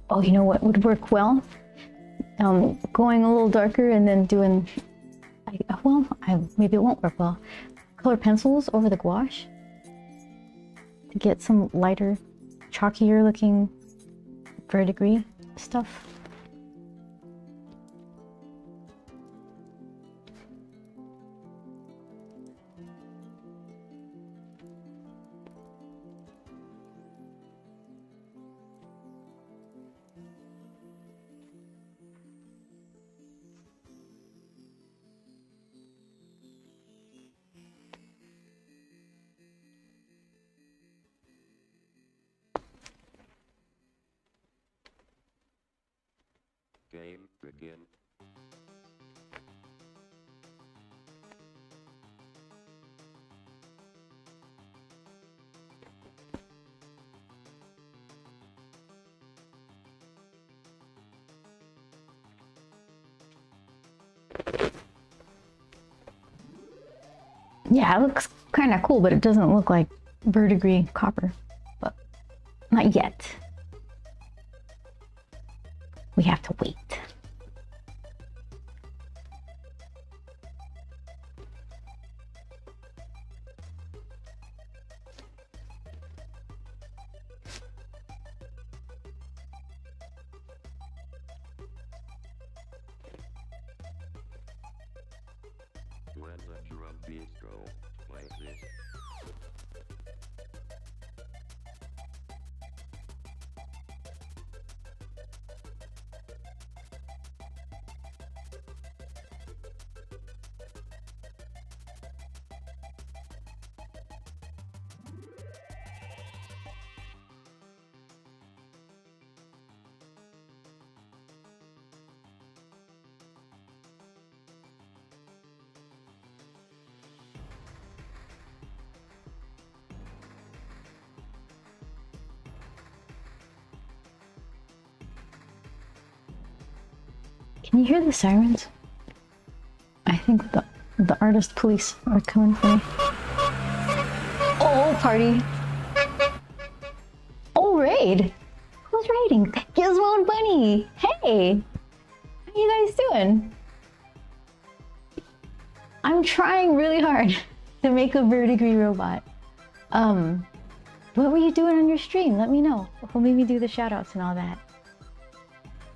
Oh, you know what would work well? Going a little darker and then doing, maybe it won't work well. Color pencils over the gouache to get some lighter, chalkier looking verdigris stuff. Game begin. Yeah, it looks kind of cool, but it doesn't look like verdigris copper. But not yet. We have to wait. When the drum beats go, play this. Can you hear the sirens? I think the artist police are coming for me. Oh, party. Oh, raid. Who's raiding? Gizmo and Bunny. Hey. How you guys doing? I'm trying really hard to make a verdigris robot. What were you doing on your stream? Let me know. We'll maybe do the shout outs and all that.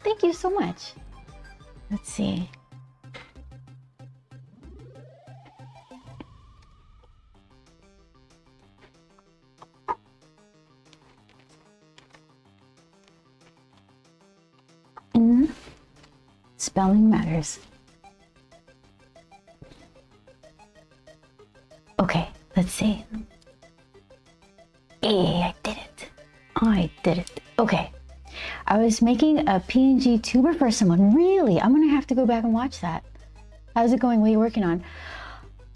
Thank you so much. Let's see. Spelling matters. Okay, let's see. Hey, I did it. I did it. Okay. I was making a PNG tuber for someone. Really? I'm gonna have to go back and watch that. How's it going? What are you working on?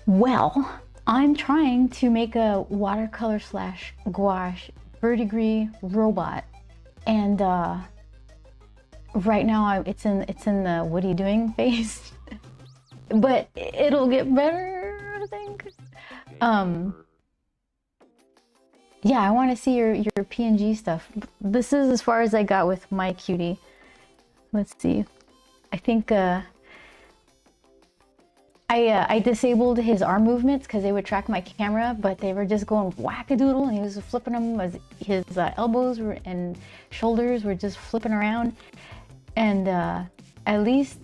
Well, I'm trying to make a watercolor slash gouache verdigris robot, and right now it's in the what are you doing phase, but it'll get better, I think. Yeah, I want to see your PNG stuff. This is as far as I got with my cutie. Let's see. I think I disabled his arm movements because they would track my camera, but they were just going whack-a-doodle, and he was flipping them as his elbows and shoulders were just flipping around. And at least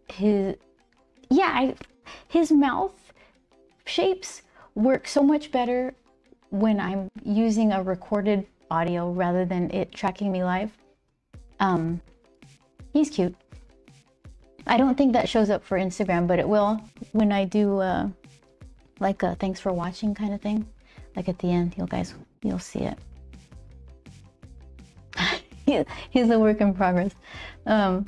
his mouth shapes work so much better when I'm using a recorded audio rather than it tracking me live. He's cute. I don't think that shows up for Instagram, but it will when I do like a thanks for watching kind of thing. Like at the end, you'll see it. He's a work in progress. Yeah,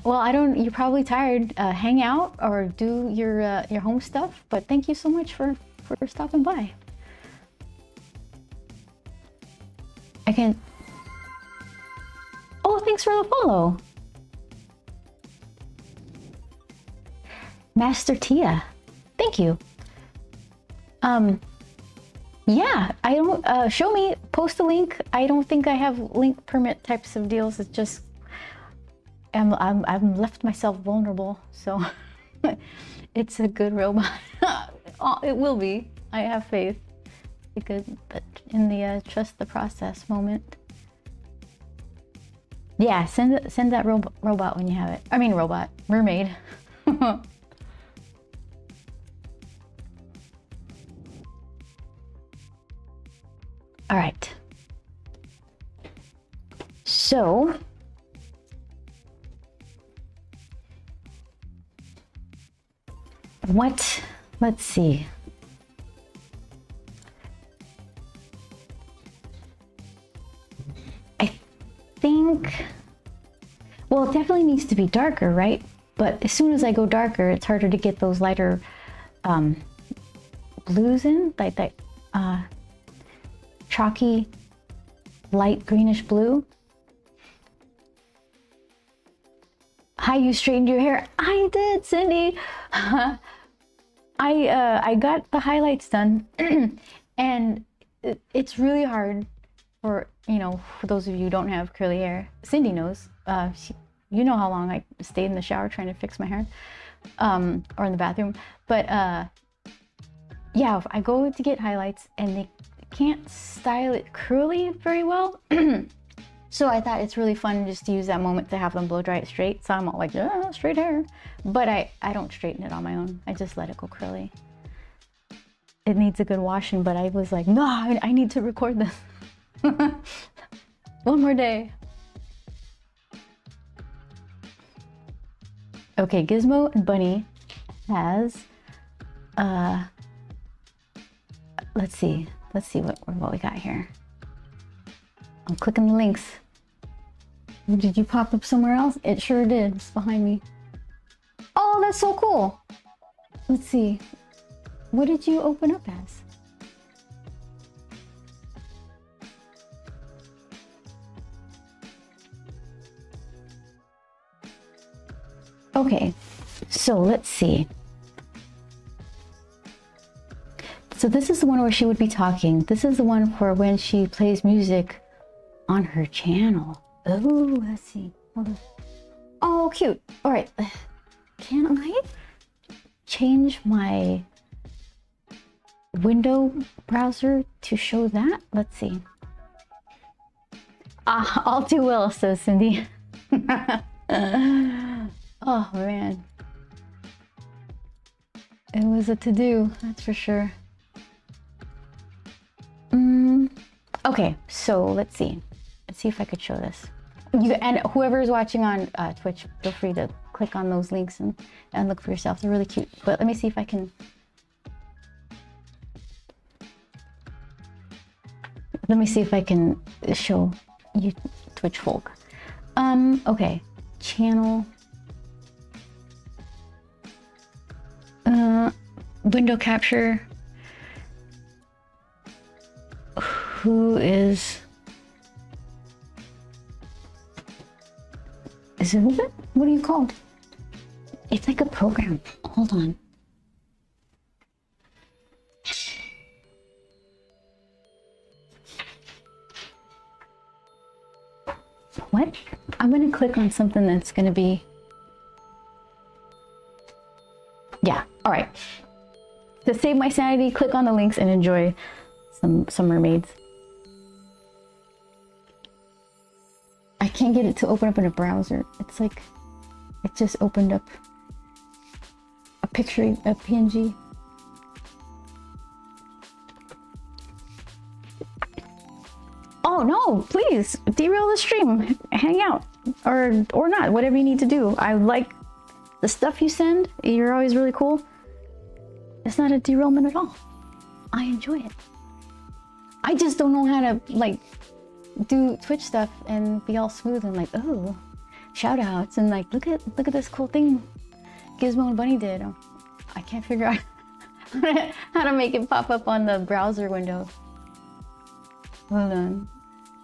well, you're probably tired. Hang out or do your home stuff, but thank you so much for stopping by. Oh, thanks for the follow. Master Tia, thank you. Yeah, I don't, show me, post a link. I don't think I have link permit types of deals. It's just, I've left myself vulnerable, so it's a good robot. It will be. I have faith. Because, but in the trust the process moment. Yeah, send that robot when you have it. I mean robot, mermaid. All right. So let's see. I think Well, it definitely needs to be darker, right? But as soon as I go darker, it's harder to get those lighter blues in, like that chalky, light greenish blue. Hi, you straightened your hair. I did, Cindy. I got the highlights done, and it's really hard for, you know, for those of you who don't have curly hair. Cindy knows. You know how long I stayed in the shower trying to fix my hair, or in the bathroom. But yeah, I go to get highlights and they can't style it curly very well. So I thought it's really fun just to use that moment to have them blow dry it straight. So I'm all like, straight hair. But I don't straighten it on my own. I just let it go curly. It needs a good washing, but I was like, no, I need to record this. One more day. Okay, Gizmo and Bunny has, let's see what we got here. I'm clicking the links. Did you pop up somewhere else? It sure did. It's behind me. Oh, that's so cool. Let's see. What did you open up as? Okay, so let's see. So this is the one where she would be talking. This is the one for when she plays music on her channel. Oh, let's see. Hold on. Oh, cute. All right. Can I change my window browser to show that? Let's see. All too well, says Cindy. Oh, man. It was a to-do, that's for sure. Okay, so let's see. Let's see if I could show this. And whoever is watching on Twitch, feel free to click on those links and look for yourself. They're really cute. But let me see if I can. Let me see if I can show you Twitch folk. Okay, channel. Window capture. Who is it open? What are you called? It's like a program. Hold on. What? I'm gonna click on something that's gonna be. Yeah, all right. To save my sanity, click on the links and enjoy some mermaids. I can't get it to open up in a browser. It's like, it just opened up a picture, a PNG. Oh no, please, derail the stream. Hang out, or not, whatever you need to do. I like the stuff you send. You're always really cool. It's not a derailment at all. I enjoy it. I just don't know how to like do Twitch stuff and be all smooth and like, oh, shout outs and like, look at this cool thing Gizmo and Bunny did. I can't figure out how to make it pop up on the browser window. Hold on,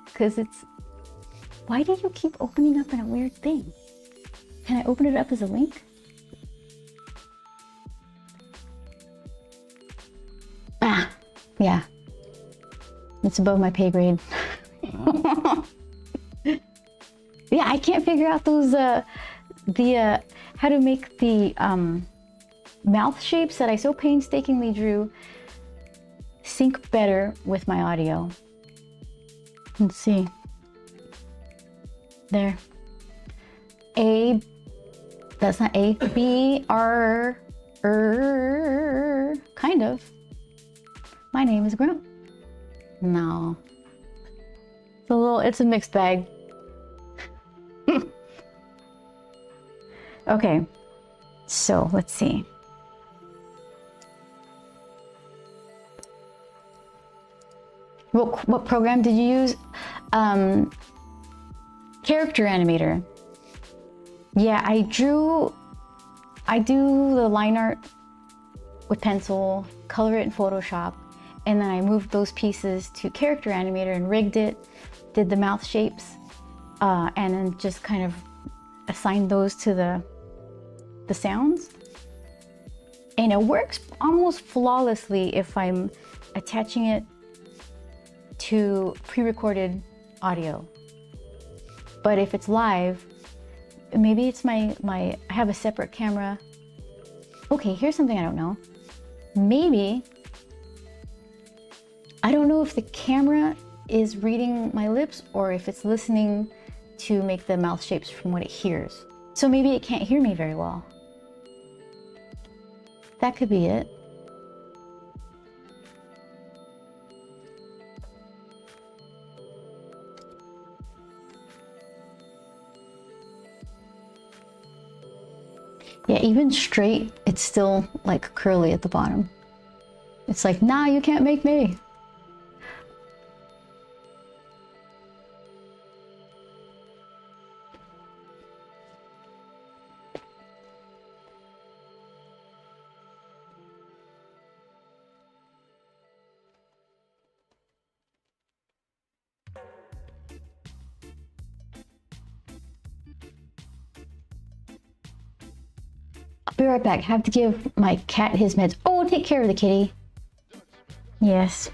because it's, why do you keep opening up in a weird thing? Can I open it up as a link? Ah, yeah. It's above my pay grade. Yeah, I can't figure out those how to make the mouth shapes that I so painstakingly drew sync better with my audio. Let's see. There. A, that's not A, B, R, kind of. My name is Grim. No. It's a mixed bag. Okay, so let's see. What program did you use? Character Animator. Yeah, I do the line art with pencil, color it in Photoshop, and then I moved those pieces to Character Animator and rigged it, did the mouth shapes, and then just kind of assigned those to the sounds. And it works almost flawlessly if I'm attaching it to pre-recorded audio. But if it's live, maybe it's I have a separate camera. Okay, here's something I don't know. Maybe, I don't know if the camera is reading my lips or if it's listening to make the mouth shapes from what it hears. So maybe it can't hear me very well. That could be it. Yeah, even straight, it's still like curly at the bottom. It's like, nah, you can't make me. I'll be right back. I have to give my cat his meds. Oh, take care of the kitty. Yes.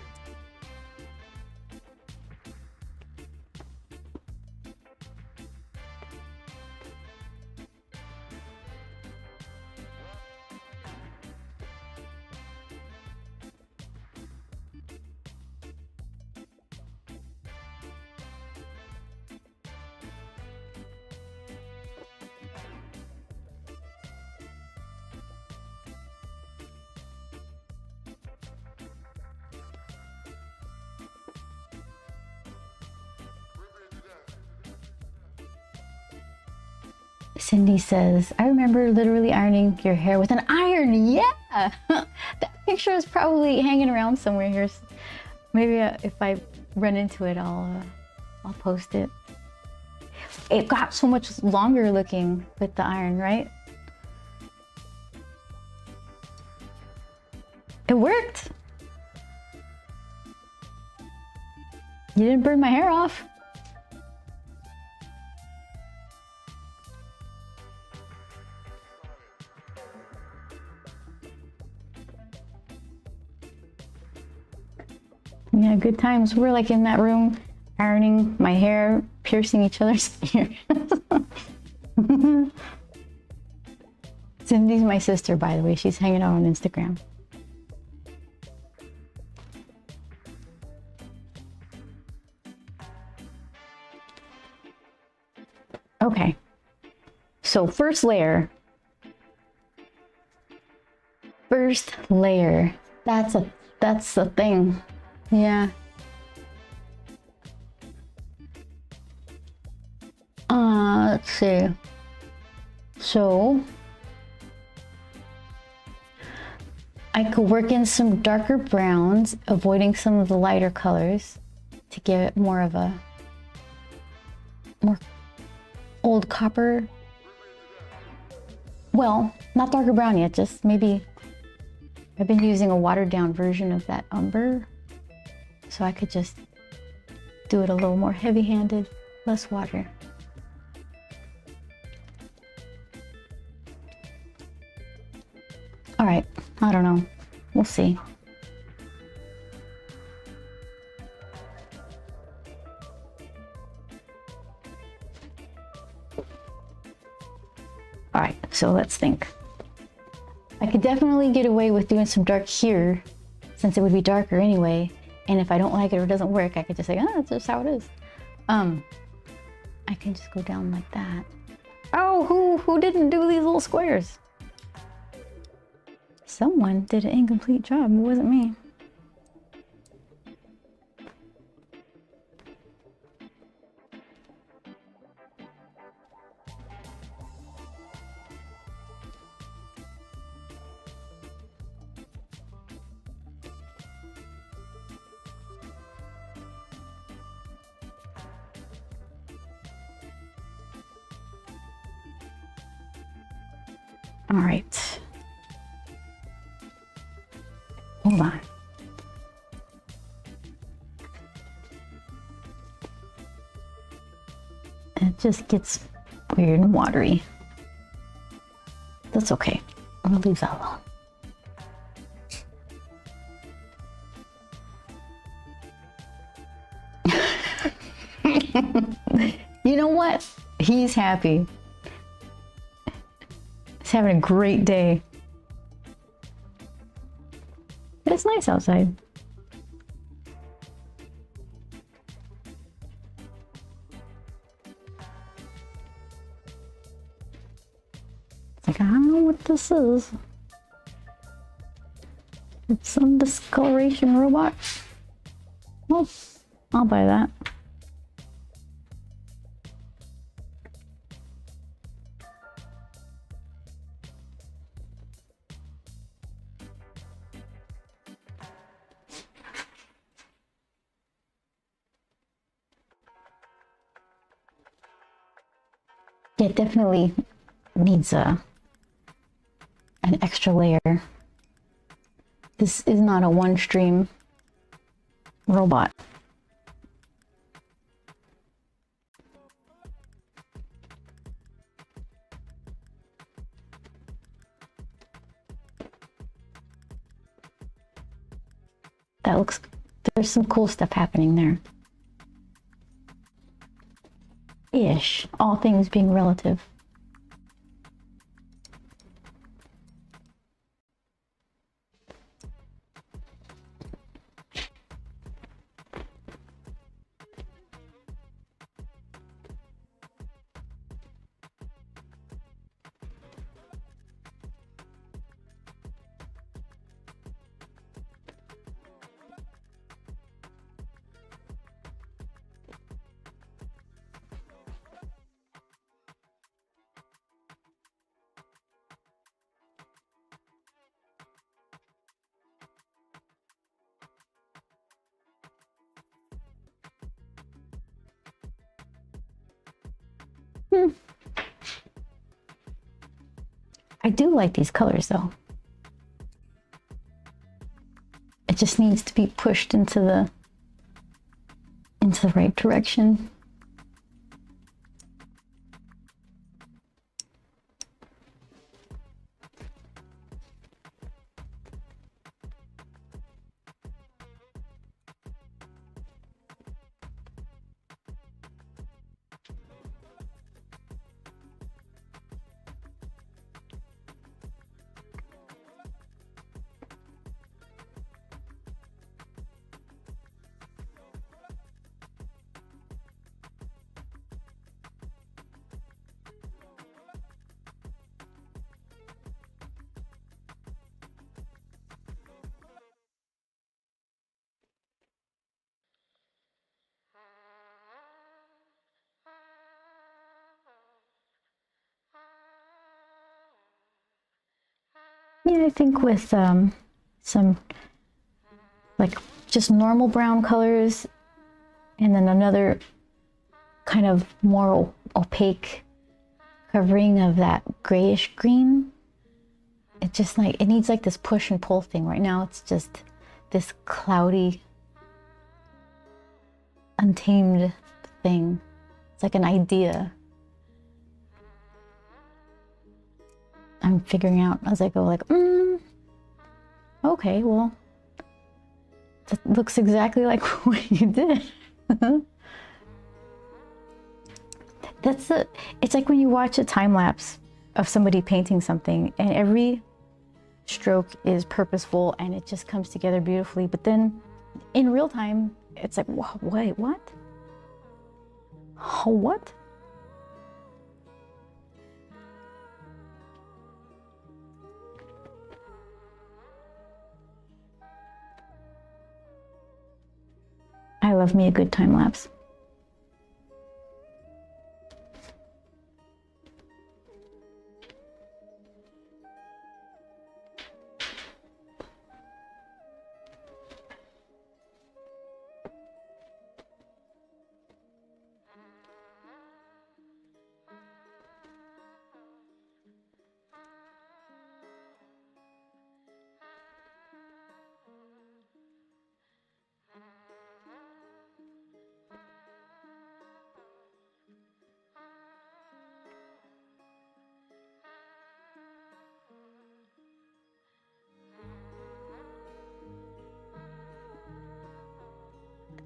Cindy says, I remember literally ironing your hair with an iron. Yeah, that picture is probably hanging around somewhere here. Maybe if I run into it, I'll post it. It got so much longer looking with the iron, right? It worked. You didn't burn my hair off. Yeah, good times. We're like in that room, ironing my hair, piercing each other's ears. Cindy's my sister, by the way. She's hanging out on Instagram. Okay, so first layer. First layer. That's the thing. Yeah. Let's see. So I could work in some darker browns, avoiding some of the lighter colors to give it more of a more old copper. Well, not darker brown yet, just maybe I've been using a watered down version of that umber. So I could just do it a little more heavy-handed, less water. All right, I don't know. We'll see. All right, so let's think. I could definitely get away with doing some dark here, since it would be darker anyway. And if I don't like it or it doesn't work, I could just say, oh, that's just how it is. I can just go down like that. Oh, who didn't do these little squares? Someone did an incomplete job. It wasn't me. All right. Hold on. It just gets weird and watery. That's okay. I'm gonna leave that alone. You know what? He's happy. He's having a great day. It's nice outside. It's like, I don't know what this is. It's some discoloration robot. Well, I'll buy that. Yeah, it definitely needs an extra layer. This is not a one-stream robot. That looks, there's some cool stuff happening there. Ish, all things being relative. I do like these colors though. It just needs to be pushed into the right direction. Yeah, I think with some like just normal brown colors and then another kind of more opaque covering of that grayish green. It just like, it needs like this push and pull thing. Right now it's just this cloudy, untamed thing. It's like an idea. I'm figuring out as I go like, okay, well, that looks exactly like what you did. It's like when you watch a time lapse of somebody painting something and every stroke is purposeful and it just comes together beautifully. But then in real time, it's like, wait, what? What? I love me a good time lapse.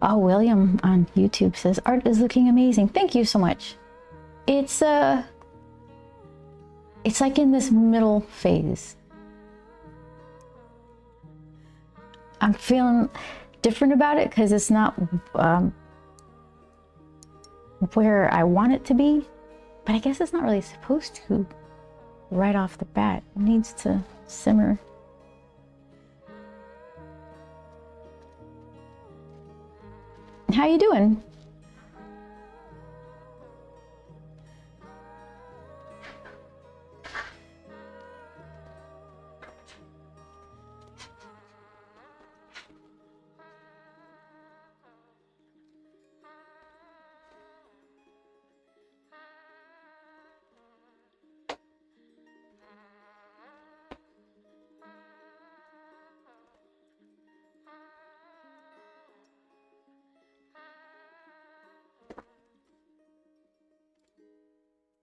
Oh, William on YouTube says art is looking amazing. Thank you so much. It's like in this middle phase. I'm feeling different about it because it's not where I want it to be, but I guess it's not really supposed to right off the bat. It needs to simmer. How you doing?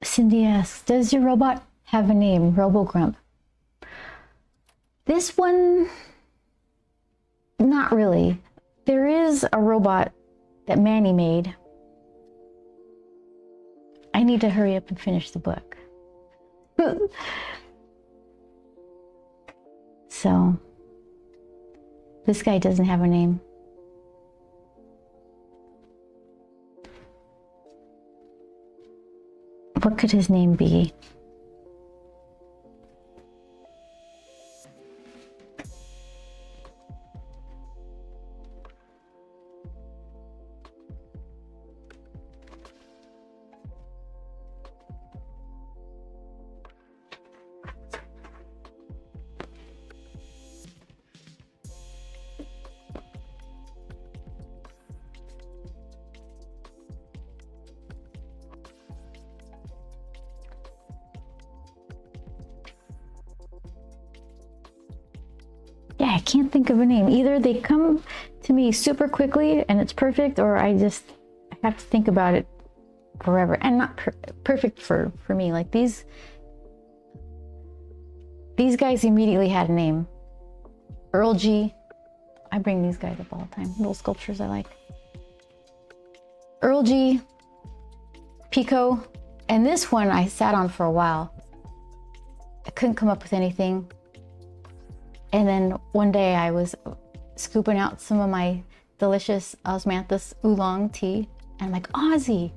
Cindy asks, does your robot have a name? RoboGrump. This one, not really. There is a robot that Manny made. I need to hurry up and finish the book. So, this guy doesn't have a name. What could his name be? Yeah, I can't think of a name. Either they come to me super quickly and it's perfect, or I have to think about it forever. And not perfect for me. Like these guys immediately had a name. Earl G. I bring these guys up all the time. Little sculptures I like. Earl G. Pico. And this one I sat on for a while. I couldn't come up with anything. And then one day I was scooping out some of my delicious osmanthus oolong tea. And I'm like, Ozzy,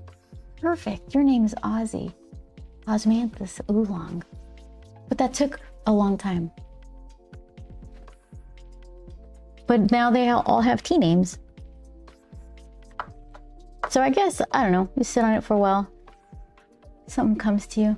perfect. Your name is Ozzy. Osmanthus oolong. But that took a long time. But now they all have tea names. So I guess, I don't know, you sit on it for a while. Something comes to you.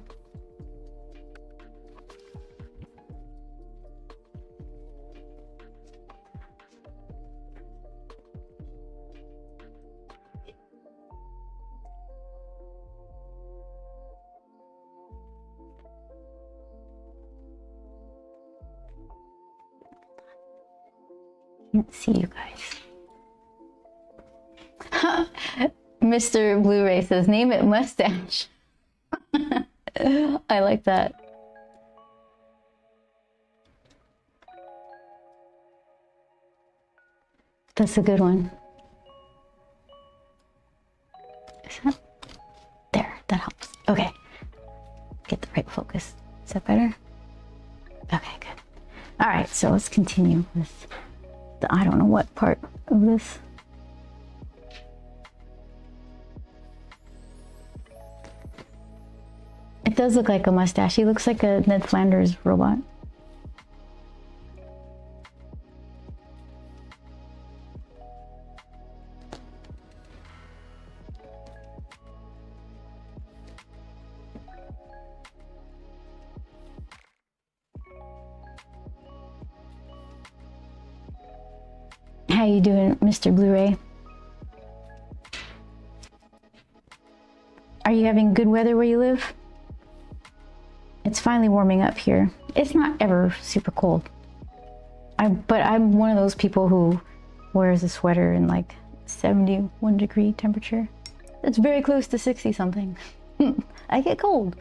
Can't see you guys. Mr. Blu-ray says, name it Mustache. I like that. That's a good one. Is that? There, that helps. Okay. Get the right focus. Is that better? Okay, good. All right, so let's continue with the I don't know what part of this. It does look like a mustache. He looks like a Ned Flanders robot. How you doing, Mr. Blu-ray? Are you having good weather where you live? It's finally warming up here. It's not ever super cold. But I'm one of those people who wears a sweater in like 71 degree temperature. It's very close to 60 something. I get cold.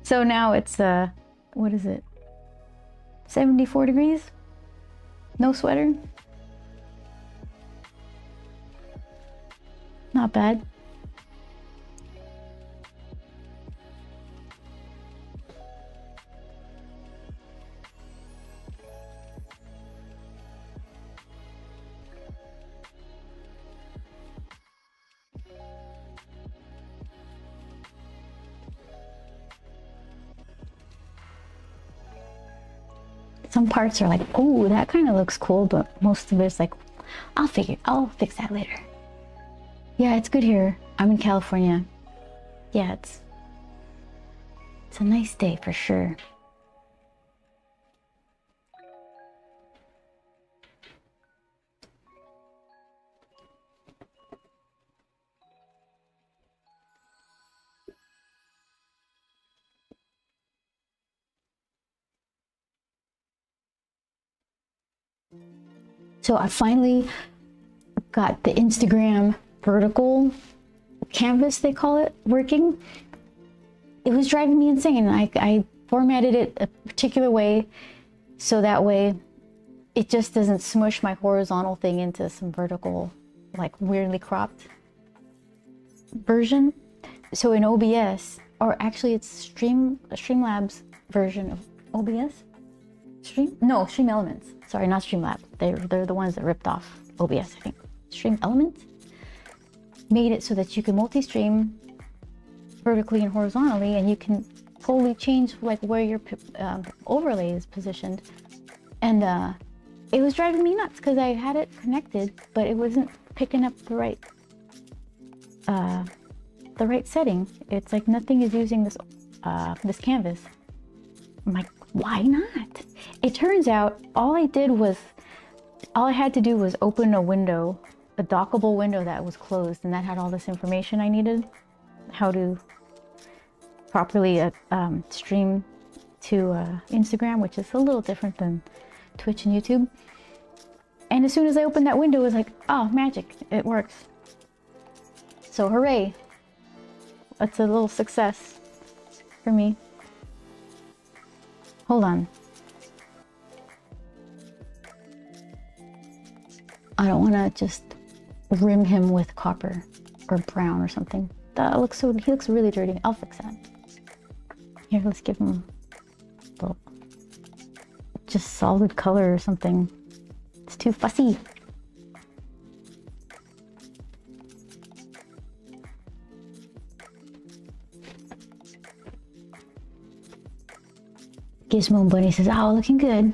So now it's, what is it? 74 degrees? No sweater? Not bad. Some parts are like, oh, that kind of looks cool, but most of it's like, I'll fix that later. Yeah, it's good here. I'm in California. Yeah, it's a nice day for sure. So I finally got the Instagram vertical canvas, they call it, working. It was driving me insane. I formatted it a particular way so that way it just doesn't smush my horizontal thing into some vertical, like weirdly cropped version. So in OBS, or actually it's Streamlabs version of OBS? Stream Elements. Sorry, not Streamlabs. They're the ones that ripped off OBS, I think. Stream Elements made it so that you can multi-stream vertically and horizontally, and you can totally change like where your overlay is positioned. And it was driving me nuts because I had it connected, but it wasn't picking up the right setting. It's like nothing is using this this canvas. I'm like, why not? It turns out all I had to do was open a window, a dockable window that was closed, and that had all this information I needed, how to properly stream to Instagram, which is a little different than Twitch and YouTube. And as soon as I opened that window, it was like, oh, magic, it works. So hooray. That's a little success for me. Hold on. I don't want to just rim him with copper or brown or something. That looks he looks really dirty. I'll fix that. Here, let's give him a little, just solid color or something. It's too fussy. Gizmo Bunny says, oh, looking good.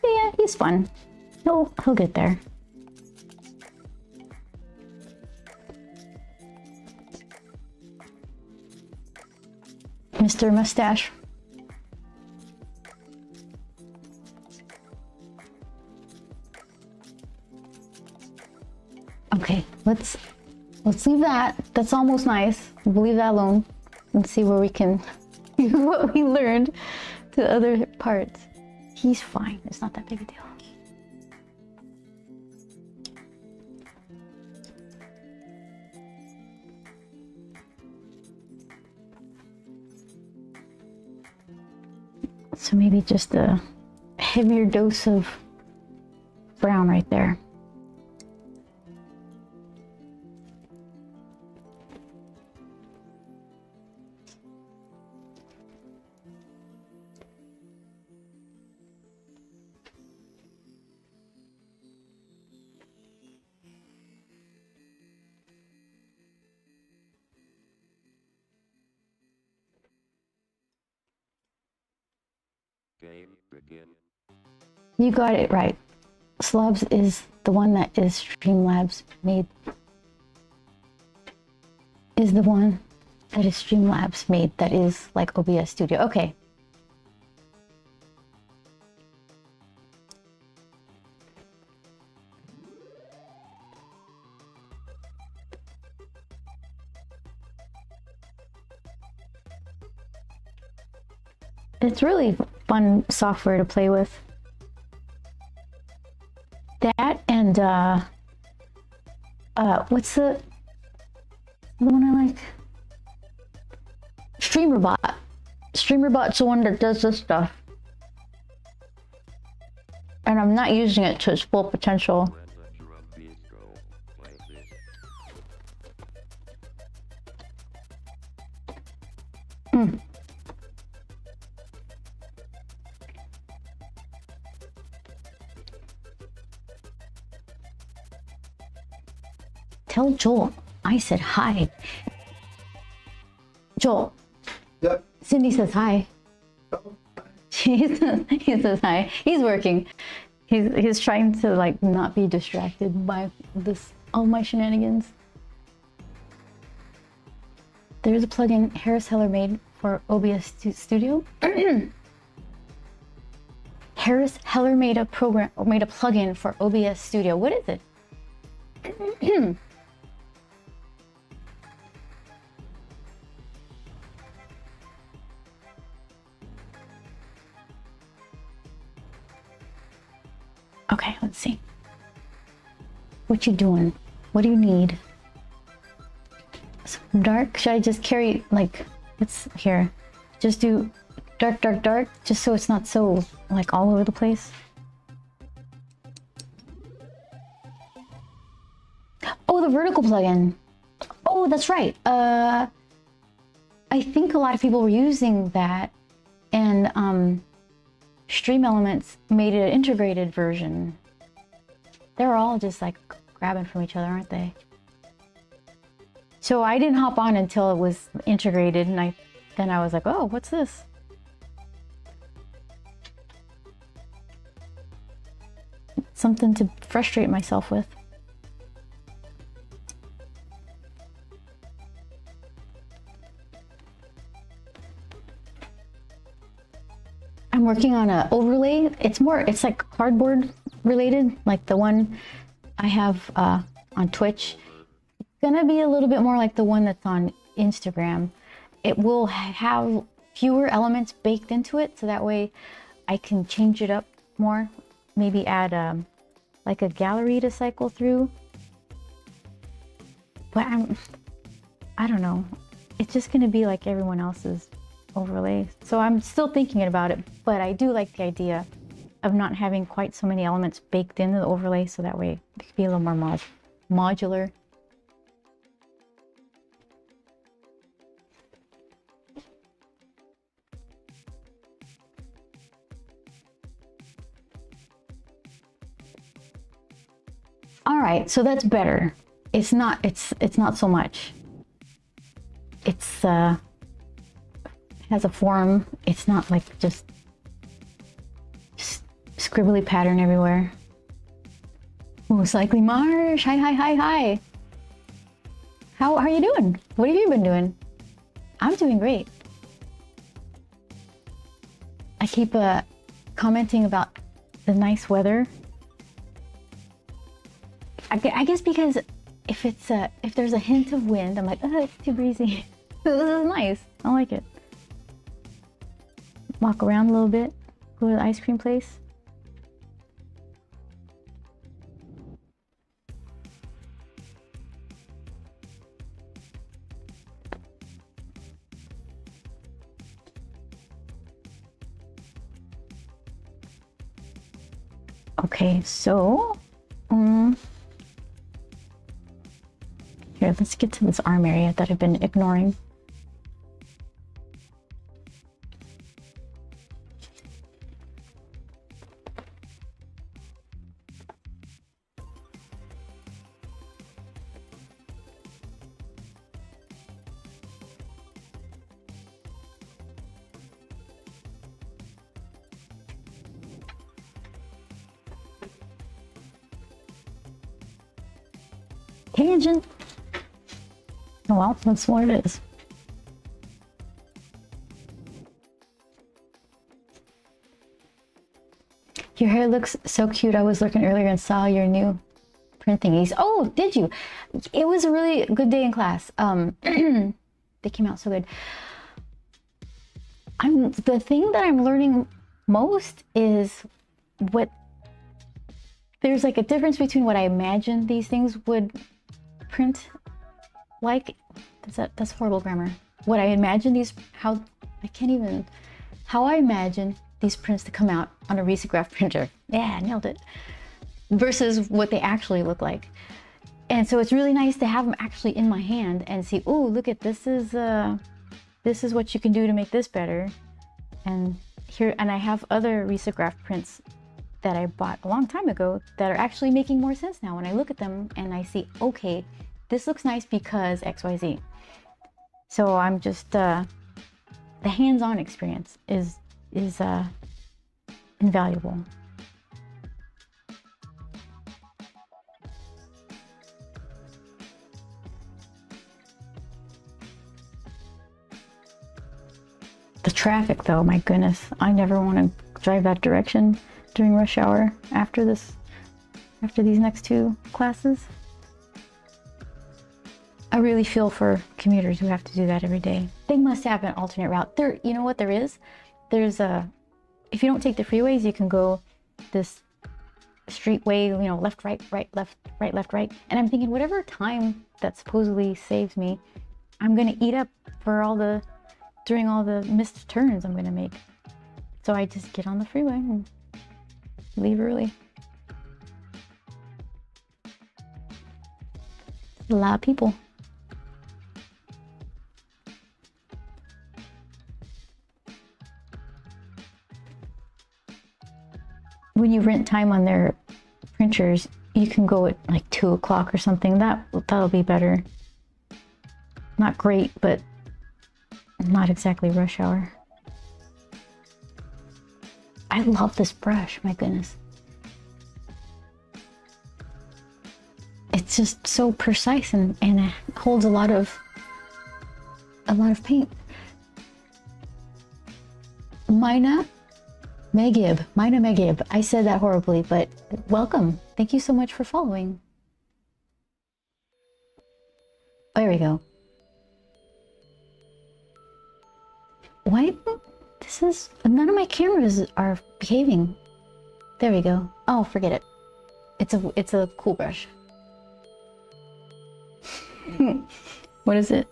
Yeah, he's fun. He'll get there. Mr. Mustache. Okay, let's leave that. That's almost nice. We'll leave that alone and see where we can what we learned to other parts. He's fine. It's not that big a deal. So maybe just a heavier dose of brown right there. Game begin. You got it right. Slubs is the one that is Streamlabs made. Is the one that is Streamlabs made that is like OBS Studio. Okay. It's really fun software to play with. That and what's the one I like? StreamerBot. StreamerBot's the one that does this stuff. And I'm not using it to its full potential. When the drum beat go, Tell Joel I said hi. Joel. Yep. Cindy says hi. He says hi. He's working. He's trying to like not be distracted by all my shenanigans. There's a plugin Harris Heller made for OBS Studio. Harris Heller made a plugin for OBS Studio. What is it? Okay, let's see. What you doing? What do you need? Some dark? Should I just carry like, let's here. Just do dark, dark, dark, just so it's not so like all over the place. Oh, the vertical plugin. Oh, that's right. I think a lot of people were using that, and Stream Elements made it an integrated version. They're all just like grabbing from each other, aren't they? So I didn't hop on until it was integrated, and then I was like, oh, what's this? Something to frustrate myself with. I'm working on an overlay. It's like cardboard related, like the one I have on Twitch. It's gonna be a little bit more like the one that's on Instagram. It will have fewer elements baked into it, so that way I can change it up more. Maybe add like a gallery to cycle through. But I don't know. It's just gonna be like everyone else's overlay. So I'm still thinking about it, but I do like the idea of not having quite so many elements baked into the overlay, so that way it can be a little more modular. All right, so that's better. It's not so much. It's has a form. It's not like just scribbly pattern everywhere. Most likely Marsh. Hi. How are you doing? What have you been doing? I'm doing great. I keep commenting about the nice weather. I guess because if there's a hint of wind, I'm like, oh, it's too breezy. This is nice. I like it. Walk around a little bit. Go to the ice cream place. Okay, so here, let's get to this arm area that I've been ignoring. Tangent. Oh well, that's what it is. Your hair looks so cute. I was looking earlier and saw your new print thingies. Oh, did you? It was a really good day in class. They came out so good. The thing that I'm learning most is there's like a difference between what I imagined these things would print like. That's horrible grammar. What I imagine how I imagine these prints to come out on a risograph printer. Yeah, nailed it. Versus what they actually look like. And so it's really nice to have them actually in my hand and see, oh, look at this is this is what you can do to make this better. And here, and I have other risograph prints that I bought a long time ago that are actually making more sense now when I look at them and I see, okay, this looks nice because XYZ. So I'm just, the hands-on experience is invaluable. The traffic though, my goodness, I never want to drive that direction during rush hour after these next 2 classes. I really feel for commuters who have to do that every day. They must have an alternate route. There, you know what there is? There's if you don't take the freeways, you can go this streetway, you know, left, right, right, left, right, left, right. And I'm thinking whatever time that supposedly saves me, I'm gonna eat up for during all the missed turns I'm gonna make. So I just get on the freeway and leave early. A lot of people. When you rent time on their printers, you can go at like 2 o'clock or something. That'll be better. Not great, but not exactly rush hour. I love this brush, my goodness. It's just so precise and it holds a lot of paint. Mina Megib. I said that horribly, but welcome. Thank you so much for following. There we go. Why? None of my cameras are behaving. There we go. Oh, forget it. It's a cool brush. What is it?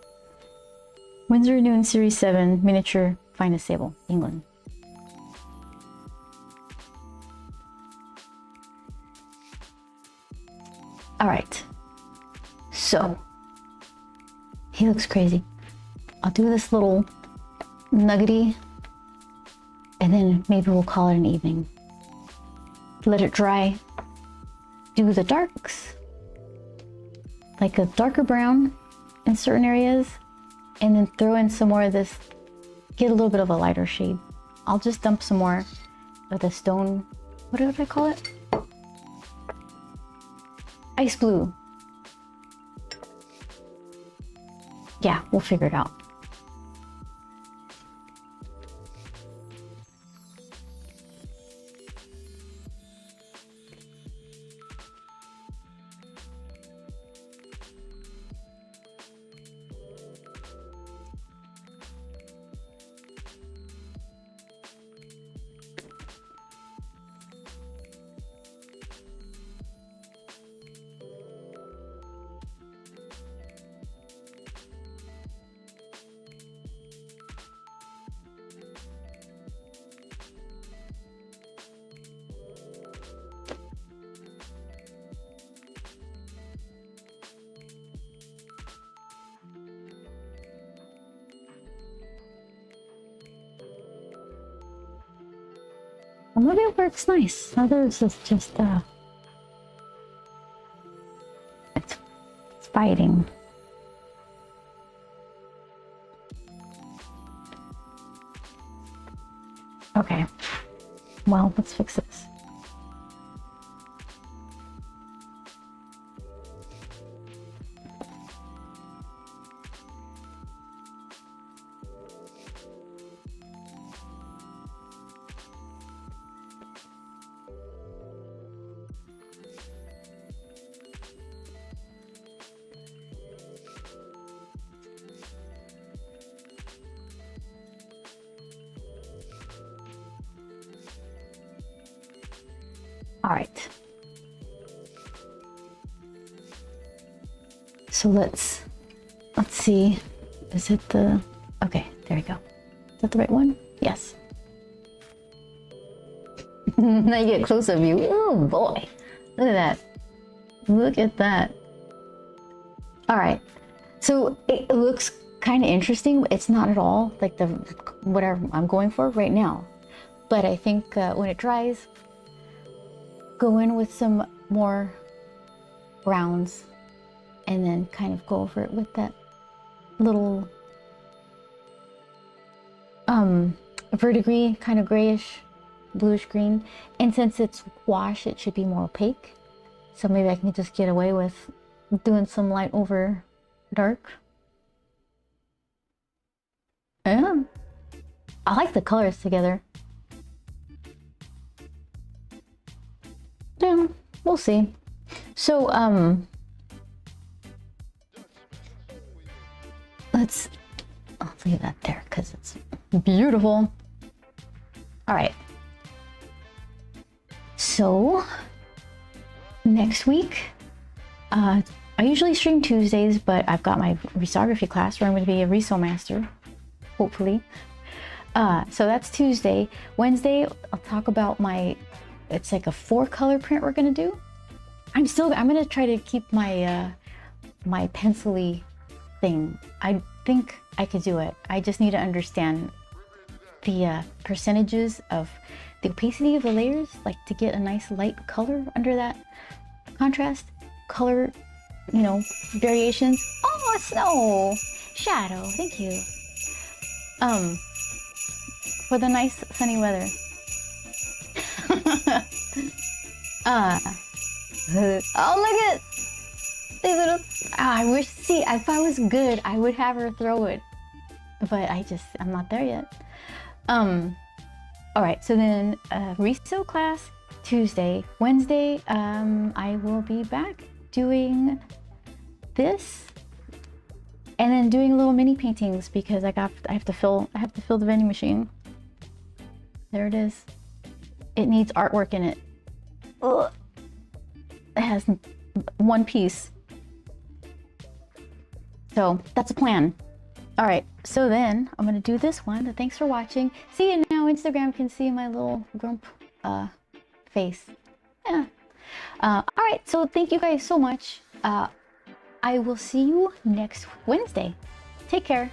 Winsor Newton Series 7 Miniature Finest Sable, England. All right. So, he looks crazy. I'll do this little nuggety, and then maybe we'll call it an evening. Let it dry. Do the darks, like a darker brown in certain areas, and then throw in some more of this, get a little bit of a lighter shade. I'll just dump some more of the stone, what did I call it? Ice blue. Yeah, we'll figure it out. Well, maybe it works nice. Others is just it's fighting. Okay. Well, let's fix this. All right. So let's see. Is it the, okay, there we go. Is that the right one? Yes. Now you get closer view. Oh boy. Look at that. Look at that. All right. So it looks kind of interesting. It's not at all like the whatever I'm going for right now. But I think when it dries, go in with some more browns and then kind of go over it with that little verdigris, kind of grayish, bluish green. And since it's wash, it should be more opaque. So maybe I can just get away with doing some light over dark. Yeah. I like the colors together. Yeah, we'll see. So, I'll leave that there because it's beautiful. All right. So, next week, I usually stream Tuesdays, but I've got my risography class where I'm going to be a RISO master, hopefully. So that's Tuesday. Wednesday, I'll talk about it's like a 4-color print we're going to do. I'm going to try to keep my my pencil-y thing. I think I could do it. I just need to understand the percentages of the opacity of the layers, like to get a nice light color under that contrast color, you know, variations. Oh, snow, shadow, thank you. For the nice sunny weather. Oh, look at these little. I wish. See, if I was good, I would have her throw it, but I'm not there yet. All right. So then, RISO class Tuesday. Wednesday, I will be back doing this, and then doing little mini paintings because I have to fill the vending machine. There it is. It needs artwork in it. Ugh. It has one piece. So that's a plan. All right, so then I'm gonna do this one. Thanks for watching. See you now. Instagram can see my little grump face. Yeah. All right, so thank you guys so much. I will see you next Wednesday. Take care.